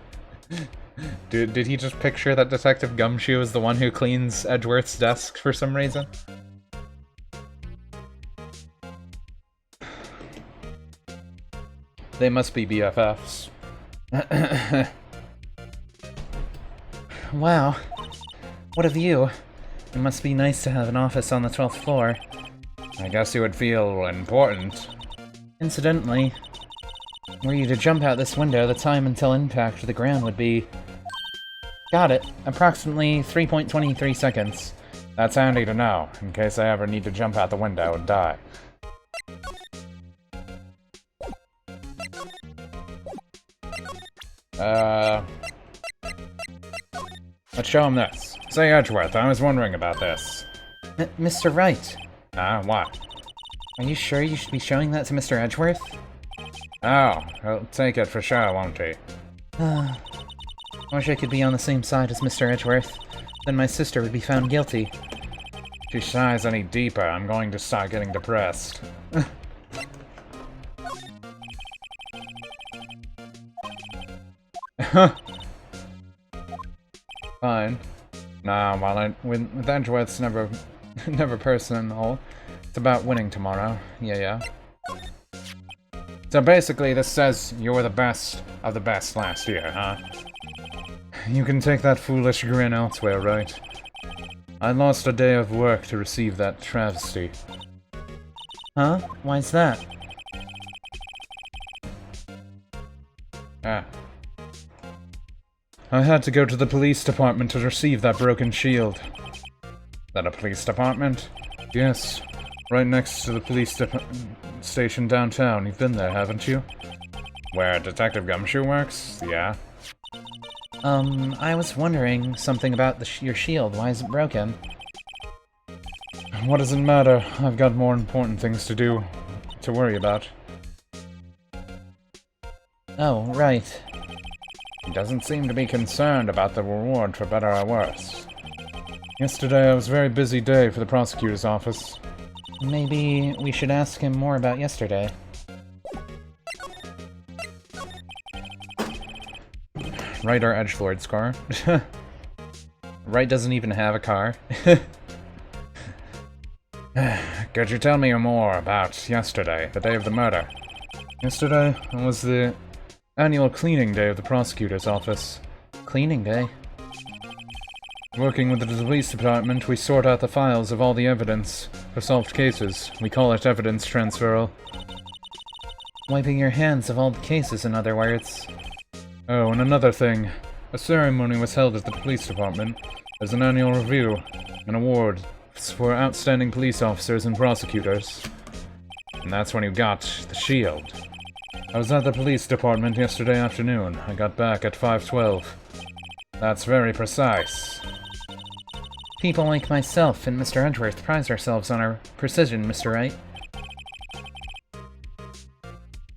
Did he just picture that Detective Gumshoe is the one who cleans Edgeworth's desk for some reason? They must be BFFs. Wow. What a view. It must be nice to have an office on the 12th floor. I guess you would feel important. Incidentally, were you to jump out this window, the time until impact to the ground would be... Got it. Approximately 3.23 seconds. That's handy to know, in case I ever need to jump out the window and die. Let's show him this. Say, Edgeworth, I was wondering about this. Mr. Wright, What? are you sure you should be showing that to Mr. Edgeworth? Oh, he'll take it for sure, won't he? I wish I could be on the same side as Mr. Edgeworth. Then my sister would be found guilty. If she shies any deeper, I'm going to start getting depressed. Fine. Nah, with Edgeworth's never personal. It's about winning tomorrow. Yeah. So basically, this says you were the best of the best last year, huh? You can take that foolish grin elsewhere, right? I lost a day of work to receive that travesty. Huh? Why's that? I had to go to the police department to receive that broken shield. That a police department? Yes, right next to the police station downtown. You've been there, haven't you? Where Detective Gumshoe works? Yeah. I was wondering something about your shield. Why is it broken? What does it matter? I've got more important things to worry about. Oh, right. He doesn't seem to be concerned about the reward for better or worse. Yesterday was a very busy day for the prosecutor's office. Maybe we should ask him more about yesterday. Wright, our edgelord's car. Wright doesn't even have a car. Could you tell me more about yesterday, the day of the murder? Yesterday was the annual cleaning day of the prosecutor's office. Cleaning day? Working with the police department, we sort out the files of all the evidence for solved cases. We call it evidence transferal. Wiping your hands of all the cases, in other words. Oh, and another thing. A ceremony was held at the police department as an annual review, an award for outstanding police officers and prosecutors. And that's when you got the shield. I was at the police department yesterday afternoon. I got back at 5:12. That's very precise. People like myself and Mr. Edgeworth prize ourselves on our precision, Mr. Wright.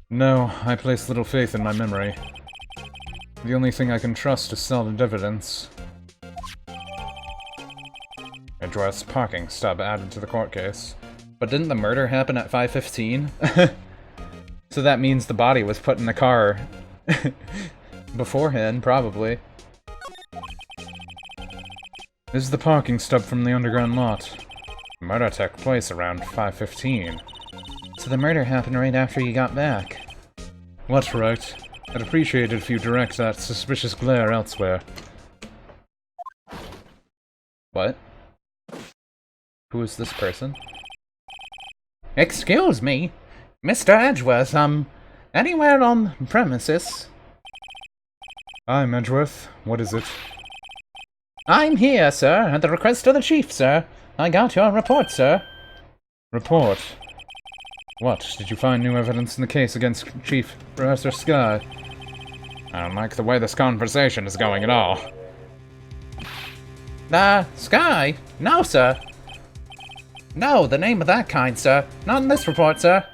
No, I place little faith in my memory. The only thing I can trust is solid evidence. Edgeworth's parking stub added to the court case. But didn't the murder happen at 5:15? So that means the body was put in the car beforehand, probably. This is the parking stub from the underground lot. The murder took place around 5:15. So the murder happened right after you got back. What, Wright? I'd appreciate it if you direct that suspicious glare elsewhere. What? Who is this person? Excuse me, Mr. Edgeworth, anywhere on premises? I'm Edgeworth. What is it? I'm here, sir, at the request of the chief, sir. I got your report, sir. Report? What? Did you find new evidence in the case against Chief Professor Sky? I don't like the way this conversation is going at all. Sky? No, sir. No, the name of that kind, sir. Not in this report, sir.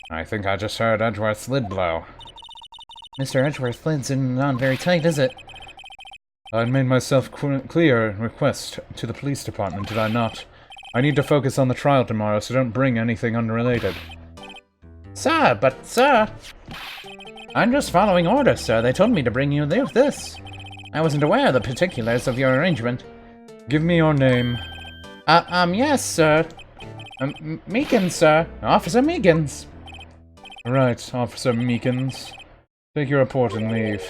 I think I just heard Edgeworth's lid blow. Mr. Edgeworth lid's not very tight, is it? I made myself clear in request to the police department, did I not? I need to focus on the trial tomorrow, so don't bring anything unrelated. Sir, I'm just following orders, sir. They told me to bring you this. I wasn't aware of the particulars of your arrangement. Give me your name. Yes, sir. Meekins, sir. Officer Meekins. Right, Officer Meekins. Take your report and leave.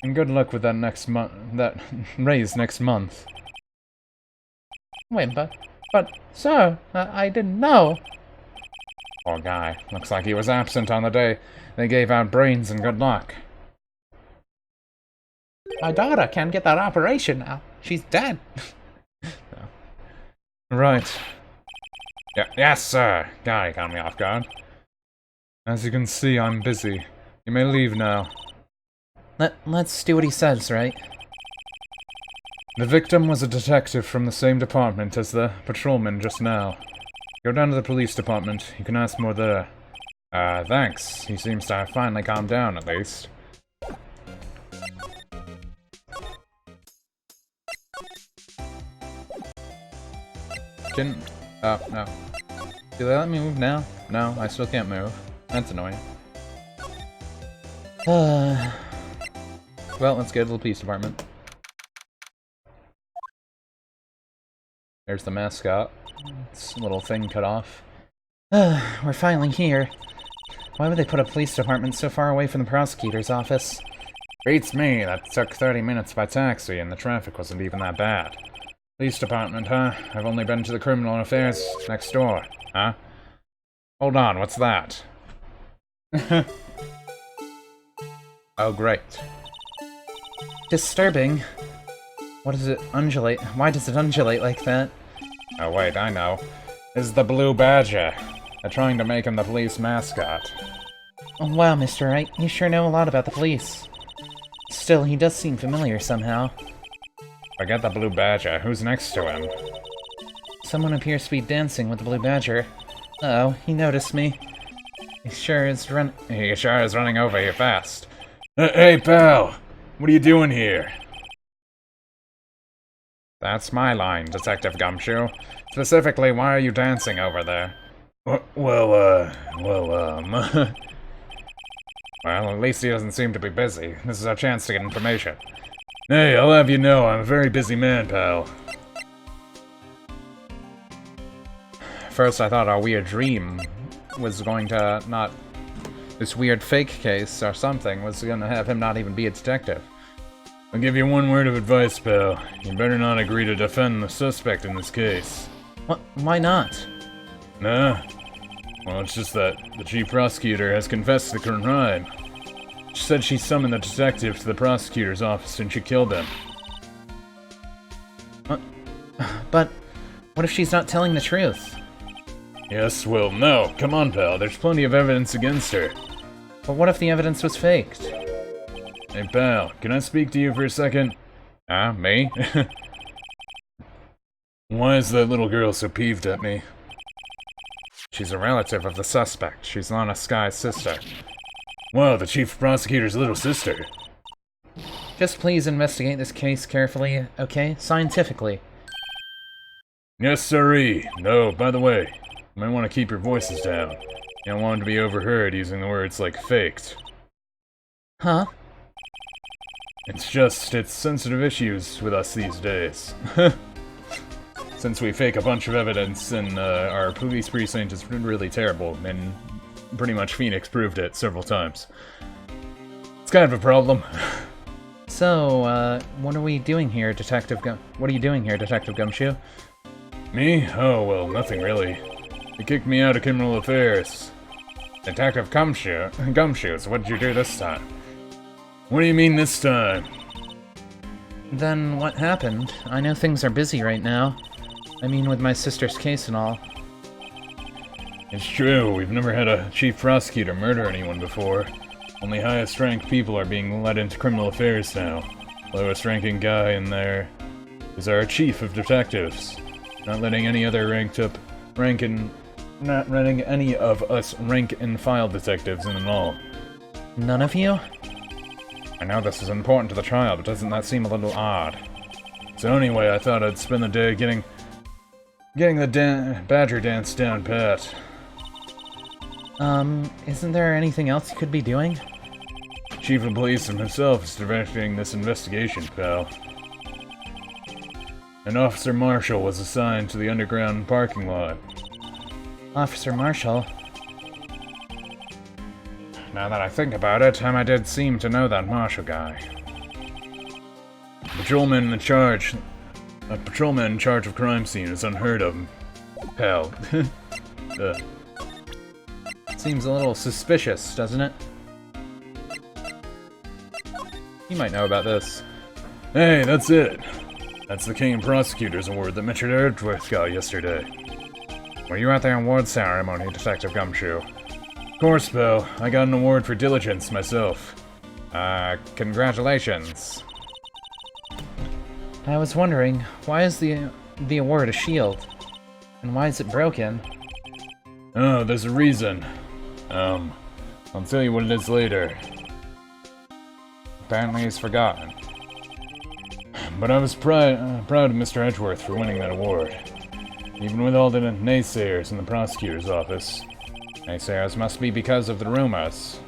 And good luck with that raise next month. Wait, but, sir, I didn't know. Poor guy. Looks like he was absent on the day they gave out brains and good luck. My daughter can't get that operation now. She's dead. Right. Yes, sir. Guy caught me off guard. As you can see, I'm busy. You may leave now. Let's do what he says, right? The victim was a detective from the same department as the patrolman just now. Go down to the police department. You can ask more there. Thanks. He seems to have finally calmed down, at least. No. Do they let me move now? No, I still can't move. That's annoying. Well, let's go to the police department. There's the mascot. Its little thing cut off. We're finally here. Why would they put a police department so far away from the prosecutor's office? Beats me. That took 30 minutes by taxi, and the traffic wasn't even that bad. Police department, huh? I've only been to the criminal affairs next door, huh? Hold on, what's that? Oh, great. Disturbing. What does it undulate? Why does it undulate like that? Oh wait, I know. This is the Blue Badger. They're trying to make him the police mascot. Oh, wow, Mr. Wright, you sure know a lot about the police. Still, he does seem familiar somehow. Forget the Blue Badger. Who's next to him? Someone appears to be dancing with the Blue Badger. Uh-oh, he noticed me. He sure is running over here fast. Hey, pal! What are you doing here? That's my line, Detective Gumshoe. Specifically, why are you dancing over there? Well, at least he doesn't seem to be busy. This is our chance to get information. Hey, I'll have you know, I'm a very busy man, pal. First, I thought our weird dream was going to not... This weird fake case or something was going to have him not even be a detective. I'll give you one word of advice, pal. You better not agree to defend the suspect in this case. Why not? Nah. Well, it's just that the chief prosecutor has confessed the crime. She said she summoned the detective to the prosecutor's office and she killed him. But what if she's not telling the truth? Yes, well, no. Come on, pal. There's plenty of evidence against her. But what if the evidence was faked? Hey, pal, can I speak to you for a second? Me? Why is that little girl so peeved at me? She's a relative of the suspect. She's Lana Sky's sister. Wow, the chief prosecutor's little sister. Just please investigate this case carefully, okay? Scientifically. Yes, sirree. No, by the way, you might want to keep your voices down. You don't want them to be overheard using the words like faked. Huh? It's sensitive issues with us these days. Since we fake a bunch of evidence and our police precinct is really terrible, and pretty much Phoenix proved it several times. It's kind of a problem. So, what are we doing here, What are you doing here, Detective Gumshoe? Me? Oh, well, nothing really. They kicked me out of criminal affairs. Detective Gumshoes, what did you do this time? What do you mean this time? Then what happened? I know things are busy right now. I mean, with my sister's case and all. It's true, we've never had a chief prosecutor murder anyone before. Only highest ranked people are being let into criminal affairs now. Lowest ranking guy in there is our chief of detectives. Not letting any other not letting any of us rank and file detectives in at all. None of you? I know this is important to the trial, but doesn't that seem a little odd? So anyway, I thought I'd spend the day getting the Badger dance down pat. Isn't there anything else you could be doing? Chief of police himself is directing this investigation, pal. An Officer Marshall was assigned to the underground parking lot. Officer Marshall? Now that I think about it, I did seem to know that Marshall guy. A patrolman in charge of crime scene is unheard of, pal. Seems a little suspicious, doesn't it? You might know about this. Hey, that's it. That's the King of Prosecutors Award that Mr. Edgeworth got yesterday. Were you at the award ceremony, Detective Gumshoe? Of course, pal. I got an award for diligence myself. Congratulations. I was wondering, why is the award a shield? And why is it broken? Oh, there's a reason. I'll tell you what it is later. Apparently he's forgotten. But I was proud of Mr. Edgeworth for winning that award. Even with all the naysayers in the prosecutor's office. Naysayers must be because of the rumors.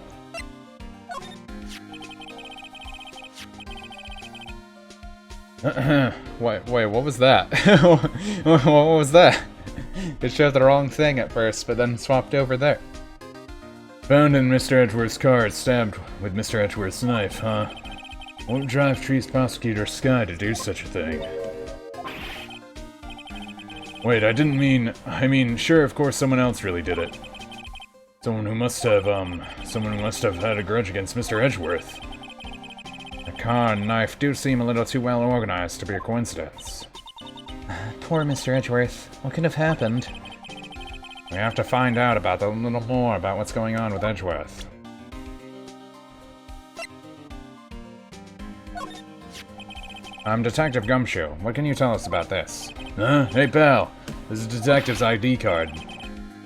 Wait, what was that? What was that? It showed the wrong thing at first, but then swapped over there. Found in Mr. Edgeworth's car, stabbed with Mr. Edgeworth's knife, huh? What would drive Chief Prosecutor Sky to do such a thing? Wait, I mean, sure, of course someone else really did it. Someone who must have had a grudge against Mr. Edgeworth. The car and knife do seem a little too well organized to be a coincidence. Poor Mr. Edgeworth. What could have happened? We have to find out a little more about what's going on with Edgeworth. I'm Detective Gumshoe. What can you tell us about this? Hey pal, this is a detective's ID card.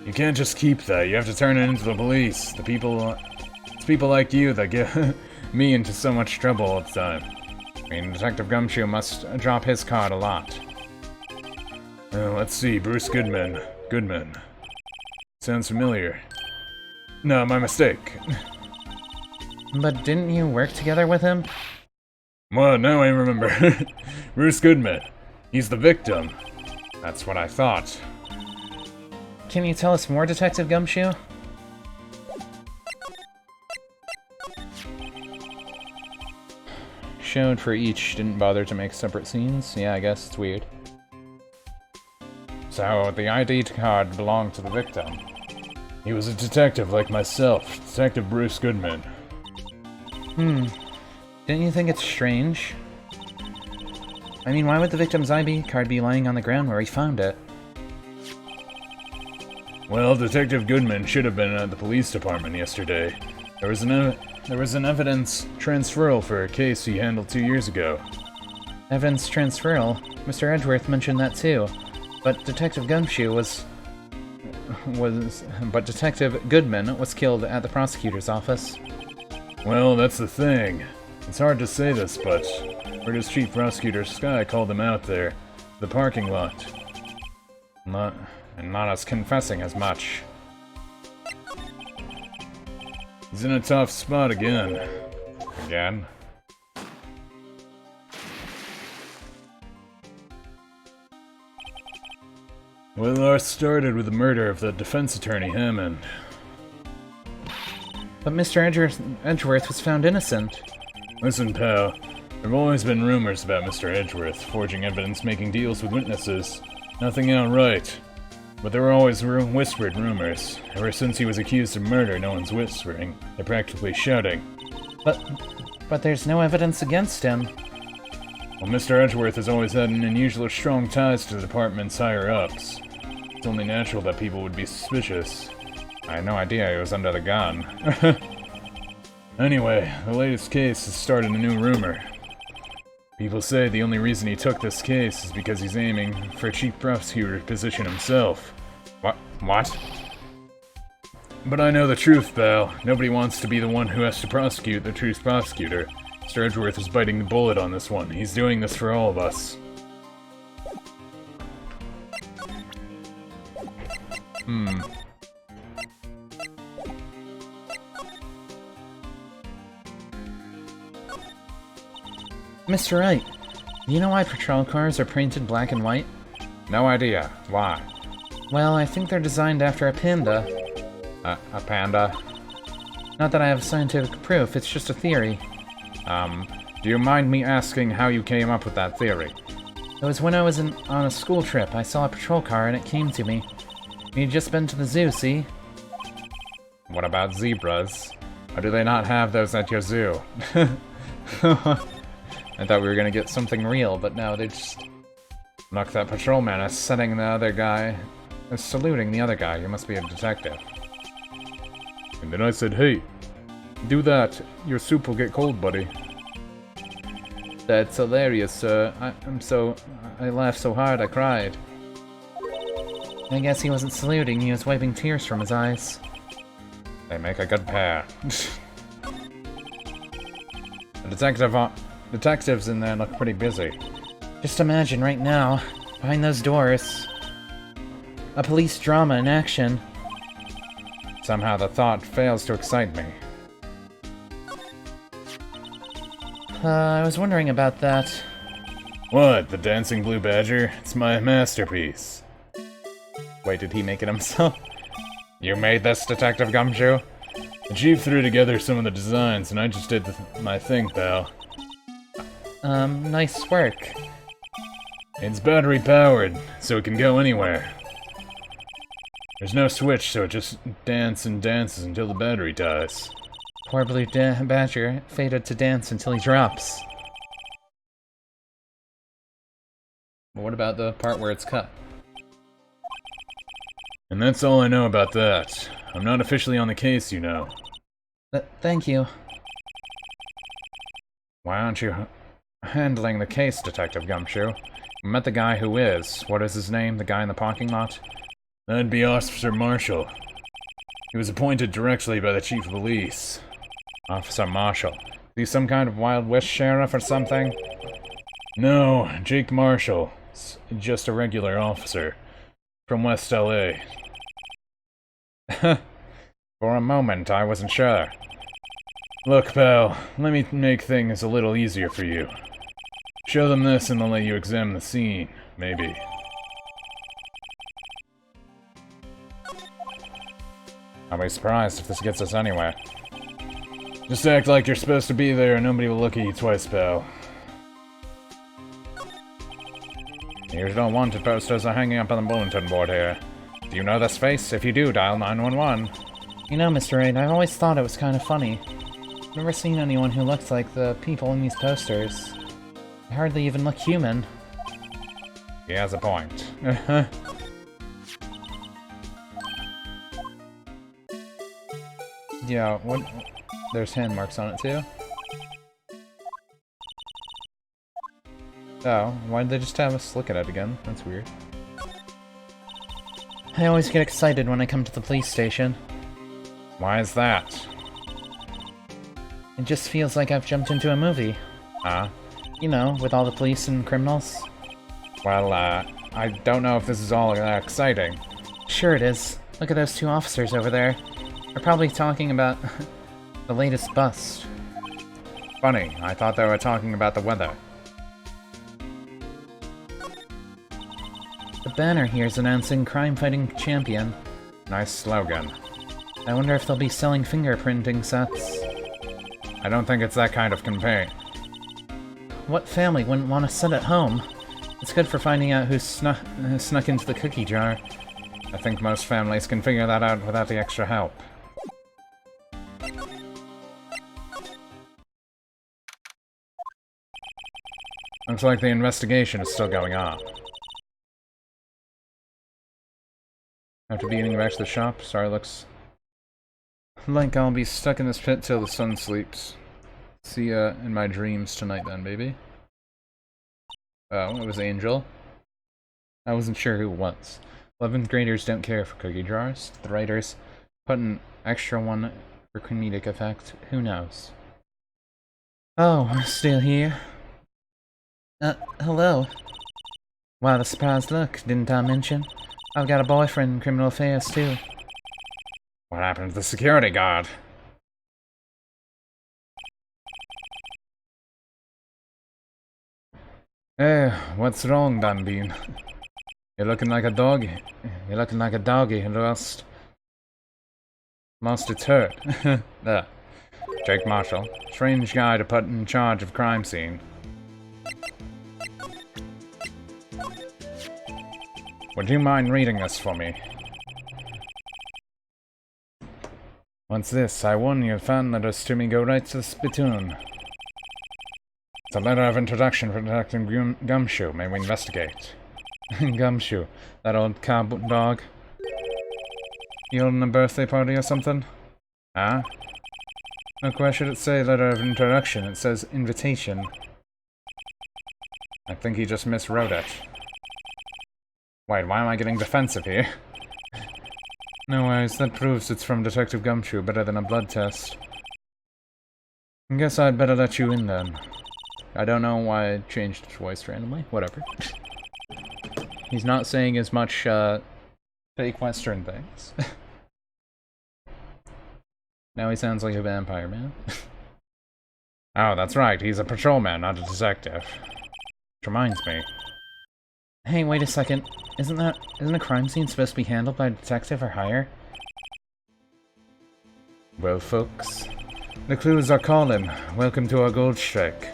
You can't just keep that, you have to turn it into the police. It's people like you that get me into so much trouble all the time. I mean, Detective Gumshoe must drop his card a lot. Let's see, Bruce Goodman. Sounds familiar. No, my mistake. But didn't you work together with him? Well, now I remember. Bruce Goodman. He's the victim. That's what I thought. Can you tell us more, Detective Gumshoe? Showed for each, didn't bother to make separate scenes. Yeah, I guess it's weird. So, the ID card belonged to the victim. He was a detective like myself, Detective Bruce Goodman. Didn't you think it's strange? I mean, why would the victim's ID card be lying on the ground where he found it? Well, Detective Goodman should have been at the police department yesterday. There was an evidence transferal for a case he handled 2 years ago. Evidence transferal? Mr. Edgeworth mentioned that too. But Detective Gumshoe but Detective Goodman was killed at the prosecutor's office. Well, that's the thing. It's hard to say this, but where does Chief Prosecutor Sky called him out there? The parking lot. Not as confessing as much. He's in a tough spot again. Again? Well, it all started with the murder of the defense attorney, Hammond. But Mr. Edgeworth was found innocent. Listen, pal. There have always been rumors about Mr. Edgeworth forging evidence, making deals with witnesses. Nothing outright. But there were always whispered rumors. Ever since he was accused of murder, no one's whispering. They're practically shouting. But there's no evidence against him. Well, Mr. Edgeworth has always had an unusually strong ties to the department's higher-ups. It's only natural that people would be suspicious. I had no idea he was under the gun. Anyway, the latest case has started a new rumor. People say the only reason he took this case is because he's aiming for a chief prosecutor position himself. What? But I know the truth, pal. Nobody wants to be the one who has to prosecute the chief prosecutor. Mr. Edgeworth is biting the bullet on this one. He's doing this for all of us. Mr. Wright, do you know why patrol cars are painted black and white? No idea. Why? Well, I think they're designed after a panda. A panda? Not that I have scientific proof, it's just a theory. Do you mind me asking how you came up with that theory? It was when I was on a school trip. I saw a patrol car and it came to me. We'd just been to the zoo, see? What about zebras? Or do they not have those at your zoo? I thought we were gonna get something real, but no, they just... Look, that patrolman is setting the other guy... is saluting the other guy. You must be a detective. And then I said, hey, do that. Your soup will get cold, buddy. That's hilarious, sir. I laughed so hard I cried. I guess he wasn't saluting, he was wiping tears from his eyes. They make a good pair. The detectives in there look pretty busy. Just imagine right now, behind those doors, a police drama in action. Somehow the thought fails to excite me. I was wondering about that. What, the Dancing Blue Badger? It's my masterpiece. Wait, did he make it himself? You made this, Detective Gumshoe? The chief threw together some of the designs, and I just did my thing, pal. Nice work. It's battery powered, so it can go anywhere. There's no switch, so it just dances and dances until the battery dies. Poor Blue Badger fated to dance until he drops. But what about the part where it's cut? And that's all I know about that. I'm not officially on the case, you know. Thank you. Why aren't you handling the case, Detective Gumshoe? I met the guy who is. What is his name? The guy in the parking lot? That'd be Officer Marshall. He was appointed directly by the chief of police. Officer Marshall. Is he some kind of Wild West sheriff or something? No, Jake Marshall. Just a regular officer. From West LA. For a moment, I wasn't sure. Look, pal, let me make things a little easier for you. Show them this and they'll let you examine the scene, maybe. I'll be surprised if this gets us anywhere. Just act like you're supposed to be there and nobody will look at you twice, pal. Usual wanted posters are hanging up on the bulletin board here. Do you know this face? If you do, dial 911. You know, Mr. Wright, I've always thought it was kind of funny. I've never seen anyone who looks like the people in these posters. They hardly even look human. He has a point. Yeah, what? There's hand marks on it too. Oh, why did they just have us look at it again? That's weird. I always get excited when I come to the police station. Why is that? It just feels like I've jumped into a movie. Huh? You know, with all the police and criminals. Well, I don't know if this is all that exciting. Sure it is. Look at those two officers over there. They're probably talking about the latest bust. Funny, I thought they were talking about the weather. The banner here is announcing Crime Fighting Champion. Nice slogan. I wonder if they'll be selling fingerprinting sets. I don't think it's that kind of campaign. What family wouldn't want a set at home? It's good for finding out who snuck into the cookie jar. I think most families can figure that out without the extra help. Looks like the investigation is still going on. After being back to the shop, sorry, looks like I'll be stuck in this pit till the sun sleeps. See ya in my dreams tonight then, baby. Oh, it was Angel. I wasn't sure who it was. 11th graders don't care for cookie jars. The writers put an extra one for comedic effect. Who knows? Oh, still here? Hello. Wow, the surprised look, didn't I mention? I've got a boyfriend in criminal affairs, too. What happened to the security guard? Hey, what's wrong, Dunbean? You're looking like a dog. You're looking like a doggy who lost its hurt. There. Jake Marshall. Strange guy to put in charge of crime scene. Would you mind reading this for me? What's this? I warn you, fan letters to me go right to the spittoon. It's a letter of introduction for Detective Gumshoe. May we investigate? Gumshoe. That old cow dog. You holding a birthday party or something? Huh? Look, why should it say letter of introduction? It says invitation. I think he just miswrote it. Wait, why am I getting defensive here? No worries, that proves it's from Detective Gumshoe, better than a blood test. I guess I'd better let you in then. I don't know why I changed his voice randomly, whatever. He's not saying as much, fake Western things. Now he sounds like a vampire, man. Oh, that's right, he's a patrolman, not a detective. Which reminds me. Hey, wait a second. Isn't a crime scene supposed to be handled by a detective or higher? Well, folks, the clues are calling. Welcome to our gold strike.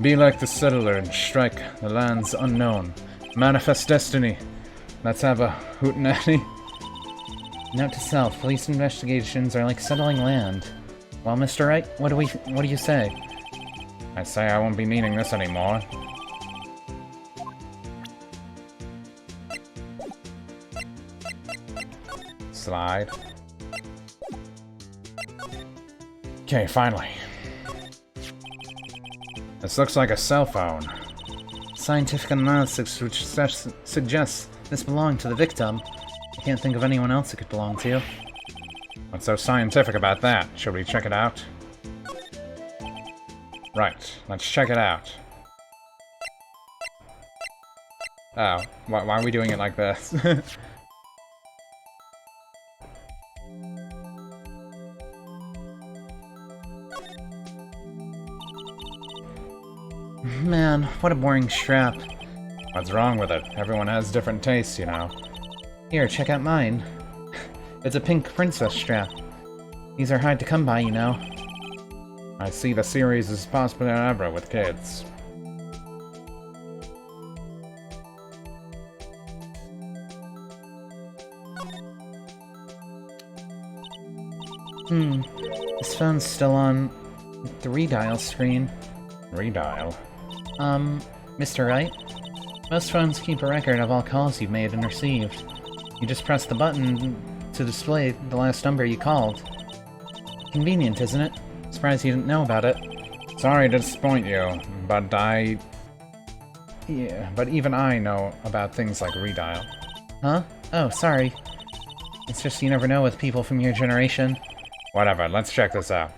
Be like the settler and strike the lands unknown. Manifest destiny. Let's have a hootenanny. Note to self, police investigations are like settling land. Well, Mr. Wright, what do you say? I say I won't be needing this anymore. Slide. Okay, finally. This looks like a cell phone. Scientific analysis which suggests this belonged to the victim. I can't think of anyone else it could belong to. What's so scientific about that? Should we check it out? Right, let's check it out. Oh, why are we doing it like this? Man, what a boring strap. What's wrong with it? Everyone has different tastes, you know. Here, check out mine. It's a pink princess strap. These are hard to come by, you know. I see the series is popular ever with kids. This phone's still on the redial screen. Redial? Mr. Wright? Most phones keep a record of all calls you've made and received. You just press the button to display the last number you called. Convenient, isn't it? Surprised you didn't know about it. Sorry to disappoint you, but but even I know about things like redial. Huh? Oh, sorry. It's just you never know with people from your generation. Whatever, let's check this out.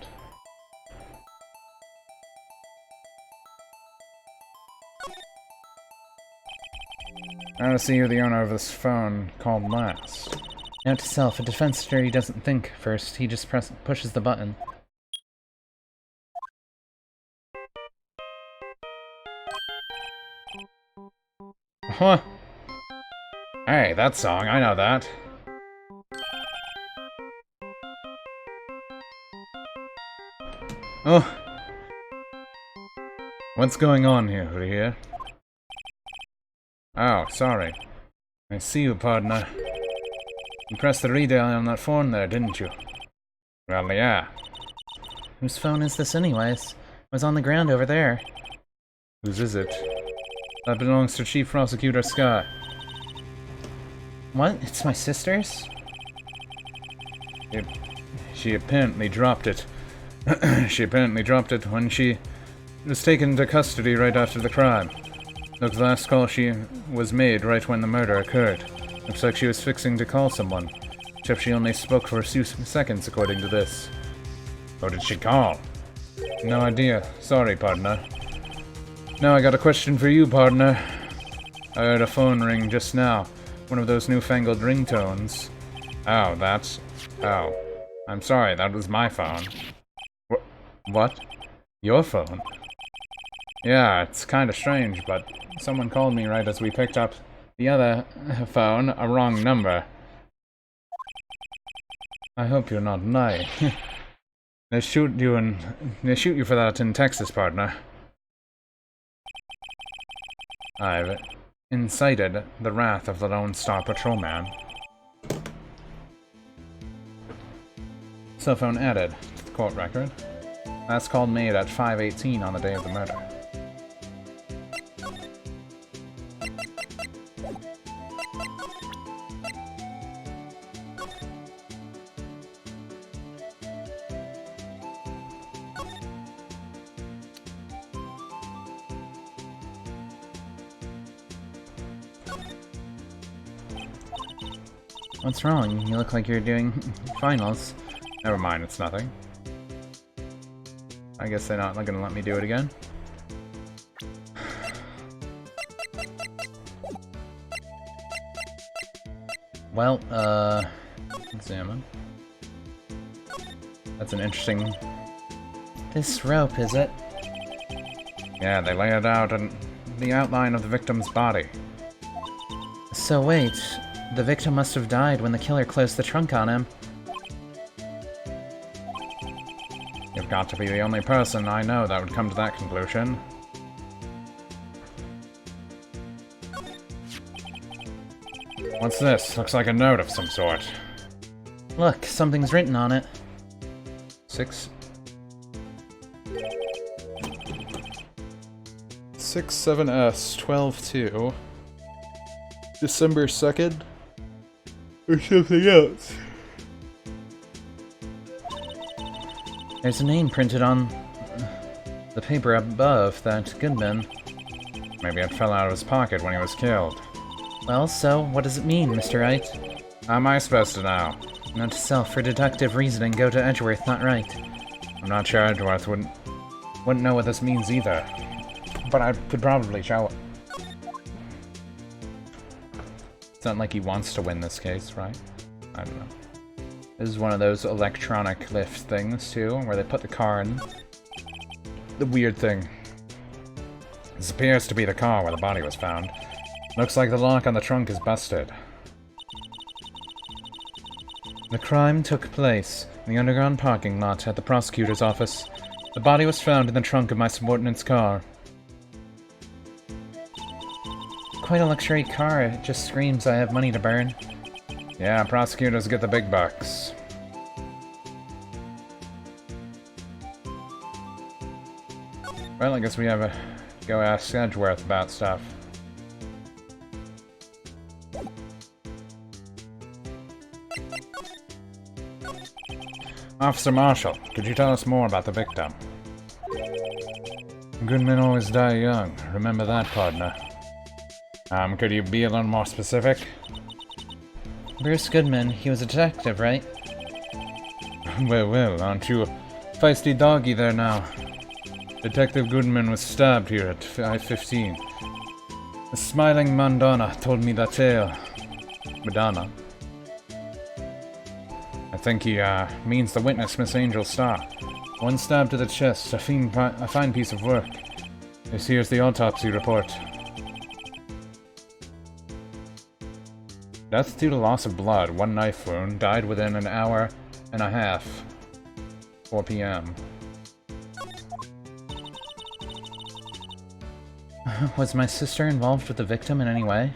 I want to see who the owner of this phone called last. Note to self, a defense attorney doesn't think first, he just pushes the button. Huh. Hey, that song, I know that. Oh. What's going on here? Oh, sorry. I see you, partner. You pressed the redial on that phone there, didn't you? Well, yeah. Whose phone is this anyways? It was on the ground over there. Whose is it? That belongs to Chief Prosecutor Scott. What? It's my sister's? She apparently dropped it. She apparently dropped it when she was taken into custody right after the crime. Look, the last call she was made right when the murder occurred. Looks like she was fixing to call someone. Except she only spoke for a few seconds according to this. Who did she call? No idea. Sorry, partner. Now I got a question for you, partner. I heard a phone ring just now. One of those newfangled ringtones. Oh, that's... Oh. I'm sorry, that was my phone. What? Your phone? Yeah, it's kinda strange, but someone called me right as we picked up the other phone, a wrong number. I hope you're not lying. They shoot you for that in Texas, partner. I've incited the wrath of the Lone Star Patrolman. Cell phone added to the court record. Last call made at 5:18 on the day of the murder. What's wrong? You look like you're doing finals. Never mind, it's nothing. I guess they're not gonna let me do it again. Well, Examine. That's an interesting... this rope, is it? Yeah, they lay it out in the outline of the victim's body. So wait, the victim must have died when the killer closed the trunk on him. You've got to be the only person I know that would come to that conclusion. What's this? Looks like a note of some sort. Look, something's written on it. 67S 12/2 December 2nd or something else. There's a name printed on the paper above that Goodman. Maybe it fell out of his pocket when he was killed. Well, so what does it mean, Mr. Wright? How am I supposed to know? Note to self, for deductive reasoning, go to Edgeworth, not Wright. I'm not sure Edgeworth wouldn't know what this means either. But I could probably show it. It's not like he wants to win this case, right? I don't know. This is one of those electronic lift things, too, where they put the car in. The weird thing. This appears to be the car where the body was found. Looks like the lock on the trunk is busted. The crime took place in the underground parking lot at the prosecutor's office. The body was found in the trunk of my subordinate's car. Quite a luxury car, it just screams I have money to burn. Yeah, prosecutors get the big bucks. Well, I guess we have to go ask Edgeworth about stuff. Officer Marshall, could you tell us more about the victim? Good men always die young. Remember that, partner. Could you be a little more specific? Bruce Goodman, he was a detective, right? Well, aren't you a feisty doggy there now? Detective Goodman was stabbed here at 5:15. The smiling Madonna told me that tale. Madonna. I think he, means the witness, Miss Angel Starr. One stab to the chest, a fine piece of work. This here's the autopsy report. Death due to loss of blood, 1 knife wound, died within an hour and a half. 4 p.m. Was my sister involved with the victim in any way?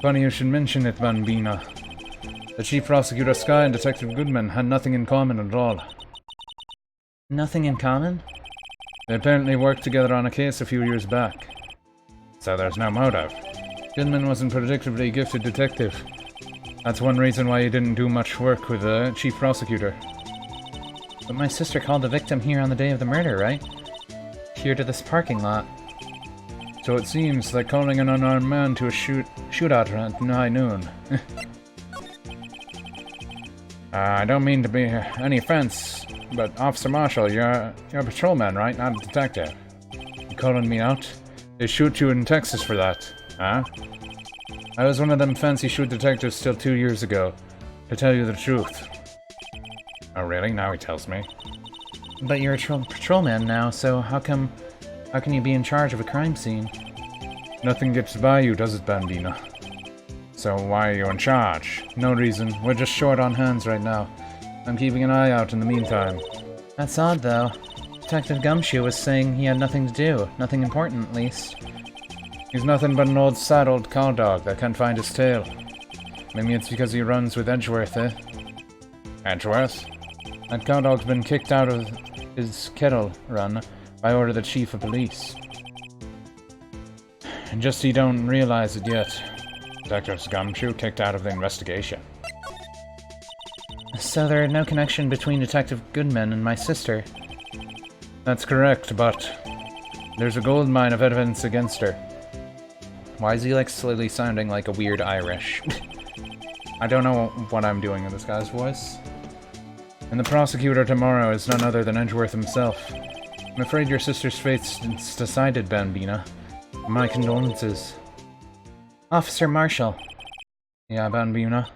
Funny you should mention it, Bambina. The Chief Prosecutor Sky and Detective Goodman had nothing in common at all. Nothing in common? They apparently worked together on a case a few years back. So there's no motive. Goodman wasn't a particularly gifted detective. That's one reason why he didn't do much work with the Chief Prosecutor. But my sister called the victim here on the day of the murder, right? Here to this parking lot. So it seems like calling an unarmed man to a shootout at high noon. I don't mean to be any offense, but Officer Marshall, you're a patrolman, right? Not a detective. You calling me out? They shoot you in Texas for that, huh? I was one of them fancy shoot detectives still 2 years ago, to tell you the truth. Oh really? Now he tells me. But you're a patrolman now, so how can you be in charge of a crime scene? Nothing gets by you, does it, Bambina? So why are you in charge? No reason. We're just short on hands right now. I'm keeping an eye out in the meantime. That's odd, though. Detective Gumshoe was saying he had nothing to do. Nothing important, at least. He's nothing but an old saddled cow dog that can't find his tail. Maybe it's because he runs with Edgeworth, eh? Edgeworth? That cow dog's been kicked out of his kettle run by order of the Chief of Police. And just he don't realize it yet. Detective Gumshoe kicked out of the investigation. So there no connection between Detective Goodman and my sister? That's correct, but there's a gold mine of evidence against her. Why is he like slowly sounding like a weird Irish? I don't know what I'm doing in this guy's voice. And the prosecutor tomorrow is none other than Edgeworth himself. I'm afraid your sister's fate's decided, Bambina. My condolences. Officer Marshall. Yeah, Bambina?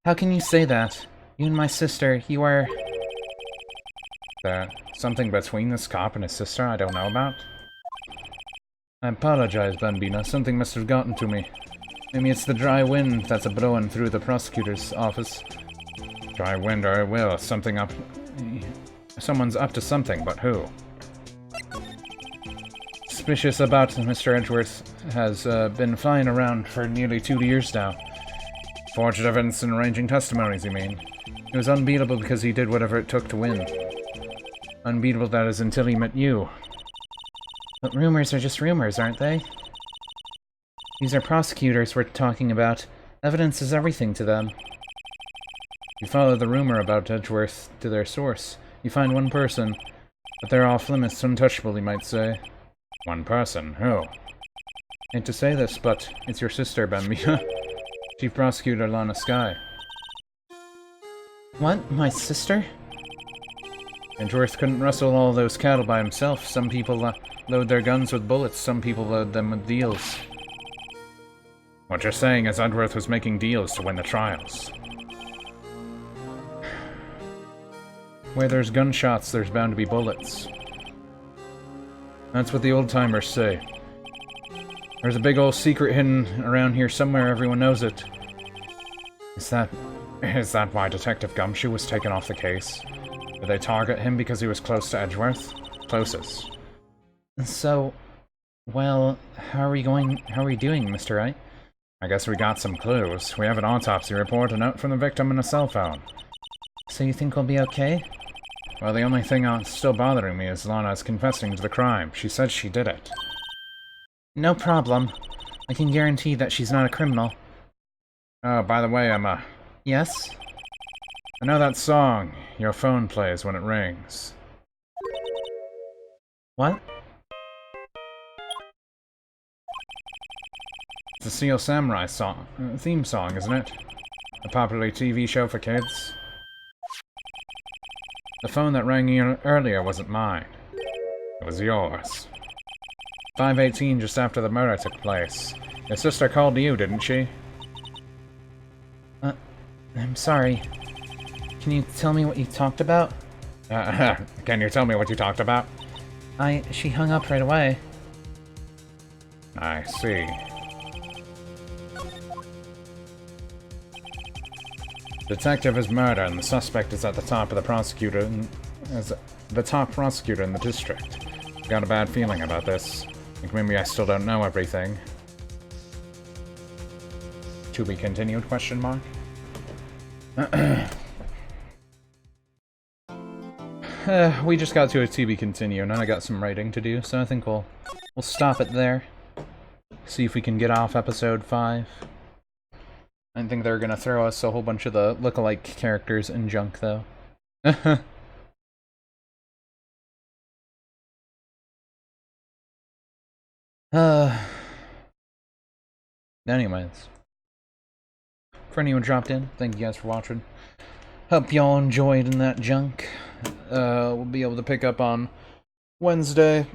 How can you say that? You and my sister, you are... There something between this cop and his sister I don't know about? I apologize, Bambina. Something must have gotten to me. Maybe it's the dry wind that's a-blowing through the prosecutor's office. Dry wind or it will. Someone's up to something, but who? Suspicious about Mr. Edgeworth has been flying around for nearly 2 years now. Forged evidence and arranging testimonies, you mean? It was unbeatable because he did whatever it took to win. Unbeatable, that is, until he met you. But rumors are just rumors, aren't they? These are prosecutors we're talking about. Evidence is everything to them. You follow the rumor about Edgeworth to their source. You find one person, but they're off limits, untouchable, you might say. One person? Who? Hate to say this, but it's your sister, Bambina. Chief Prosecutor Lana Sky. What? My sister? Edgeworth couldn't rustle all those cattle by himself. Some people load their guns with bullets, some people load them with deals. What you're saying is Edgeworth was making deals to win the trials. Where there's gunshots, there's bound to be bullets. That's what the old-timers say. There's a big old secret hidden around here somewhere, everyone knows it. Is that why Detective Gumshoe was taken off the case? Did they target him because he was close to Edgeworth? Closest. So, well, how are we doing, Mr. Wright? I guess we got some clues. We have an autopsy report, a note from the victim, and a cell phone. So you think we'll be okay? Well, the only thing still bothering me is Lana's confessing to the crime. She said she did it. No problem. I can guarantee that she's not a criminal. Oh, by the way, Emma. Yes? I know that song your phone plays when it rings. What? It's the Steel Samurai song, theme song, isn't it? A popular TV show for kids. The phone that rang earlier wasn't mine. It was yours. 5:18, just after the murder took place. Your sister called you, didn't she? I'm sorry. Can you tell me what you talked about? Can you tell me what you talked about? She hung up right away. I see. Detective is murder, and the suspect is at the top of the prosecutor, as the top prosecutor in the district. Got a bad feeling about this. Like maybe I still don't know everything. To be continued, question mark? We just got to a to be continued, and I got some writing to do, so I think we'll stop it there. See if we can get off episode 5. I think they're gonna throw us a whole bunch of the lookalike characters and junk, though. Anyways. For anyone dropped in, thank you guys for watching. Hope y'all enjoyed in that junk. We'll be able to pick up on Wednesday.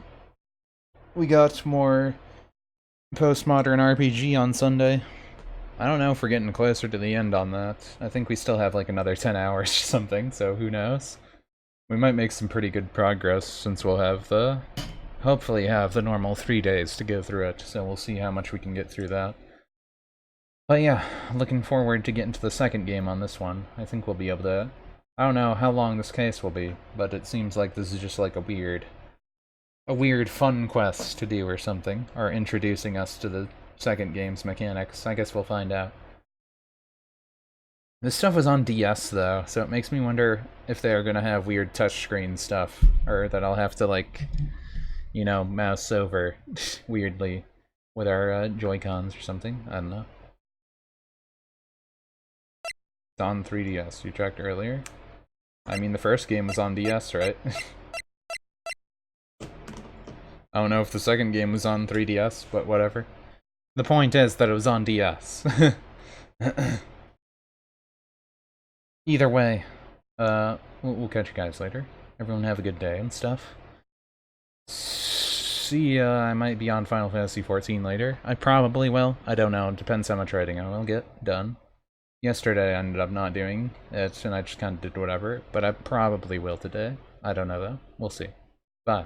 We got more postmodern RPG on Sunday. I don't know if we're getting closer to the end on that. I think we still have like another 10 hours or something, so who knows. We might make some pretty good progress since we'll have hopefully have the normal 3 days to go through it, so we'll see how much we can get through that. But yeah, looking forward to getting to the second game on this one. I think we'll be able to... I don't know how long this case will be, but it seems like this is just like a weird fun quest to do or something, or introducing us to the second game's mechanics. I guess we'll find out. This stuff was on DS though, so it makes me wonder if they are gonna have weird touchscreen stuff, or that I'll have to like, you know, mouse over weirdly with our Joy-Cons or something. I don't know. It's on 3DS. You checked earlier? I mean, the first game was on DS, right? I don't know if the second game was on 3DS, but whatever. The point is that it was on DS. Either way, we'll catch you guys later. Everyone have a good day and stuff. See ya. I might be on Final Fantasy XIV later. I probably will. I don't know. It depends how much writing I will get done. Yesterday I ended up not doing it, and I just kind of did whatever, but I probably will today. I don't know though. We'll see. Bye.